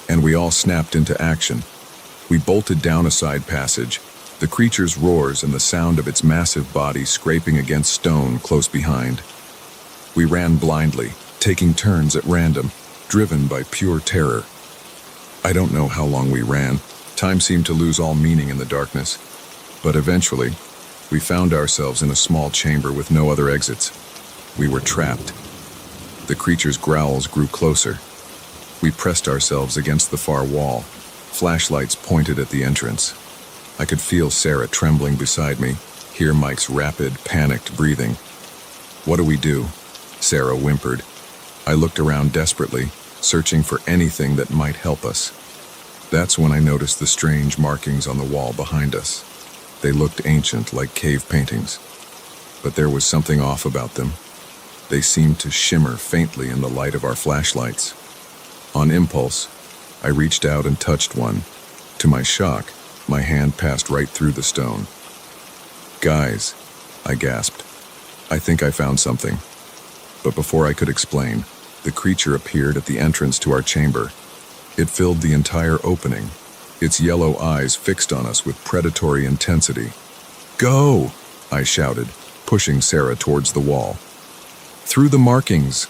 And we all snapped into action. We bolted down a side passage, the creature's roars and the sound of its massive body scraping against stone close behind. We ran blindly, taking turns at random, driven by pure terror. I don't know how long we ran. Time seemed to lose all meaning in the darkness. But eventually, we found ourselves in a small chamber with no other exits. We were trapped. The creature's growls grew closer. We pressed ourselves against the far wall, flashlights pointed at the entrance. I could feel Sarah trembling beside me, hear Mike's rapid, panicked breathing. "What do we do?" Sarah whimpered. I looked around desperately, searching for anything that might help us. That's when I noticed the strange markings on the wall behind us. They looked ancient, like cave paintings. But there was something off about them. They seemed to shimmer faintly in the light of our flashlights. On impulse, I reached out and touched one. To my shock, my hand passed right through the stone. "Guys," I gasped. "I think I found something." But before I could explain, the creature appeared at the entrance to our chamber. It filled the entire opening, its yellow eyes fixed on us with predatory intensity. "Go!" I shouted, pushing Sarah towards the wall. "Through the markings!"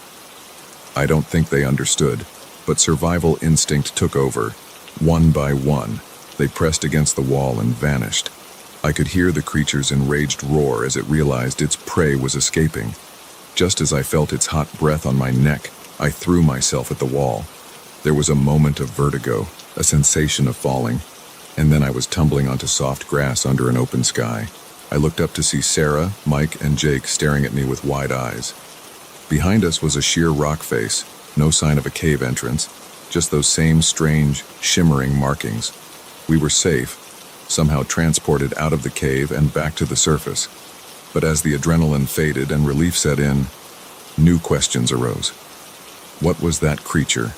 I don't think they understood, but survival instinct took over. One by one, they pressed against the wall and vanished. I could hear the creature's enraged roar as it realized its prey was escaping. Just as I felt its hot breath on my neck, I threw myself at the wall. There was a moment of vertigo, a sensation of falling, and then I was tumbling onto soft grass under an open sky. I looked up to see Sarah, Mike, and Jake staring at me with wide eyes. Behind us was a sheer rock face, no sign of a cave entrance, just those same strange, shimmering markings. We were safe, somehow transported out of the cave and back to the surface. But as the adrenaline faded and relief set in, new questions arose. What was that creature?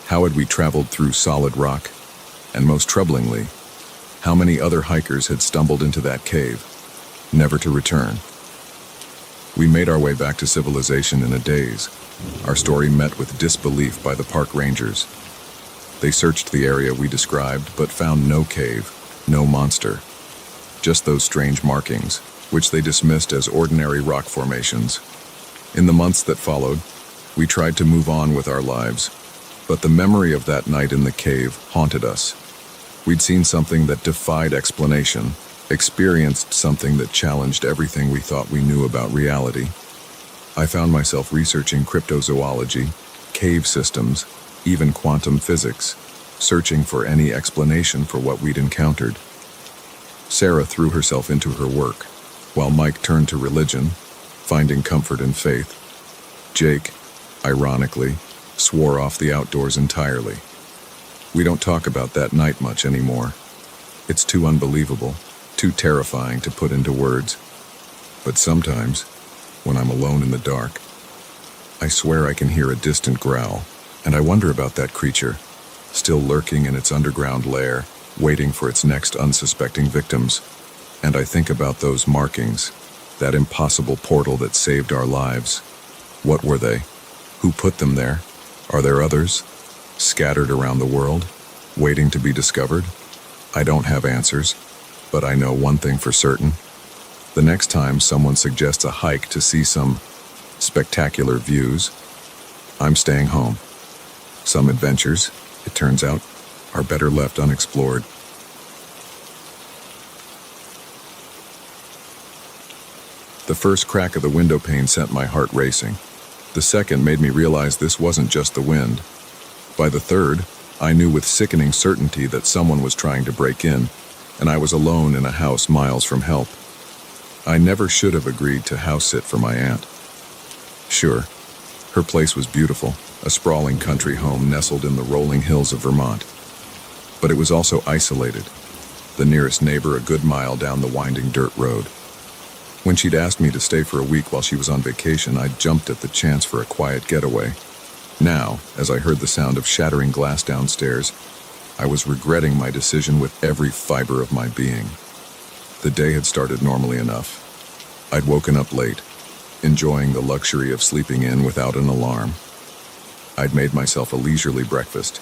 How had we traveled through solid rock? And most troublingly, how many other hikers had stumbled into that cave, never to return? We made our way back to civilization in a daze. Our story met with disbelief by the park rangers. They searched the area we described, but found no cave, no monster. Just those strange markings, which they dismissed as ordinary rock formations. In the months that followed, we tried to move on with our lives, but the memory of that night in the cave haunted us. We'd seen something that defied explanation, experienced something that challenged everything we thought we knew about reality. I found myself researching cryptozoology, cave systems, even quantum physics, searching for any explanation for what we'd encountered. Sarah threw herself into her work, while Mike turned to religion, finding comfort in faith. Jake, ironically, swore off the outdoors entirely. We don't talk about that night much anymore. It's too unbelievable, too terrifying to put into words. But sometimes, when I'm alone in the dark, I swear I can hear a distant growl, and I wonder about that creature, still lurking in its underground lair, waiting for its next unsuspecting victims. And I think about those markings, that impossible portal that saved our lives. What were they? Who put them there? Are there others, scattered around the world, waiting to be discovered? I don't have answers, but I know one thing for certain. The next time someone suggests a hike to see some spectacular views, I'm staying home. Some adventures, it turns out, are better left unexplored. The first crack of the window pane sent my heart racing. The second made me realize this wasn't just the wind. By the third, I knew with sickening certainty that someone was trying to break in, and I was alone in a house miles from help. I never should have agreed to house sit for my aunt. Sure, her place was beautiful, a sprawling country home nestled in the rolling hills of Vermont. But it was also isolated, the nearest neighbor a good mile down the winding dirt road. When she'd asked me to stay for a week while she was on vacation, I jumped at the chance for a quiet getaway. Now, as I heard the sound of shattering glass downstairs, I was regretting my decision with every fiber of my being. The day had started normally enough. I'd woken up late, enjoying the luxury of sleeping in without an alarm. I'd made myself a leisurely breakfast,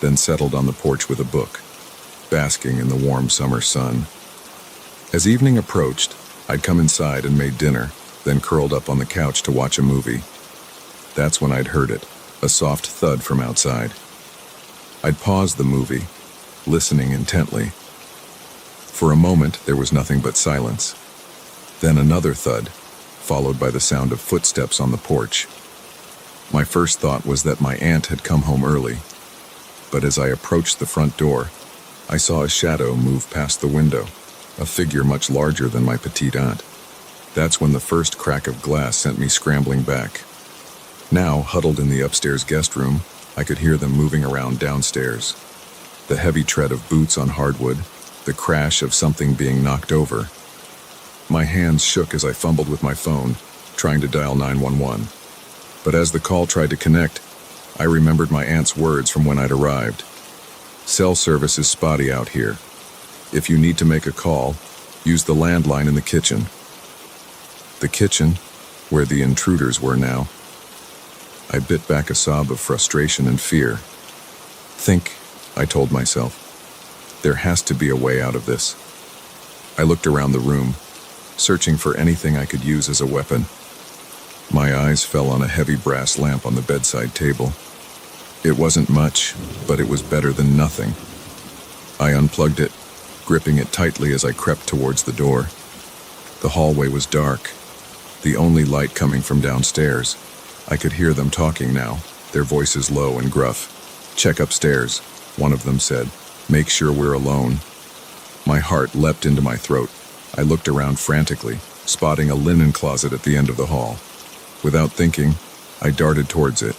then settled on the porch with a book, basking in the warm summer sun. As evening approached, I'd come inside and made dinner, then curled up on the couch to watch a movie. That's when I'd heard it, a soft thud from outside. I'd paused the movie, listening intently. For a moment, there was nothing but silence. Then another thud, followed by the sound of footsteps on the porch. My first thought was that my aunt had come home early, but as I approached the front door, I saw a shadow move past the window, a figure much larger than my petite aunt. That's when the first crack of glass sent me scrambling back. Now, huddled in the upstairs guest room, I could hear them moving around downstairs. The heavy tread of boots on hardwood, the crash of something being knocked over. My hands shook as I fumbled with my phone, trying to dial 911. But as the call tried to connect, I remembered my aunt's words from when I'd arrived. Cell service is spotty out here. If you need to make a call, use the landline in the kitchen. The kitchen, where the intruders were now. I bit back a sob of frustration and fear. Think, I told myself. There has to be a way out of this. I looked around the room, searching for anything I could use as a weapon. My eyes fell on a heavy brass lamp on the bedside table. It wasn't much, but it was better than nothing. I unplugged it, gripping it tightly as I crept towards the door. The hallway was dark, the only light coming from downstairs. I could hear them talking now, their voices low and gruff. "Check upstairs," one of them said. "Make sure we're alone." My heart leapt into my throat. I looked around frantically, spotting a linen closet at the end of the hall. Without thinking, I darted towards it,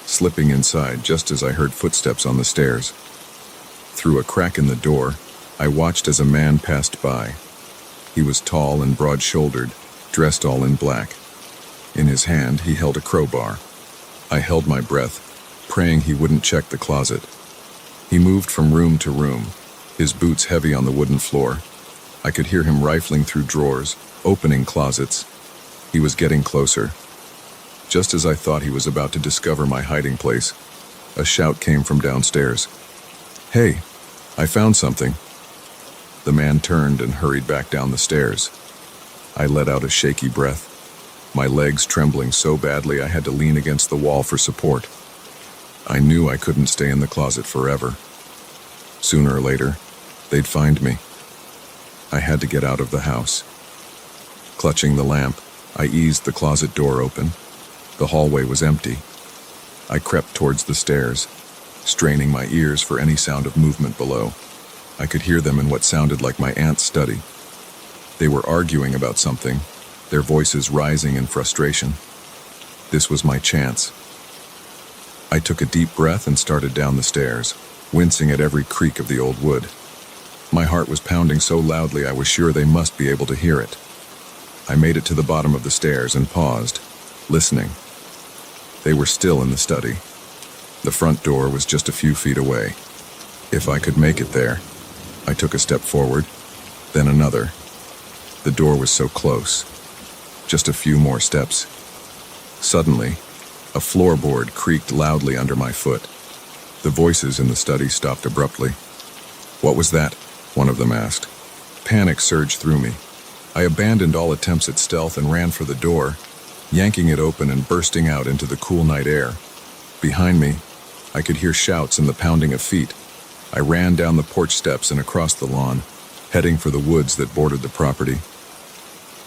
slipping inside just as I heard footsteps on the stairs. Through a crack in the door, I watched as a man passed by. He was tall and broad-shouldered, dressed all in black. In his hand, he held a crowbar. I held my breath, praying he wouldn't check the closet. He moved from room to room, his boots heavy on the wooden floor. I could hear him rifling through drawers, opening closets. He was getting closer. Just as I thought he was about to discover my hiding place, a shout came from downstairs. "Hey, I found something." The man turned and hurried back down the stairs. I let out a shaky breath, my legs trembling so badly I had to lean against the wall for support. I knew I couldn't stay in the closet forever. Sooner or later, they'd find me. I had to get out of the house. Clutching the lamp, I eased the closet door open. The hallway was empty. I crept towards the stairs, straining my ears for any sound of movement below. I could hear them in what sounded like my aunt's study. They were arguing about something, their voices rising in frustration. This was my chance. I took a deep breath and started down the stairs, wincing at every creak of the old wood. My heart was pounding so loudly I was sure they must be able to hear it. I made it to the bottom of the stairs and paused, listening. They were still in the study. The front door was just a few feet away. If I could make it there, I took a step forward, then another. The door was so close. Just a few more steps. Suddenly, a floorboard creaked loudly under my foot. The voices in the study stopped abruptly. "What was that?" one of them asked. Panic surged through me. I abandoned all attempts at stealth and ran for the door, yanking it open and bursting out into the cool night air. Behind me, I could hear shouts and the pounding of feet. I ran down the porch steps and across the lawn, heading for the woods that bordered the property.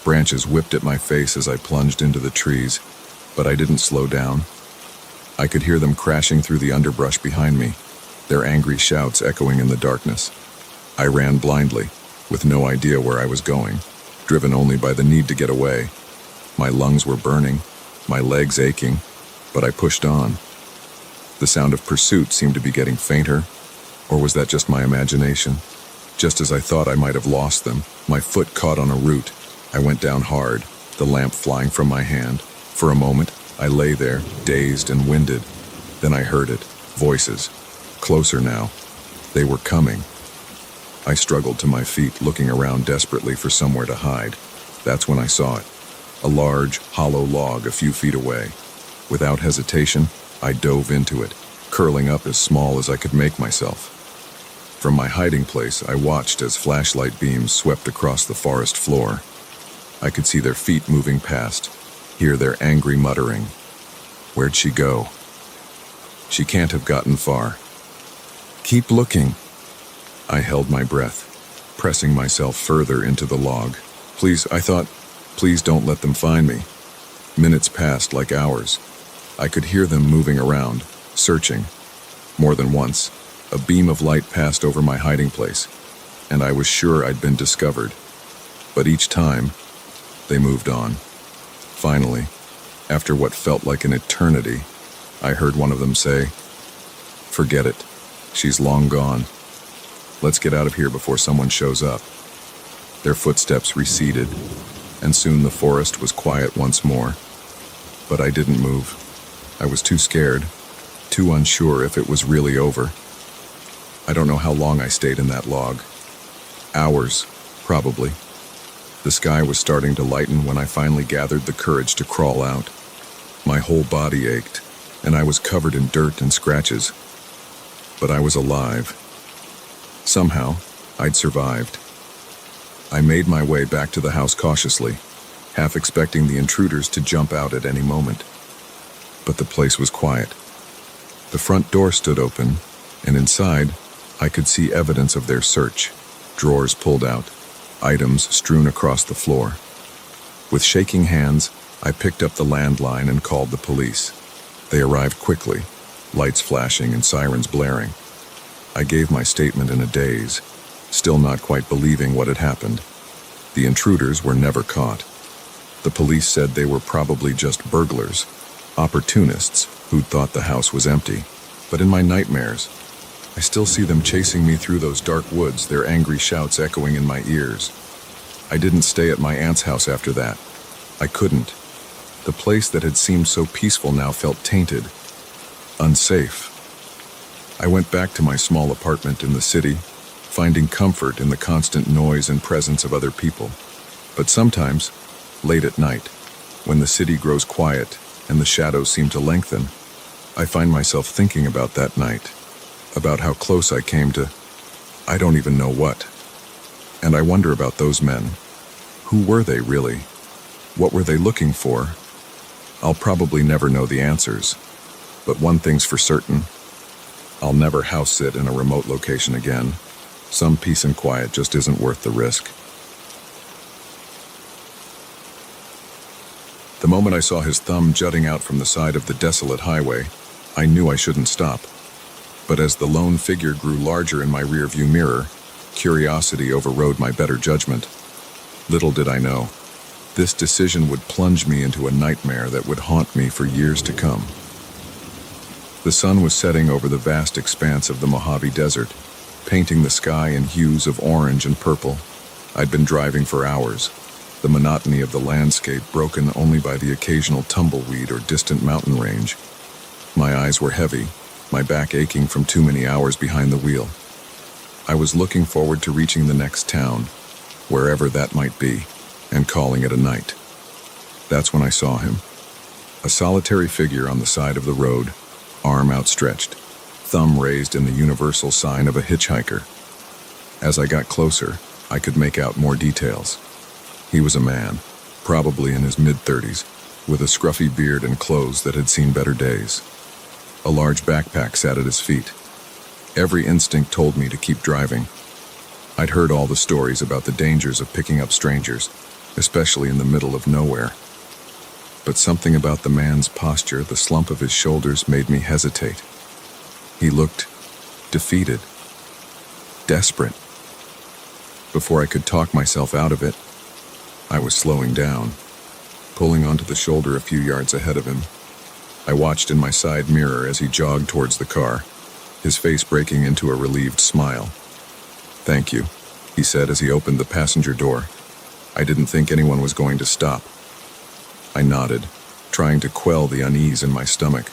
Branches whipped at my face as I plunged into the trees, but I didn't slow down. I could hear them crashing through the underbrush behind me, their angry shouts echoing in the darkness. I ran blindly, with no idea where I was going, driven only by the need to get away. My lungs were burning, my legs aching, but I pushed on. The sound of pursuit seemed to be getting fainter, or was that just my imagination? Just as I thought I might have lost them, my foot caught on a root. I went down hard, the lamp flying from my hand. For a moment, I lay there, dazed and winded. Then I heard it, voices. Closer now. They were coming. I struggled to my feet, looking around desperately for somewhere to hide. That's when I saw it. A large, hollow log a few feet away. Without hesitation, I dove into it, curling up as small as I could make myself. From my hiding place, I watched as flashlight beams swept across the forest floor. I could see their feet moving past, hear their angry muttering. Where'd she go? She can't have gotten far. Keep looking. I held my breath, pressing myself further into the log. Please don't let them find me. Minutes passed like hours. I could hear them moving around, searching. More than once, a beam of light passed over my hiding place, and I was sure I'd been discovered. But each time, they moved on. Finally, after what felt like an eternity, I heard one of them say, "Forget it. She's long gone. Let's get out of here before someone shows up." Their footsteps receded, and soon the forest was quiet once more. But I didn't move. I was too scared, too unsure if it was really over. I don't know how long I stayed in that log. Hours, probably. The sky was starting to lighten when I finally gathered the courage to crawl out. My whole body ached, and I was covered in dirt and scratches. But I was alive. Somehow, I'd survived. I made my way back to the house cautiously, half expecting the intruders to jump out at any moment. But the place was quiet. The front door stood open, and inside, I could see evidence of their search. Drawers pulled out, items strewn across the floor. With shaking hands, I picked up the landline and called the police. They arrived quickly, lights flashing and sirens blaring. I gave my statement in a daze, still not quite believing what had happened. The intruders were never caught. The police said they were probably just burglars, opportunists who'd thought the house was empty. But in my nightmares, I still see them chasing me through those dark woods, their angry shouts echoing in my ears. I didn't stay at my aunt's house after that. I couldn't. The place that had seemed so peaceful now felt tainted, unsafe. I went back to my small apartment in the city, finding comfort in the constant noise and presence of other people. But sometimes, late at night, when the city grows quiet and the shadows seem to lengthen, I find myself thinking about that night, about how close I came to, I don't even know what. And I wonder about those men, Who were they, really? What were they looking for? I'll probably never know the answers. But one thing's for certain. I'll never house sit in a remote location again. Some peace and quiet just isn't worth the risk. The moment I saw his thumb jutting out from the side of the desolate highway, I knew I shouldn't stop. But as the lone figure grew larger in my rearview mirror, curiosity overrode my better judgment. Little did I know, this decision would plunge me into a nightmare that would haunt me for years to come. The sun was setting over the vast expanse of the Mojave Desert, painting the sky in hues of orange and purple. I'd been driving for hours, the monotony of the landscape broken only by the occasional tumbleweed or distant mountain range. My eyes were heavy, my back aching from too many hours behind the wheel. I was looking forward to reaching the next town, wherever that might be, and calling it a night. That's when I saw him. A solitary figure on the side of the road, arm outstretched, thumb raised in the universal sign of a hitchhiker. As I got closer, I could make out more details. He was a man, probably in his mid-30s, with a scruffy beard and clothes that had seen better days. A large backpack sat at his feet. Every instinct told me to keep driving. I'd heard all the stories about the dangers of picking up strangers, especially in the middle of nowhere. But something about the man's posture, the slump of his shoulders, made me hesitate. He looked defeated, desperate. Before I could talk myself out of it, I was slowing down, pulling onto the shoulder a few yards ahead of him. I watched in my side mirror as he jogged towards the car, his face breaking into a relieved smile. "Thank you," he said as he opened the passenger door. "I didn't think anyone was going to stop." I nodded, trying to quell the unease in my stomach.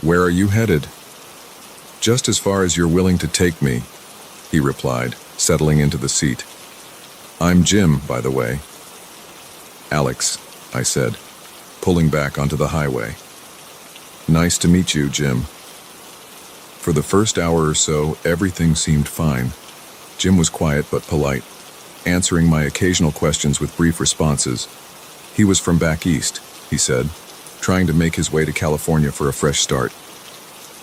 "Where are you headed?" "Just as far as you're willing to take me," he replied, settling into the seat. "I'm Jim, by the way." "Alex," I said, pulling back onto the highway. "Nice to meet you, Jim." For the first hour or so, everything seemed fine. Jim was quiet but polite, answering my occasional questions with brief responses. He was from back east, he said, trying to make his way to California for a fresh start.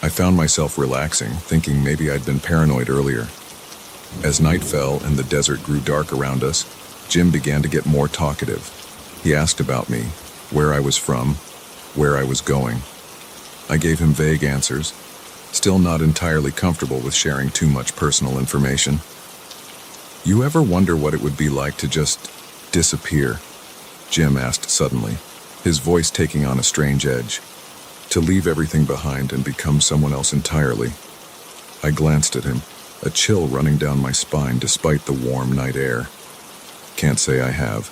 I found myself relaxing, thinking maybe I'd been paranoid earlier. As night fell and the desert grew dark around us, Jim began to get more talkative. He asked about me, where I was from, where I was going. I gave him vague answers, still not entirely comfortable with sharing too much personal information. "You ever wonder what it would be like to just disappear?" Jim asked suddenly, his voice taking on a strange edge. "To leave everything behind and become someone else entirely?" I glanced at him, a chill running down my spine despite the warm night air. "Can't say I have,"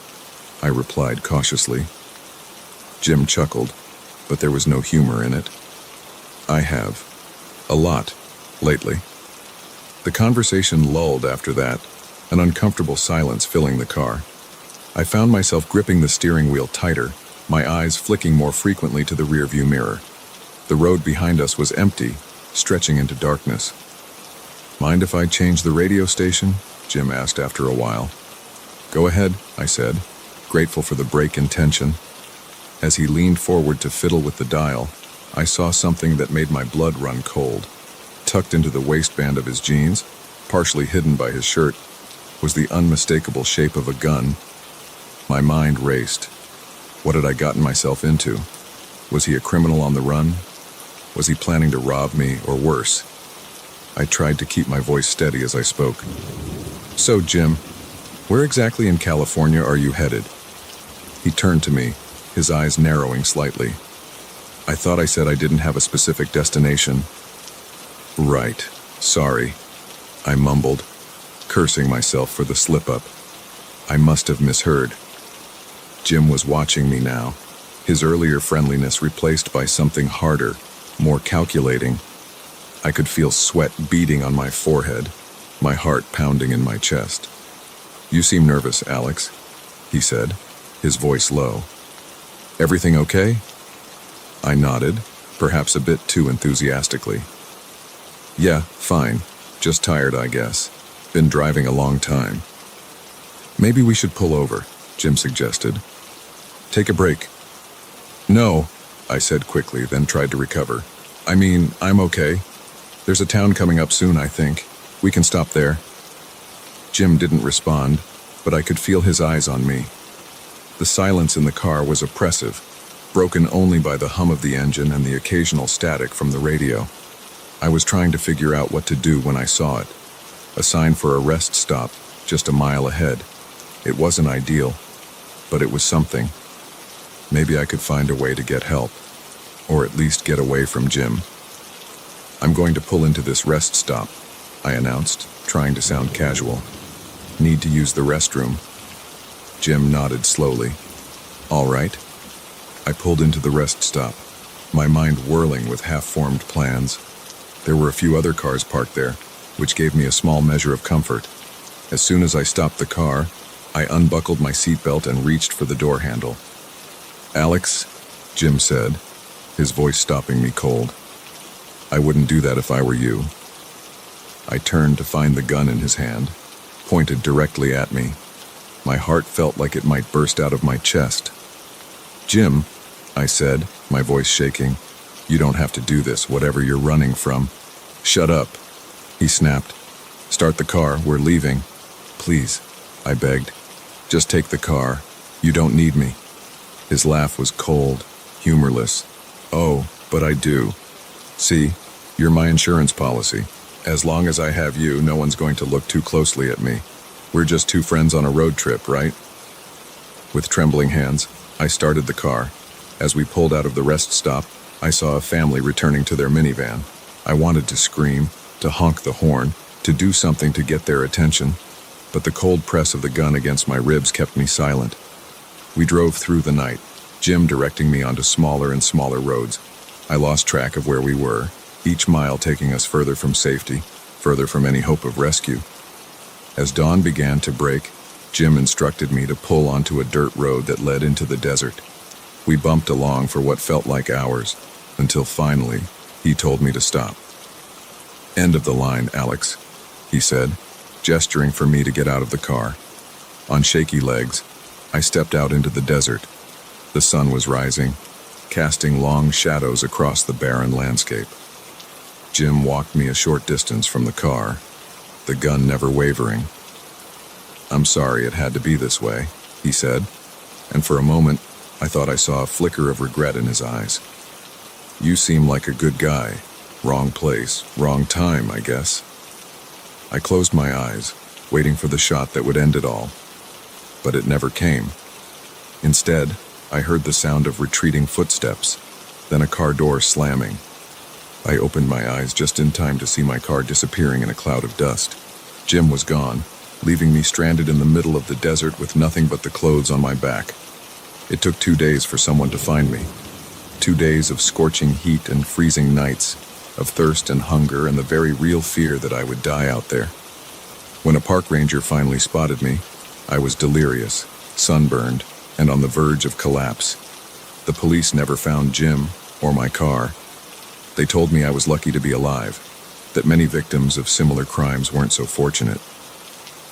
I replied cautiously. Jim chuckled, but there was no humor in it. "I have. A lot. Lately." The conversation lulled after that, an uncomfortable silence filling the car. I found myself gripping the steering wheel tighter, my eyes flicking more frequently to the rearview mirror. The road behind us was empty, stretching into darkness. "Mind if I change the radio station?" Jim asked after a while. "Go ahead," I said, grateful for the break in tension. As he leaned forward to fiddle with the dial, I saw something that made my blood run cold. Tucked into the waistband of his jeans, partially hidden by his shirt, was the unmistakable shape of a gun. My mind raced. What had I gotten myself into? Was he a criminal on the run? Was he planning to rob me, or worse? I tried to keep my voice steady as I spoke. "So, Jim, where exactly in California are you headed?" He turned to me, his eyes narrowing slightly. "I thought I said I didn't have a specific destination." "Right. Sorry," I mumbled, cursing myself for the slip-up. I must have misheard. Jim was watching me now, his earlier friendliness replaced by something harder, more calculating. I could feel sweat beading on my forehead, my heart pounding in my chest. "You seem nervous, Alex," he said, his voice low. "Everything okay?" I nodded, perhaps a bit too enthusiastically. "Yeah, fine. Just tired, I guess. Been driving a long time." Maybe we should pull over, Jim suggested. Take a break. No, I said quickly, then tried to recover. I mean, I'm okay. There's a town coming up soon, I think. We can stop there. Jim didn't respond, but I could feel his eyes on me. The silence in the car was oppressive, broken only by the hum of the engine and the occasional static from the radio. I was trying to figure out what to do when I saw it. A sign for a rest stop, just a mile ahead. It wasn't ideal, but it was something. Maybe I could find a way to get help, or at least get away from Jim. I'm going to pull into this rest stop, I announced, trying to sound casual. Need to use the restroom. Jim nodded slowly. All right. I pulled into the rest stop, my mind whirling with half-formed plans. There were a few other cars parked there, which gave me a small measure of comfort. As soon as I stopped the car, I unbuckled my seatbelt and reached for the door handle. Alex, Jim said, his voice stopping me cold. I wouldn't do that if I were you. I turned to find the gun in his hand, pointed directly at me. My heart felt like it might burst out of my chest. Jim, I said, my voice shaking, you don't have to do this, whatever you're running from. Shut up, he snapped. Start the car, we're leaving. Please, I begged. Just take the car. You don't need me. His laugh was cold, humorless. Oh, but I do. See, you're my insurance policy. As long as I have you, no one's going to look too closely at me. We're just two friends on a road trip, right? With trembling hands, I started the car. As we pulled out of the rest stop, I saw a family returning to their minivan. I wanted to scream, to honk the horn, to do something to get their attention, but the cold press of the gun against my ribs kept me silent. We drove through the night, Jim directing me onto smaller and smaller roads. I lost track of where we were, each mile taking us further from safety, further from any hope of rescue. As dawn began to break, Jim instructed me to pull onto a dirt road that led into the desert. We bumped along for what felt like hours, until finally, he told me to stop. End of the line, Alex, he said, gesturing for me to get out of the car. On shaky legs, I stepped out into the desert. The sun was rising, casting long shadows across the barren landscape. Jim walked me a short distance from the car, the gun never wavering. I'm sorry it had to be this way, he said, and for a moment, I thought I saw a flicker of regret in his eyes. You seem like a good guy. Wrong place, wrong time, I guess. I closed my eyes, waiting for the shot that would end it all. But it never came. Instead, I heard the sound of retreating footsteps, then a car door slamming. I opened my eyes just in time to see my car disappearing in a cloud of dust. Jim was gone, leaving me stranded in the middle of the desert with nothing but the clothes on my back. It took 2 days for someone to find me. 2 days of scorching heat and freezing nights, of thirst and hunger and the very real fear that I would die out there. When a park ranger finally spotted me, I was delirious, sunburned, and on the verge of collapse. The police never found Jim or my car. They told me I was lucky to be alive, that many victims of similar crimes weren't so fortunate.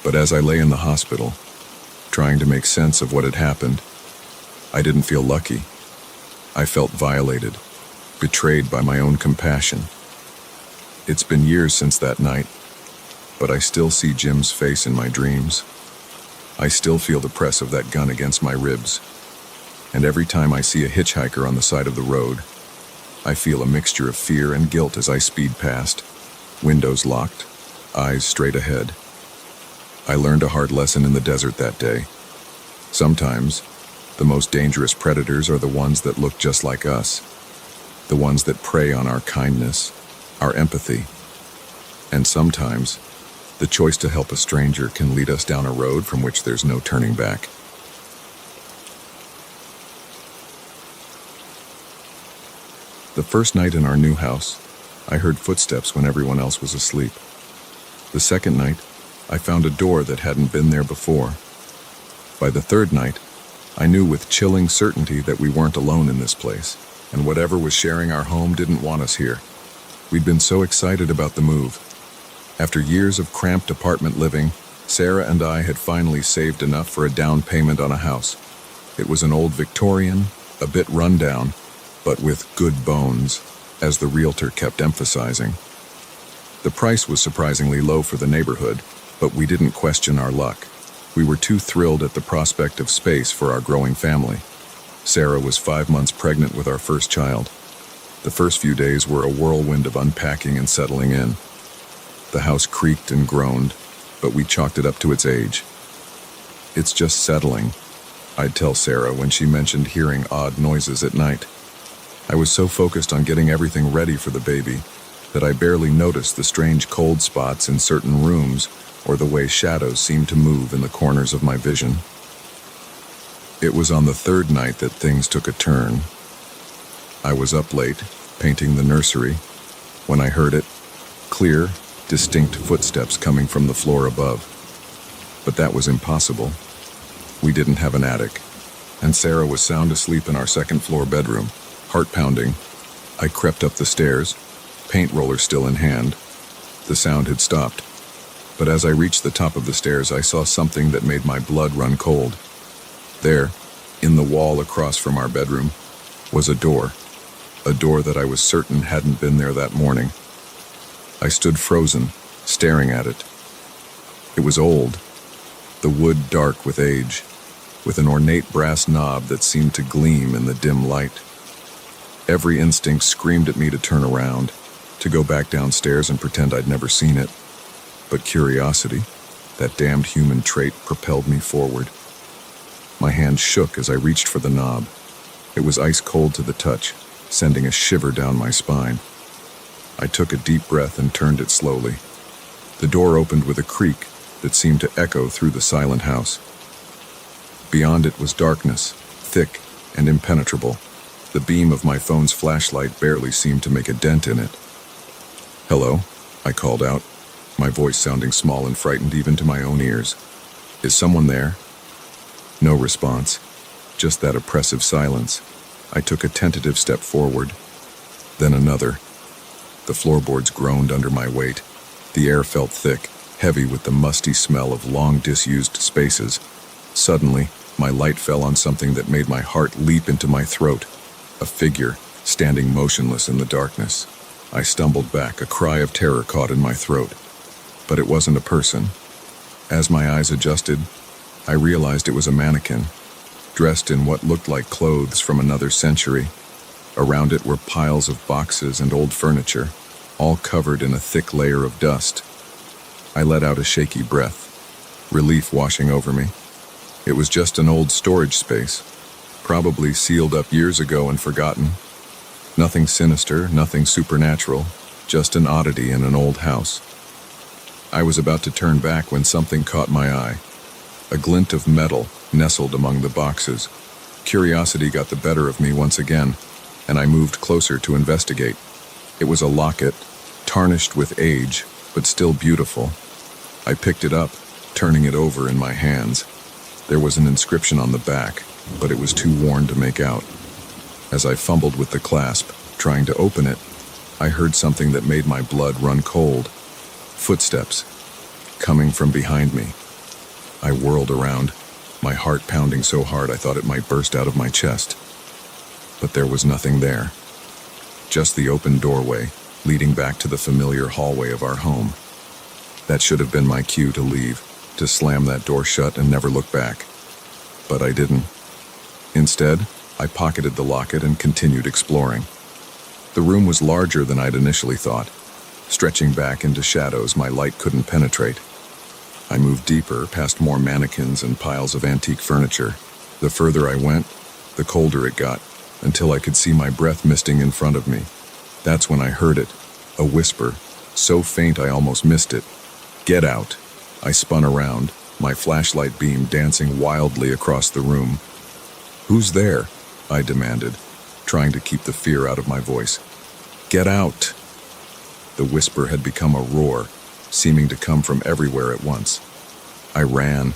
But as I lay in the hospital, trying to make sense of what had happened, I didn't feel lucky. I felt violated, betrayed by my own compassion. It's been years since that night, but I still see Jim's face in my dreams. I still feel the press of that gun against my ribs. And every time I see a hitchhiker on the side of the road, I feel a mixture of fear and guilt as I speed past, windows locked, eyes straight ahead. I learned a hard lesson in the desert that day. Sometimes, the most dangerous predators are the ones that look just like us, the ones that prey on our kindness, our empathy. And sometimes, the choice to help a stranger can lead us down a road from which there's no turning back. The first night in our new house, I heard footsteps when everyone else was asleep. The second night, I found a door that hadn't been there before. By the third night, I knew with chilling certainty that we weren't alone in this place, and whatever was sharing our home didn't want us here. We'd been so excited about the move. After years of cramped apartment living, Sarah and I had finally saved enough for a down payment on a house. It was an old Victorian, a bit rundown, but with good bones, as the realtor kept emphasizing. The price was surprisingly low for the neighborhood, but we didn't question our luck. We were too thrilled at the prospect of space for our growing family. Sarah was 5 months pregnant with our first child. The first few days were a whirlwind of unpacking and settling in. The house creaked and groaned, but we chalked it up to its age. "It's just settling," I'd tell Sarah when she mentioned hearing odd noises at night. I was so focused on getting everything ready for the baby that I barely noticed the strange cold spots in certain rooms or the way shadows seemed to move in the corners of my vision. It was on the third night that things took a turn. I was up late, painting the nursery, when I heard it, clear, distinct footsteps coming from the floor above. But that was impossible. We didn't have an attic, and Sarah was sound asleep in our second-floor bedroom, heart pounding. I crept up the stairs, paint roller still in hand. The sound had stopped, but as I reached the top of the stairs, I saw something that made my blood run cold. There, in the wall across from our bedroom, was a door that I was certain hadn't been there that morning. I stood frozen, staring at it. It was old, the wood dark with age, with an ornate brass knob that seemed to gleam in the dim light. Every instinct screamed at me to turn around, to go back downstairs and pretend I'd never seen it. But curiosity, that damned human trait, propelled me forward. My hand shook as I reached for the knob. It was ice cold to the touch, sending a shiver down my spine. I took a deep breath and turned it slowly. The door opened with a creak that seemed to echo through the silent house. Beyond it was darkness, thick and impenetrable. The beam of my phone's flashlight barely seemed to make a dent in it. "Hello," I called out, my voice sounding small and frightened even to my own ears. "Is someone there?" No response, just that oppressive silence. I took a tentative step forward, then another. The floorboards groaned under my weight. The air felt thick, heavy with the musty smell of long disused spaces. Suddenly, my light fell on something that made my heart leap into my throat. A figure, standing motionless in the darkness. I stumbled back, a cry of terror caught in my throat. But it wasn't a person. As my eyes adjusted, I realized it was a mannequin, dressed in what looked like clothes from another century. Around it were piles of boxes and old furniture, all covered in a thick layer of dust. I let out a shaky breath, relief washing over me. It was just an old storage space, probably sealed up years ago and forgotten. Nothing sinister, nothing supernatural, just an oddity in an old house. I was about to turn back when something caught my eye. A glint of metal nestled among the boxes. Curiosity got the better of me once again, and I moved closer to investigate. It was a locket, tarnished with age, but still beautiful. I picked it up, turning it over in my hands. There was an inscription on the back, but it was too worn to make out. As I fumbled with the clasp, trying to open it, I heard something that made my blood run cold. Footsteps, coming from behind me. I whirled around, my heart pounding so hard I thought it might burst out of my chest. But there was nothing there. Just the open doorway, leading back to the familiar hallway of our home. That should have been my cue to leave, to slam that door shut and never look back. But I didn't. Instead, I pocketed the locket and continued exploring. The room was larger than I'd initially thought, stretching back into shadows my light couldn't penetrate. I moved deeper, past more mannequins and piles of antique furniture. The further I went, the colder it got, until I could see my breath misting in front of me. That's when I heard it, a whisper, so faint I almost missed it. "Get out." I spun around, my flashlight beam dancing wildly across the room. "Who's there?" I demanded, trying to keep the fear out of my voice. "Get out." The whisper had become a roar, seeming to come from everywhere at once. I ran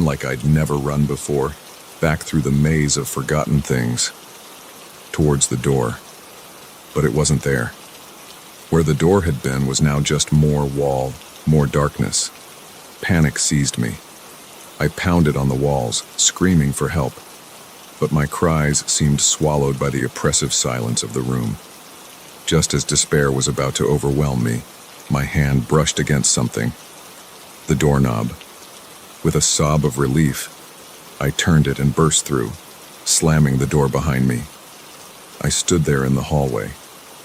like I'd never run before, back through the maze of forgotten things, towards the door. But it wasn't there. Where the door had been was now just more wall, more darkness. Panic seized me. I pounded on the walls, screaming for help, but my cries seemed swallowed by the oppressive silence of the room. Just as despair was about to overwhelm me, my hand brushed against something. The doorknob. With a sob of relief, I turned it and burst through, slamming the door behind me. I stood there in the hallway,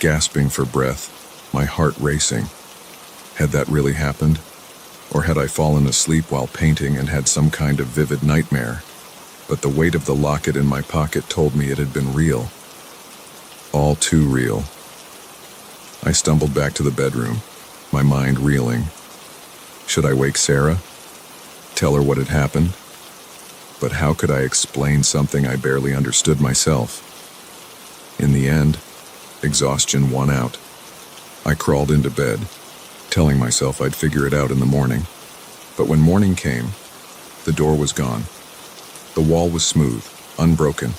gasping for breath, my heart racing. Had that really happened? Or had I fallen asleep while painting and had some kind of vivid nightmare? But the weight of the locket in my pocket told me it had been real. All too real. I stumbled back to the bedroom, my mind reeling. Should I wake Sarah? Tell her what had happened? But how could I explain something I barely understood myself? In the end, exhaustion won out. I crawled into bed, telling myself I'd figure it out in the morning. But when morning came, the door was gone. The wall was smooth, unbroken,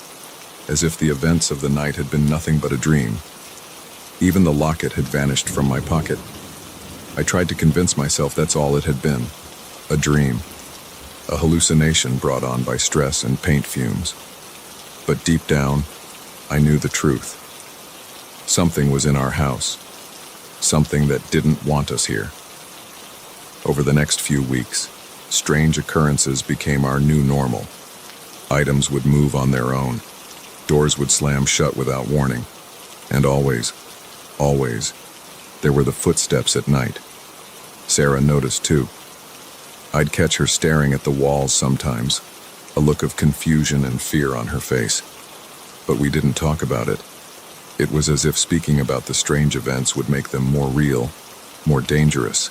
as if the events of the night had been nothing but a dream. Even the locket had vanished from my pocket. I tried to convince myself that's all it had been. A dream. A hallucination brought on by stress and paint fumes. But deep down, I knew the truth. Something was in our house. Something that didn't want us here. Over the next few weeks, strange occurrences became our new normal. Items would move on their own. Doors would slam shut without warning. And always, there were the footsteps at night. Sarah noticed too. I'd catch her staring at the walls sometimes, a look of confusion and fear on her face. But we didn't talk about it. It was as if speaking about the strange events would make them more real, more dangerous.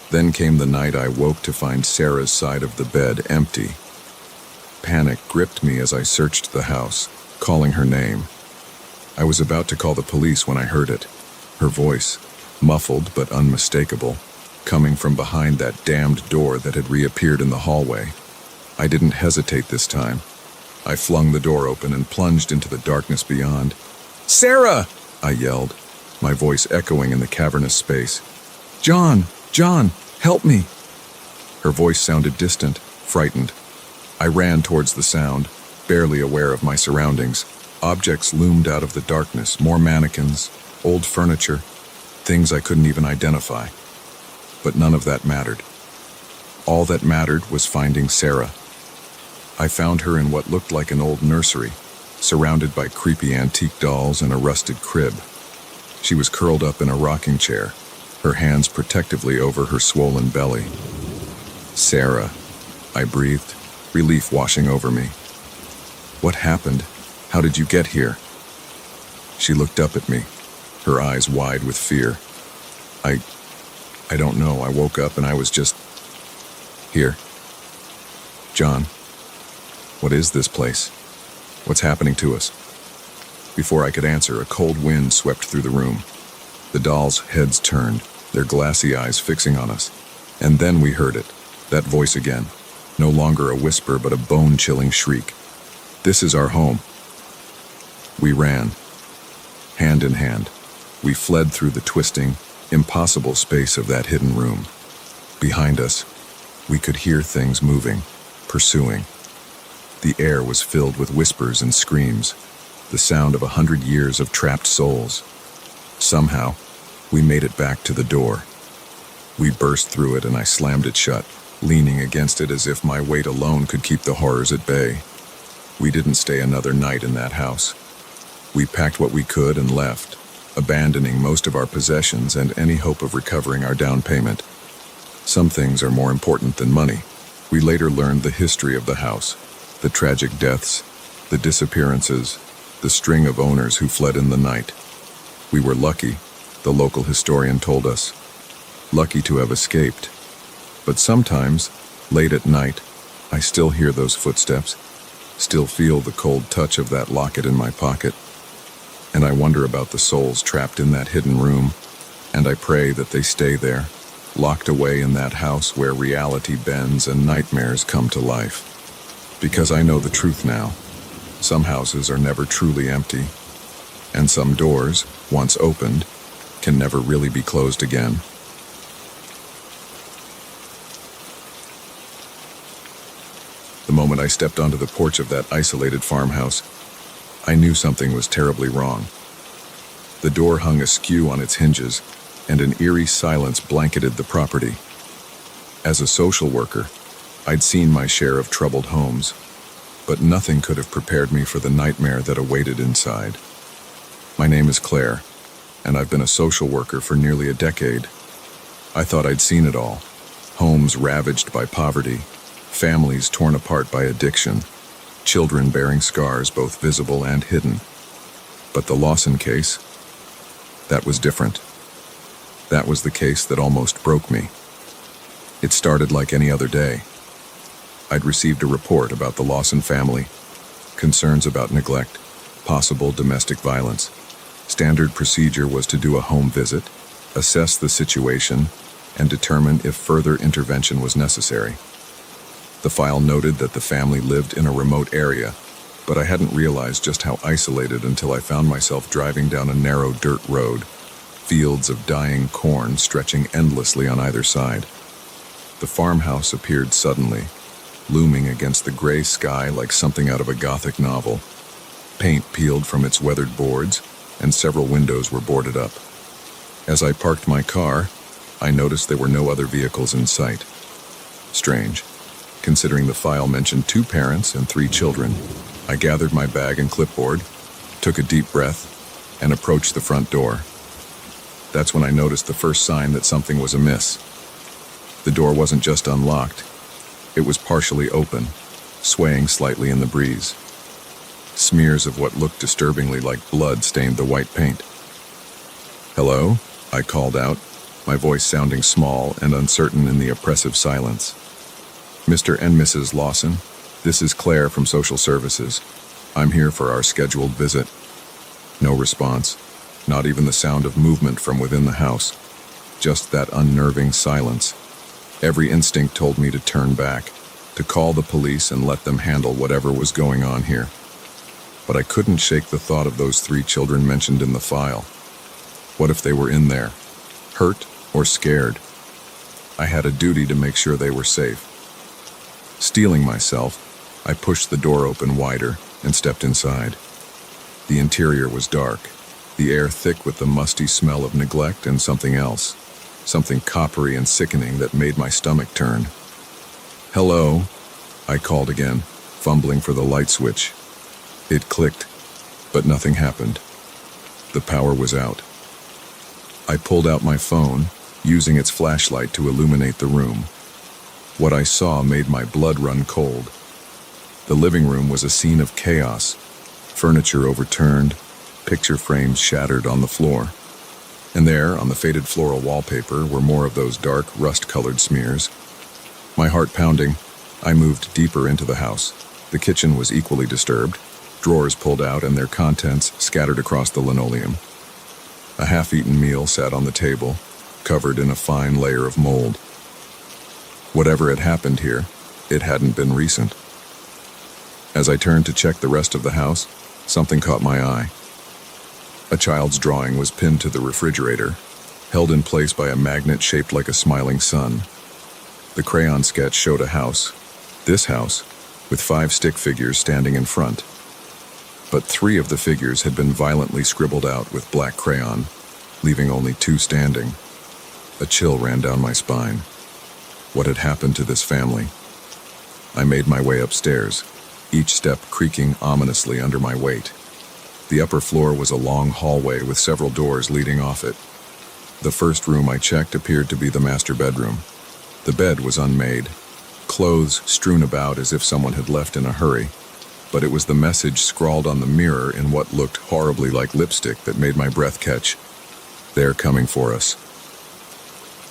Then came the night I woke to find Sarah's side of the bed empty. Panic gripped me as I searched the house, calling her name. I was about to call the police when I heard it. Her voice, muffled but unmistakable, coming from behind that damned door that had reappeared in the hallway. I didn't hesitate this time. I flung the door open and plunged into the darkness beyond. "Sarah!" I yelled, my voice echoing in the cavernous space. John, help me!" Her voice sounded distant, frightened. I ran towards the sound, barely aware of my surroundings. Objects loomed out of the darkness, more mannequins, old furniture, things I couldn't even identify. But none of that mattered. All that mattered was finding Sarah. I found her in what looked like an old nursery, surrounded by creepy antique dolls and a rusted crib. She was curled up in a rocking chair, her hands protectively over her swollen belly. "Sarah," I breathed, relief washing over me. "What happened? How did you get here?" She looked up at me, her eyes wide with fear. I don't know. I woke up and I was just here." "John, what is this place? What's happening to us?" Before I could answer, a cold wind swept through the room. The dolls' heads turned, their glassy eyes fixing on us. And then we heard it, that voice again, no longer a whisper but a bone-chilling shriek. "This is our home." We ran, hand in hand. We fled through the twisting, impossible space of that hidden room. Behind us, we could hear things moving, pursuing. The air was filled with whispers and screams, the sound of 100 years of trapped souls. Somehow, we made it back to the door. We burst through it and I slammed it shut, leaning against it as if my weight alone could keep the horrors at bay. We didn't stay another night in that house. We packed what we could and left, abandoning most of our possessions and any hope of recovering our down payment. Some things are more important than money. We later learned the history of the house, the tragic deaths, the disappearances, the string of owners who fled in the night. We were lucky, the local historian told us. Lucky to have escaped. But sometimes, late at night, I still hear those footsteps, still feel the cold touch of that locket in my pocket. And I wonder about the souls trapped in that hidden room, and I pray that they stay there, locked away in that house where reality bends and nightmares come to life. Because I know the truth now. Some houses are never truly empty, and some doors, once opened, can never really be closed again. moment I stepped onto the porch of that isolated farmhouse, I knew something was terribly wrong. The door hung askew on its hinges, and an eerie silence blanketed the property. As a social worker, I'd seen my share of troubled homes, but nothing could have prepared me for the nightmare that awaited inside. My name is Claire, and I've been a social worker for nearly a decade. I thought I'd seen it all. Homes ravaged by poverty, families torn apart by addiction, children bearing scars both visible and hidden. But the Lawson case, that was different. That was the case that almost broke me. It started like any other day. I'd received a report about the Lawson family, concerns about neglect, possible domestic violence. Standard procedure was to do a home visit, assess the situation, and determine if further intervention was necessary. The file noted that the family lived in a remote area, but I hadn't realized just how isolated until I found myself driving down a narrow dirt road, fields of dying corn stretching endlessly on either side. The farmhouse appeared suddenly, looming against the gray sky like something out of a Gothic novel. Paint peeled from its weathered boards, and several windows were boarded up. As I parked my car, I noticed there were no other vehicles in sight. Strange, considering the file mentioned 2 parents and 3 children. I gathered my bag and clipboard, took a deep breath, and approached the front door. That's when I noticed the first sign that something was amiss. The door wasn't just unlocked, it was partially open, swaying slightly in the breeze. Smears of what looked disturbingly like blood stained the white paint. "Hello?" I called out, my voice sounding small and uncertain in the oppressive silence. "Mr. and Mrs. Lawson, this is Claire from Social Services. I'm here for our scheduled visit." No response, not even the sound of movement from within the house, just that unnerving silence. Every instinct told me to turn back, to call the police and let them handle whatever was going on here. But I couldn't shake the thought of those 3 children mentioned in the file. What if they were in there, hurt or scared? I had a duty to make sure they were safe. Steeling myself, I pushed the door open wider and stepped inside. The interior was dark, the air thick with the musty smell of neglect and something else, something coppery and sickening that made my stomach turn. "Hello," I called again, fumbling for the light switch. It clicked, but nothing happened. The power was out. I pulled out my phone, using its flashlight to illuminate the room. What I saw made my blood run cold. The living room was a scene of chaos, furniture overturned, picture frames shattered on the floor. And there, on the faded floral wallpaper, were more of those dark, rust-colored smears. My heart pounding, I moved deeper into the house. The kitchen was equally disturbed, drawers pulled out and their contents scattered across the linoleum. A half-eaten meal sat on the table, covered in a fine layer of mold. Whatever had happened here, it hadn't been recent. As I turned to check the rest of the house, something caught my eye. A child's drawing was pinned to the refrigerator, held in place by a magnet shaped like a smiling sun. The crayon sketch showed a house, this house, with 5 stick figures standing in front. But 3 of the figures had been violently scribbled out with black crayon, leaving only 2 standing. A chill ran down my spine. What had happened to this family? I made my way upstairs, each step creaking ominously under my weight. The upper floor was a long hallway with several doors leading off it. The first room I checked appeared to be the master bedroom. The bed was unmade, clothes strewn about as if someone had left in a hurry, but it was the message scrawled on the mirror in what looked horribly like lipstick that made my breath catch. "They're coming for us."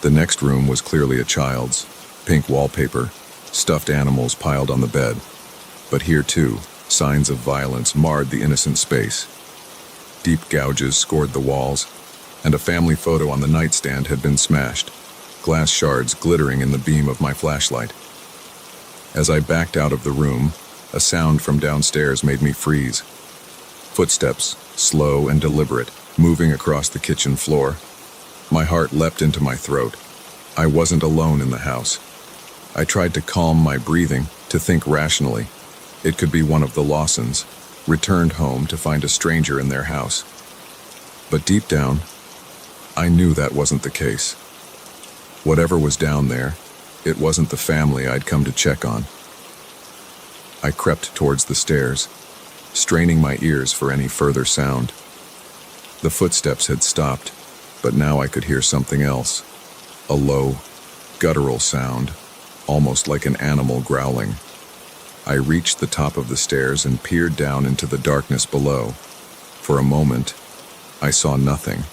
The next room was clearly a child's, pink wallpaper, stuffed animals piled on the bed. But here too, signs of violence marred the innocent space. Deep gouges scored the walls, and a family photo on the nightstand had been smashed, glass shards glittering in the beam of my flashlight. As I backed out of the room, a sound from downstairs made me freeze. Footsteps, slow and deliberate, moving across the kitchen floor. My heart leapt into my throat. I wasn't alone in the house. I tried to calm my breathing, to think rationally. It could be one of the Lawsons, returned home to find a stranger in their house. But deep down, I knew that wasn't the case. Whatever was down there, it wasn't the family I'd come to check on. I crept towards the stairs, straining my ears for any further sound. The footsteps had stopped, but now I could hear something else. A low, guttural sound, almost like an animal growling. I reached the top of the stairs and peered down into the darkness below. For a moment, I saw nothing.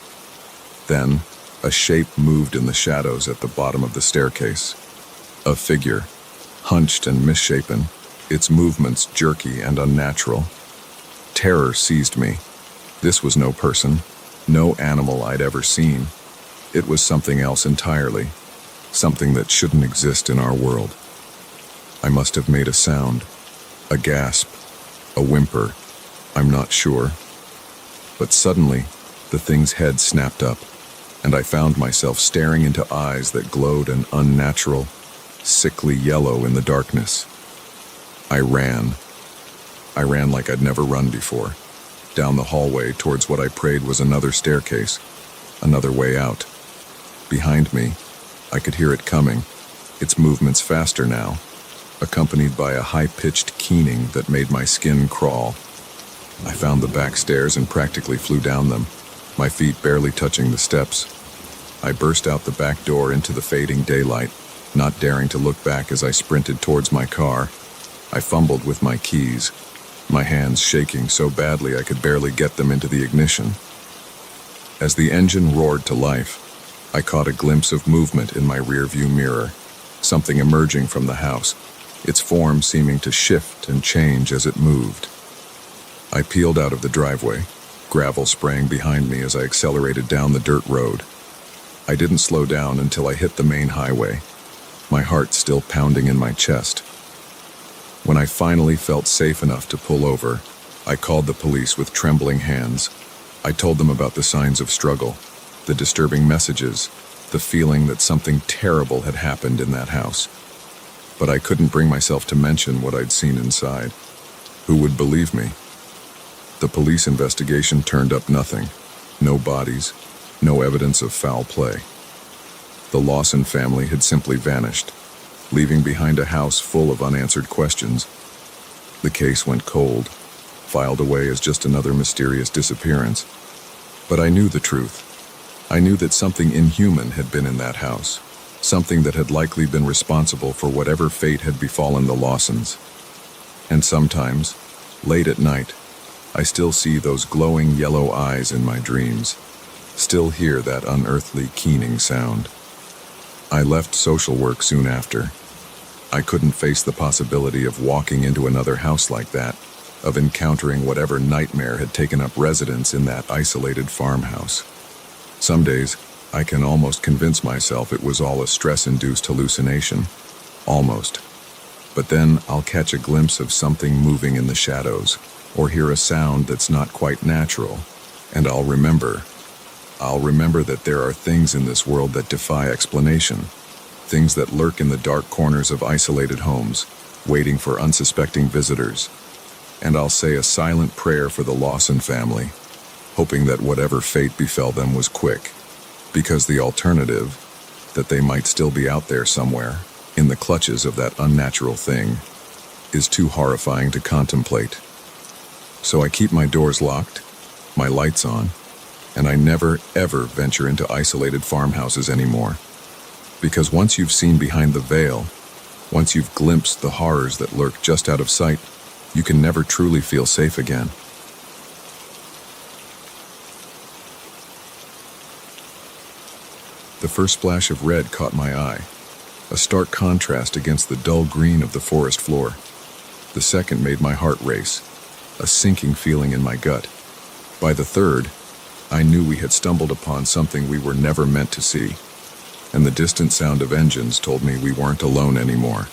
Then, a shape moved in the shadows at the bottom of the staircase. A figure, hunched and misshapen, its movements jerky and unnatural. Terror seized me. This was no person, no animal I'd ever seen. It was something else entirely, something that shouldn't exist in our world. I must have made a sound, a gasp, a whimper, I'm not sure. But suddenly, the thing's head snapped up, and I found myself staring into eyes that glowed an unnatural, sickly yellow in the darkness. I ran. I ran like I'd never run before, down the hallway towards what I prayed was another staircase, another way out. Behind me, I could hear it coming, its movements faster now, accompanied by a high-pitched keening that made my skin crawl. I found the back stairs and practically flew down them, my feet barely touching the steps. I burst out the back door into the fading daylight, not daring to look back as I sprinted towards my car. I fumbled with my keys, my hands shaking so badly I could barely get them into the ignition. As the engine roared to life, I caught a glimpse of movement in my rearview mirror, something emerging from the house, its form seeming to shift and change as it moved. I peeled out of the driveway, gravel spraying behind me as I accelerated down the dirt road. I didn't slow down until I hit the main highway, my heart still pounding in my chest. When I finally felt safe enough to pull over, I called the police with trembling hands. I told them about the signs of struggle, the disturbing messages, the feeling that something terrible had happened in that house. But I couldn't bring myself to mention what I'd seen inside. Who would believe me? The police investigation turned up nothing. No bodies, no evidence of foul play. The Lawson family had simply vanished, leaving behind a house full of unanswered questions. The case went cold, filed away as just another mysterious disappearance. But I knew the truth. I knew that something inhuman had been in that house, something that had likely been responsible for whatever fate had befallen the Lawsons. And sometimes, late at night, I still see those glowing yellow eyes in my dreams, still hear that unearthly keening sound. I left social work soon after. I couldn't face the possibility of walking into another house like that, of encountering whatever nightmare had taken up residence in that isolated farmhouse. Some days, I can almost convince myself it was all a stress-induced hallucination. Almost. But then I'll catch a glimpse of something moving in the shadows, or hear a sound that's not quite natural, and I'll remember that there are things in this world that defy explanation, things that lurk in the dark corners of isolated homes, waiting for unsuspecting visitors. And I'll say a silent prayer for the Lawson family, hoping that whatever fate befell them was quick, because the alternative, that they might still be out there somewhere, in the clutches of that unnatural thing, is too horrifying to contemplate. So I keep my doors locked, my lights on, and I never, ever venture into isolated farmhouses anymore. Because once you've seen behind the veil, once you've glimpsed the horrors that lurk just out of sight, you can never truly feel safe again. The first splash of red caught my eye, a stark contrast against the dull green of the forest floor. The second made my heart race, a sinking feeling in my gut. By the third, I knew we had stumbled upon something we were never meant to see, and the distant sound of engines told me we weren't alone anymore.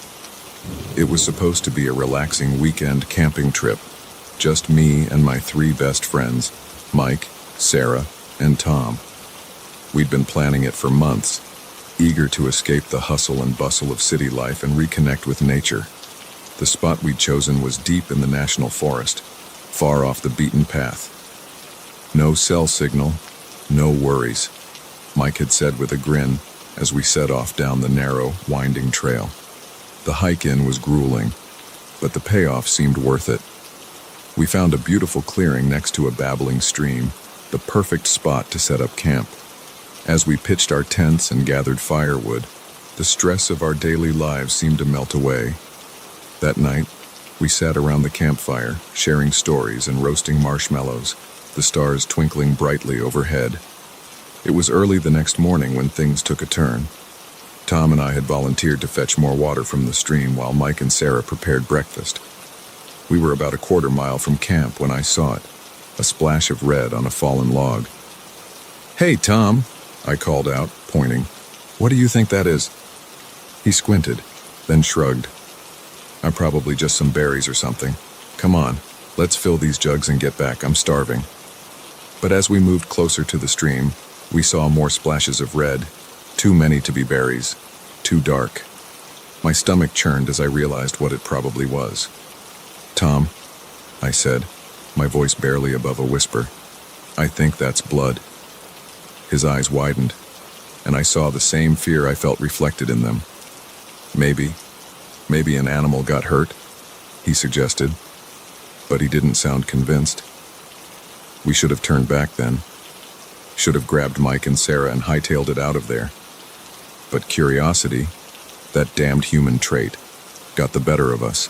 It was supposed to be a relaxing weekend camping trip, just me and my 3 best friends, Mike, Sarah, and Tom. We'd been planning it for months, eager to escape the hustle and bustle of city life and reconnect with nature. The spot we'd chosen was deep in the national forest, far off the beaten path. No cell signal, no worries, Mike had said with a grin as we set off down the narrow, winding trail. The hike-in was grueling, but the payoff seemed worth it. We found a beautiful clearing next to a babbling stream, the perfect spot to set up camp. As we pitched our tents and gathered firewood, the stress of our daily lives seemed to melt away. That night, we sat around the campfire, sharing stories and roasting marshmallows, the stars twinkling brightly overhead. It was early the next morning when things took a turn. Tom and I had volunteered to fetch more water from the stream while Mike and Sarah prepared breakfast. We were about a quarter mile from camp when I saw it, a splash of red on a fallen log. "Hey, Tom," I called out, pointing. "What do you think that is?" He squinted, then shrugged. "I'm probably just some berries or something. Come on, let's fill these jugs and get back, I'm starving." But as we moved closer to the stream, we saw more splashes of red, too many to be berries, too dark. My stomach churned as I realized what it probably was. "Tom," I said, my voice barely above a whisper, "I think that's blood." His eyes widened, and I saw the same fear I felt reflected in them. Maybe an animal got hurt," he suggested, but he didn't sound convinced. We should have turned back then. Should have grabbed Mike and Sarah and hightailed it out of there. But curiosity, that damned human trait, got the better of us.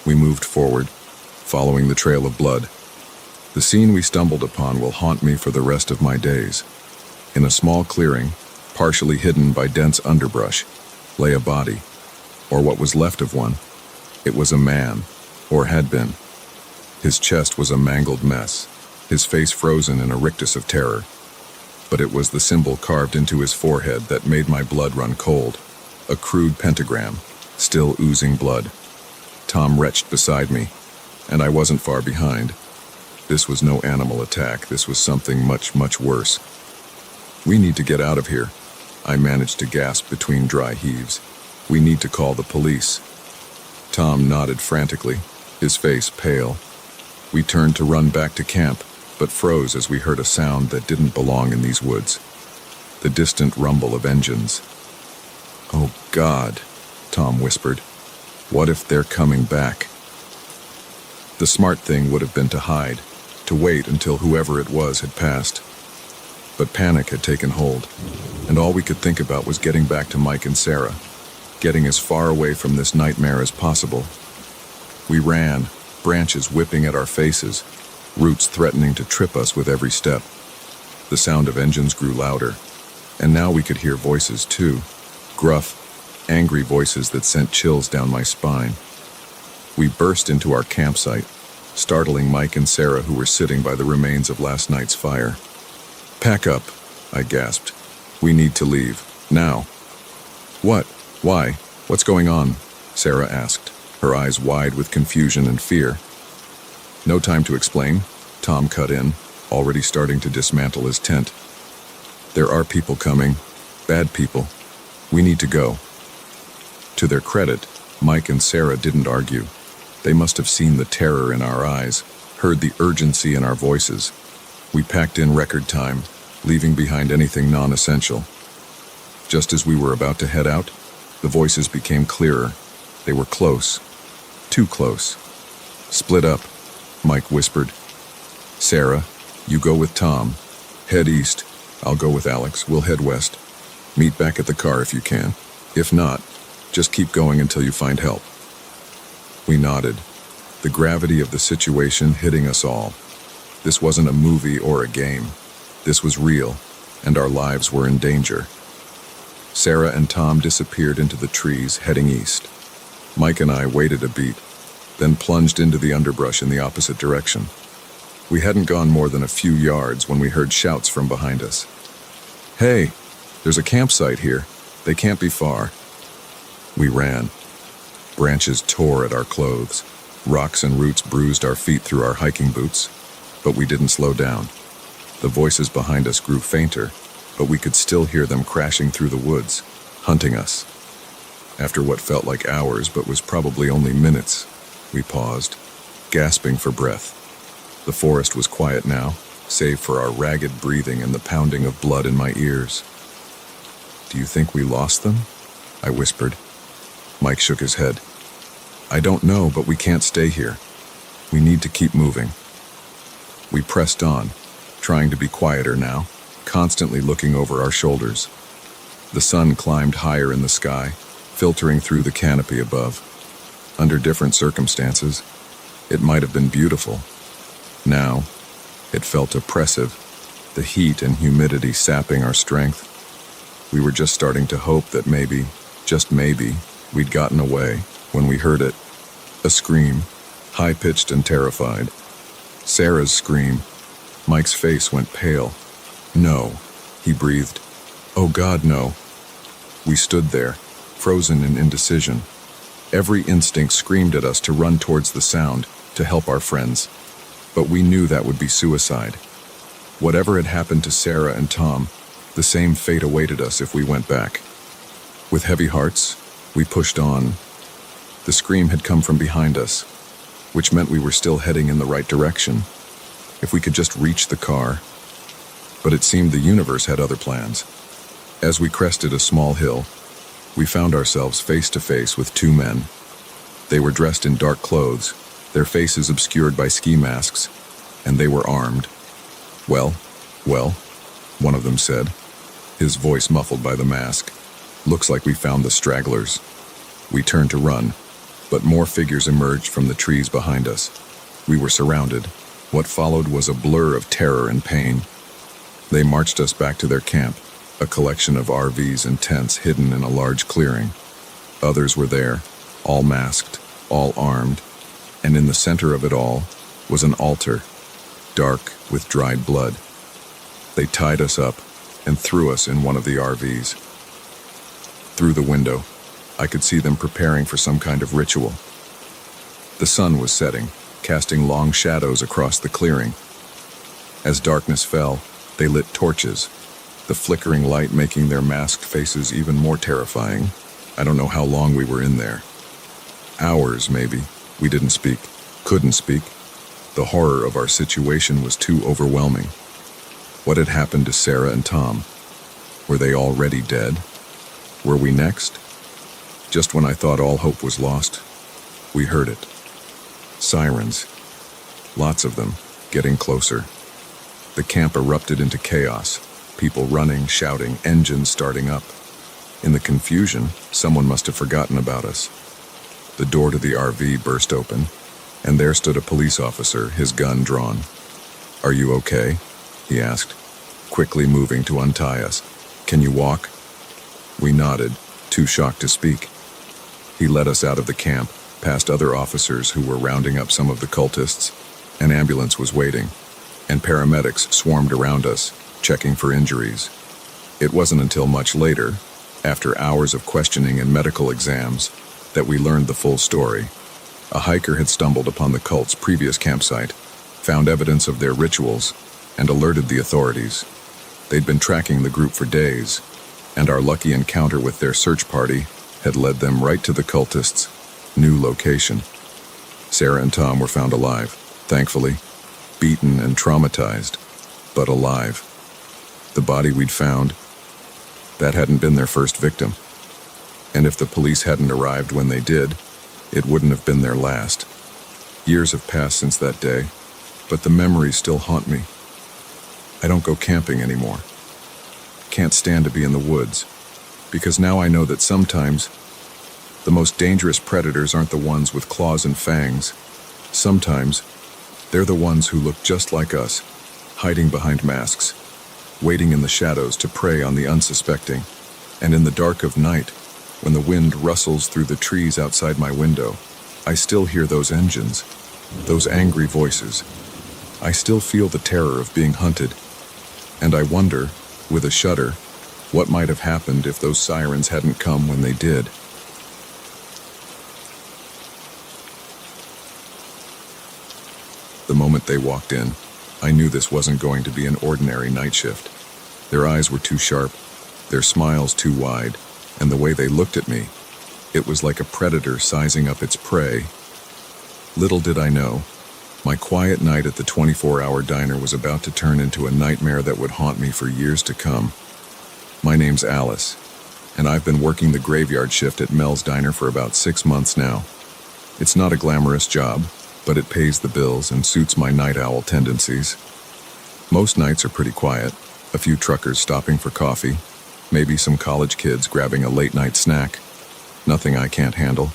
We moved forward, following the trail of blood. The scene we stumbled upon will haunt me for the rest of my days. In a small clearing, partially hidden by dense underbrush, lay a body, or what was left of one. It was a man, or had been. His chest was a mangled mess, his face frozen in a rictus of terror. But it was the symbol carved into his forehead that made my blood run cold, a crude pentagram, still oozing blood. Tom retched beside me, and I wasn't far behind. This was no animal attack, this was something much, much worse. "We need to get out of here," I managed to gasp between dry heaves. "We need to call the police." Tom nodded frantically, his face pale. We turned to run back to camp, but froze as we heard a sound that didn't belong in these woods. The distant rumble of engines. "Oh God," Tom whispered. "What if they're coming back?" The smart thing would have been to hide, to wait until whoever it was had passed. But panic had taken hold, and all we could think about was getting back to Mike and Sarah, getting as far away from this nightmare as possible. We ran, branches whipping at our faces, roots threatening to trip us with every step. The sound of engines grew louder, and now we could hear voices too, gruff, angry voices that sent chills down my spine. We burst into our campsite, startling Mike and Sarah, who were sitting by the remains of last night's fire. "Pack up," I gasped. "We need to leave, now." "What? Why? What's going on?" Sarah asked, her eyes wide with confusion and fear. "No time to explain," Tom cut in, already starting to dismantle his tent. "There are people coming, bad people. We need to go." To their credit, Mike and Sarah didn't argue. They must have seen the terror in our eyes, heard the urgency in our voices. We packed in record time, leaving behind anything non-essential. Just as we were about to head out, the voices became clearer. They were close. Too close. "Split up," Mike whispered. "Sarah, you go with Tom. Head east. I'll go with Alex. We'll head west. Meet back at the car if you can. If not, just keep going until you find help." We nodded, the gravity of the situation hitting us all. This wasn't a movie or a game. This was real, and our lives were in danger. Sarah and Tom disappeared into the trees, heading east. Mike and I waited a beat, then plunged into the underbrush in the opposite direction. We hadn't gone more than a few yards when we heard shouts from behind us. "Hey, there's a campsite here. They can't be far." We ran. Branches tore at our clothes. Rocks and roots bruised our feet through our hiking boots, but we didn't slow down. The voices behind us grew fainter, but we could still hear them crashing through the woods, hunting us. After what felt like hours but was probably only minutes, we paused, gasping for breath. The forest was quiet now, save for our ragged breathing and the pounding of blood in my ears. "Do you think we lost them?" I whispered. Mike shook his head. "I don't know, but we can't stay here. We need to keep moving." We pressed on, trying to be quieter now, constantly looking over our shoulders. The sun climbed higher in the sky, filtering through the canopy above. Under different circumstances, it might have been beautiful. Now, it felt oppressive, the heat and humidity sapping our strength. We were just starting to hope that maybe, just maybe, we'd gotten away when we heard it. A scream, high-pitched and terrified. Sarah's scream. Mike's face went pale. "No," he breathed. "Oh God, no." We stood there, frozen in indecision. Every instinct screamed at us to run towards the sound, to help our friends. But we knew that would be suicide. Whatever had happened to Sarah and Tom, the same fate awaited us if we went back. With heavy hearts, we pushed on. The scream had come from behind us, which meant we were still heading in the right direction. If we could just reach the car. But it seemed the universe had other plans. As we crested a small hill, we found ourselves face to face with two men. They were dressed in dark clothes, their faces obscured by ski masks, and they were armed. Well, one of them said, his voice muffled by the mask. "Looks like we found the stragglers." We turned to run, but more figures emerged from the trees behind us. We were surrounded. What followed was a blur of terror and pain. They marched us back to their camp, a collection of RVs and tents hidden in a large clearing. Others were there, all masked, all armed, and in the center of it all was an altar, dark with dried blood. They tied us up and threw us in one of the RVs. Through the window, I could see them preparing for some kind of ritual. The sun was setting, casting long shadows across the clearing. As darkness fell, they lit torches, the flickering light making their masked faces even more terrifying. I don't know how long we were in there. Hours, maybe. We didn't speak, couldn't speak. The horror of our situation was too overwhelming. What had happened to Sarah and Tom? Were they already dead? Were we next? Just when I thought all hope was lost, we heard it. Sirens. Lots of them, getting closer. The camp erupted into chaos, people running, shouting, engines starting up. In the confusion, someone must have forgotten about us. The door to the RV burst open, and there stood a police officer, his gun drawn. "Are you okay?" he asked, quickly moving to untie us. "Can you walk?" We nodded, too shocked to speak. He led us out of the camp, past other officers who were rounding up some of the cultists. An ambulance was waiting, and paramedics swarmed around us, checking for injuries. It wasn't until much later, after hours of questioning and medical exams, that we learned the full story. A hiker had stumbled upon the cult's previous campsite, found evidence of their rituals, and alerted the authorities. They'd been tracking the group for days, and our lucky encounter with their search party had led them right to the cultists' new location. Sarah and Tom were found alive, thankfully, beaten and traumatized, but alive. The body we'd found, that hadn't been their first victim. And if the police hadn't arrived when they did, it wouldn't have been their last. Years have passed since that day, but the memories still haunt me. I don't go camping anymore. Can't stand to be in the woods, because now I know that sometimes the most dangerous predators aren't the ones with claws and fangs. Sometimes they're the ones who look just like us, hiding behind masks, waiting in the shadows to prey on the unsuspecting. And in the dark of night, when the wind rustles through the trees outside my window, I still hear those engines, those angry voices. I still feel the terror of being hunted, and I wonder, with a shudder, what might have happened if those sirens hadn't come when they did. The moment they walked in, I knew this wasn't going to be an ordinary night shift. Their eyes were too sharp, their smiles too wide, and the way they looked at me, it was like a predator sizing up its prey. Little did I know, my quiet night at the 24-hour diner was about to turn into a nightmare that would haunt me for years to come. My name's Alice, and I've been working the graveyard shift at Mel's Diner for about 6 months now. It's not a glamorous job, but it pays the bills and suits my night owl tendencies. Most nights are pretty quiet, a few truckers stopping for coffee, maybe some college kids grabbing a late-night snack. Nothing I can't handle.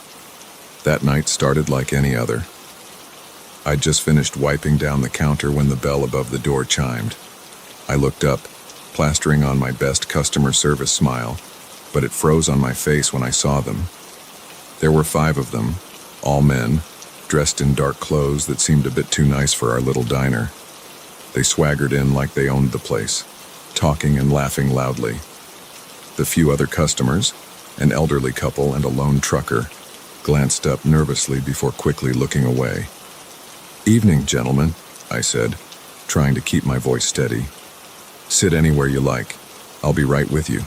That night started like any other. I'd just finished wiping down the counter when the bell above the door chimed. I looked up, plastering on my best customer service smile, but it froze on my face when I saw them. There were 5 of them, all men, dressed in dark clothes that seemed a bit too nice for our little diner. They swaggered in like they owned the place, talking and laughing loudly. The few other customers, an elderly couple and a lone trucker, glanced up nervously before quickly looking away. "Evening, gentlemen," I said, trying to keep my voice steady. "Sit anywhere you like. I'll be right with you."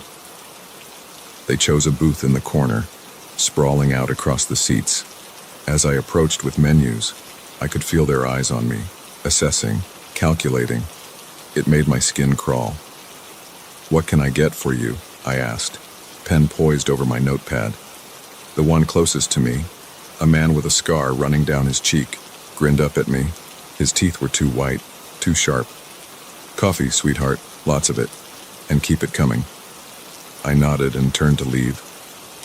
They chose a booth in the corner, sprawling out across the seats. As I approached with menus, I could feel their eyes on me, assessing, calculating. It made my skin crawl. "What can I get for you?" I asked, pen poised over my notepad. The one closest to me, a man with a scar running down his cheek, grinned up at me. His teeth were too white, too sharp. "Coffee, sweetheart, lots of it, and keep it coming." I nodded and turned to leave,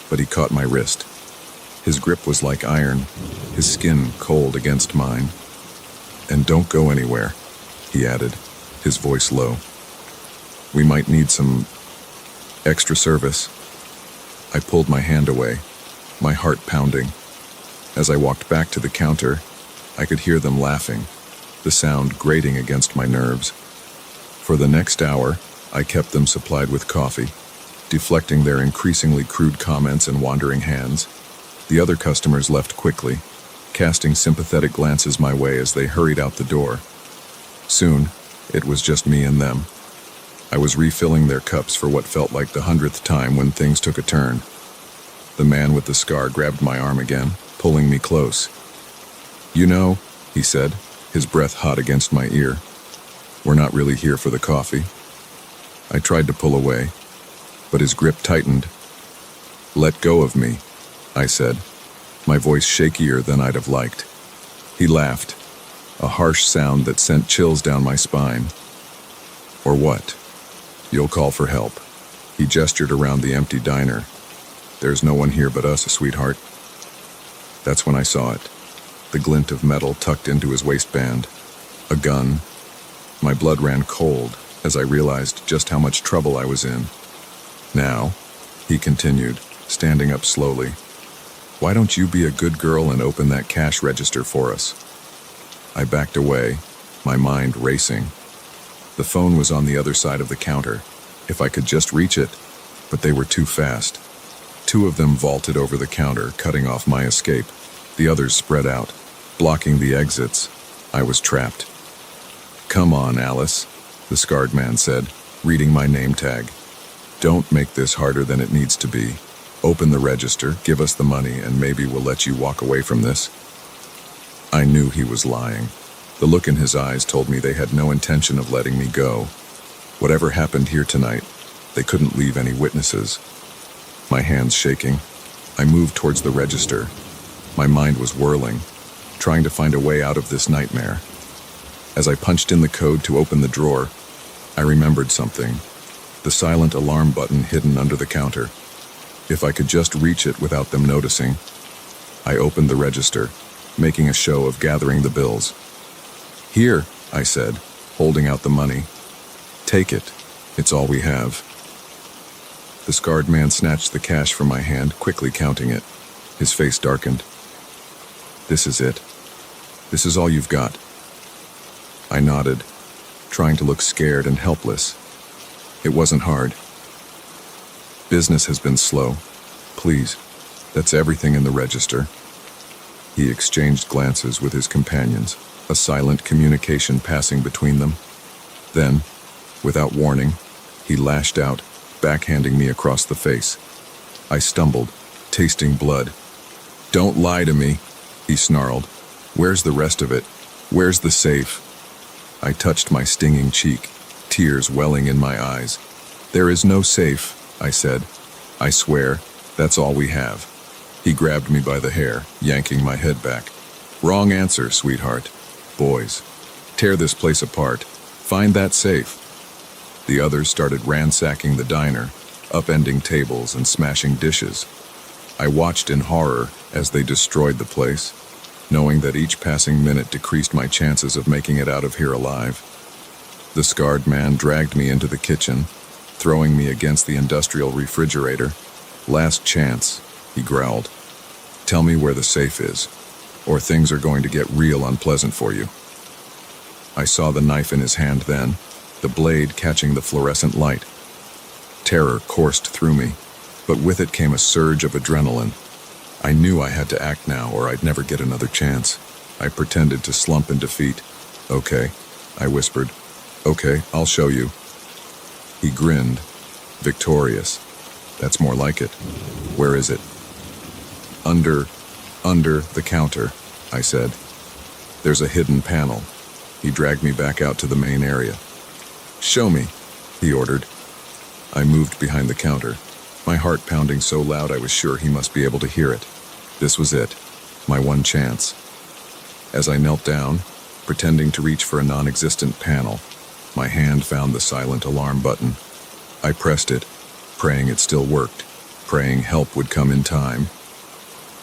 but he caught my wrist. His grip was like iron, his skin cold against mine. "And don't go anywhere," he added, his voice low. "We might need some extra service." I pulled my hand away, my heart pounding. As I walked back to the counter, I could hear them laughing, the sound grating against my nerves. For the next hour, I kept them supplied with coffee, deflecting their increasingly crude comments and wandering hands. The other customers left quickly, casting sympathetic glances my way as they hurried out the door. Soon, it was just me and them. I was refilling their cups for what felt like the 100th time when things took a turn. The man with the scar grabbed my arm again, pulling me close. "You know," he said, his breath hot against my ear, "we're not really here for the coffee." I tried to pull away, but his grip tightened. "Let go of me," I said, my voice shakier than I'd have liked. He laughed, a harsh sound that sent chills down my spine. "Or what? You'll call for help." He gestured around the empty diner. "There's no one here but us, sweetheart." That's when I saw it, the glint of metal tucked into his waistband. A gun. My blood ran cold as I realized just how much trouble I was in. "Now," he continued, standing up slowly, "why don't you be a good girl and open that cash register for us?" I backed away, my mind racing. The phone was on the other side of the counter, if I could just reach it, but they were too fast. 2 of them vaulted over the counter, cutting off my escape. The others spread out, blocking the exits. I was trapped. "Come on, Alice," the scarred man said, reading my name tag. "Don't make this harder than it needs to be. Open the register, give us the money, and maybe we'll let you walk away from this." I knew he was lying. The look in his eyes told me they had no intention of letting me go. Whatever happened here tonight, they couldn't leave any witnesses. My hands shaking, I moved towards the register. My mind was whirling, trying to find a way out of this nightmare. As I punched in the code to open the drawer, I remembered something. The silent alarm button hidden under the counter. If I could just reach it without them noticing. I opened the register, making a show of gathering the bills. "Here," I said, holding out the money. "Take it. It's all we have." The scarred man snatched the cash from my hand, quickly counting it. His face darkened. "This is it. This is all you've got." I nodded, trying to look scared and helpless. It wasn't hard. "Business has been slow. Please, that's everything in the register." He exchanged glances with his companions, a silent communication passing between them. Then, without warning, He lashed out, backhanding me across the face. I stumbled, tasting blood. "Don't lie to me," he snarled. "Where's the rest of it? Where's the safe?" I touched my stinging cheek, tears welling in my eyes. "There is no safe," I said. "I swear, that's all we have." He grabbed me by the hair, yanking my head back. "Wrong answer, sweetheart. Boys, tear this place apart. Find that safe." The others started ransacking the diner, upending tables and smashing dishes. I watched in horror as they destroyed the place, knowing that each passing minute decreased my chances of making it out of here alive. The scarred man dragged me into the kitchen, throwing me against the industrial refrigerator. "Last chance," he growled. "Tell me where the safe is, or things are going to get real unpleasant for you." I saw the knife in his hand then, the blade catching the fluorescent light. Terror coursed through me, but with it came a surge of adrenaline. I knew I had to act now or I'd never get another chance. I pretended to slump in defeat. "Okay," I whispered. "Okay, I'll show you." He grinned, victorious. "That's more like it. Where is it?" Under the counter," I said. "There's a hidden panel." He dragged me back out to the main area. "Show me," he ordered. I moved behind the counter, my heart pounding so loud I was sure he must be able to hear it. This was it, my one chance. As I knelt down, pretending to reach for a non-existent panel, my hand found the silent alarm button. I pressed it, praying it still worked, praying help would come in time.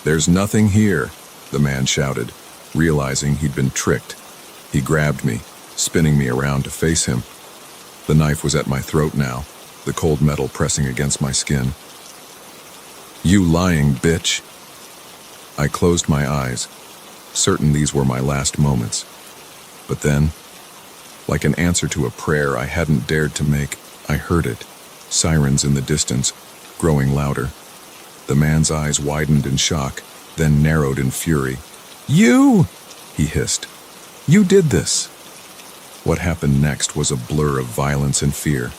"There's nothing here," the man shouted, realizing he'd been tricked. He grabbed me, spinning me around to face him. The knife was at my throat now, the cold metal pressing against my skin. "You lying bitch!" I closed my eyes, certain these were my last moments. But then, like an answer to a prayer I hadn't dared to make, I heard it. Sirens in the distance, growing louder. The man's eyes widened in shock, then narrowed in fury. "You!" he hissed. "You did this!" What happened next was a blur of violence and fear.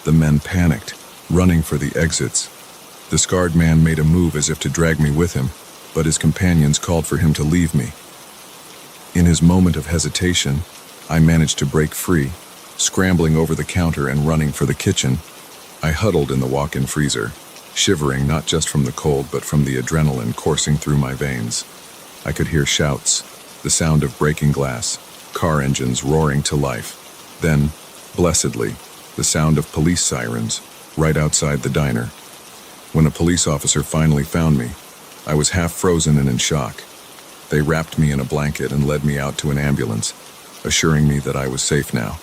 The men panicked, running for the exits. The scarred man made a move as if to drag me with him, but his companions called for him to leave me. In his moment of hesitation, I managed to break free, scrambling over the counter and running for the kitchen. I huddled in the walk-in freezer, shivering not just from the cold but from the adrenaline coursing through my veins. I could hear shouts, the sound of breaking glass, car engines roaring to life. Then, blessedly, the sound of police sirens right outside the diner. When a police officer finally found me, I was half frozen and in shock. They wrapped me in a blanket and led me out to an ambulance, assuring me that I was safe now.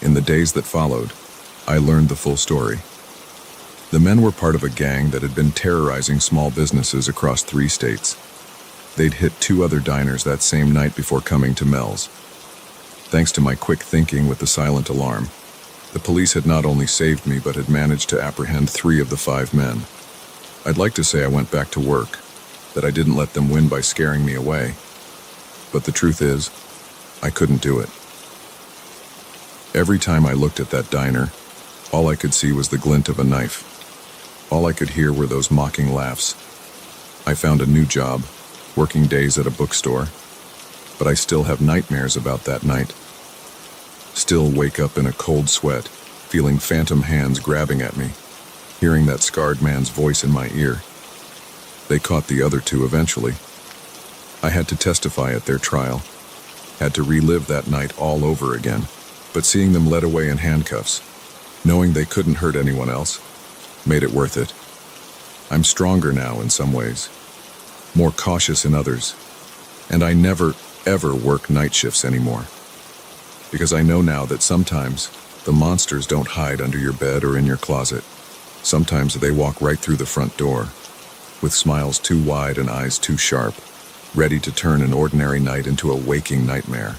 In the days that followed, I learned the full story. The men were part of a gang that had been terrorizing small businesses across 3 states. They'd hit 2 other diners that same night before coming to Mel's. Thanks to my quick thinking with the silent alarm, the police had not only saved me but had managed to apprehend 3 of the 5 men. I'd like to say I went back to work, that I didn't let them win by scaring me away. But the truth is, I couldn't do it. Every time I looked at that diner, all I could see was the glint of a knife. All I could hear were those mocking laughs. I found a new job, working days at a bookstore, but I still have nightmares about that night. Still wake up in a cold sweat, feeling phantom hands grabbing at me, hearing that scarred man's voice in my ear. They caught the other 2 eventually. I had to testify at their trial, had to relive that night all over again, but seeing them led away in handcuffs, knowing they couldn't hurt anyone else, made it worth it. I'm stronger now in some ways, more cautious in others, and I never, ever work night shifts anymore. Because I know now that sometimes the monsters don't hide under your bed or in your closet. Sometimes they walk right through the front door, with smiles too wide and eyes too sharp, ready to turn an ordinary night into a waking nightmare.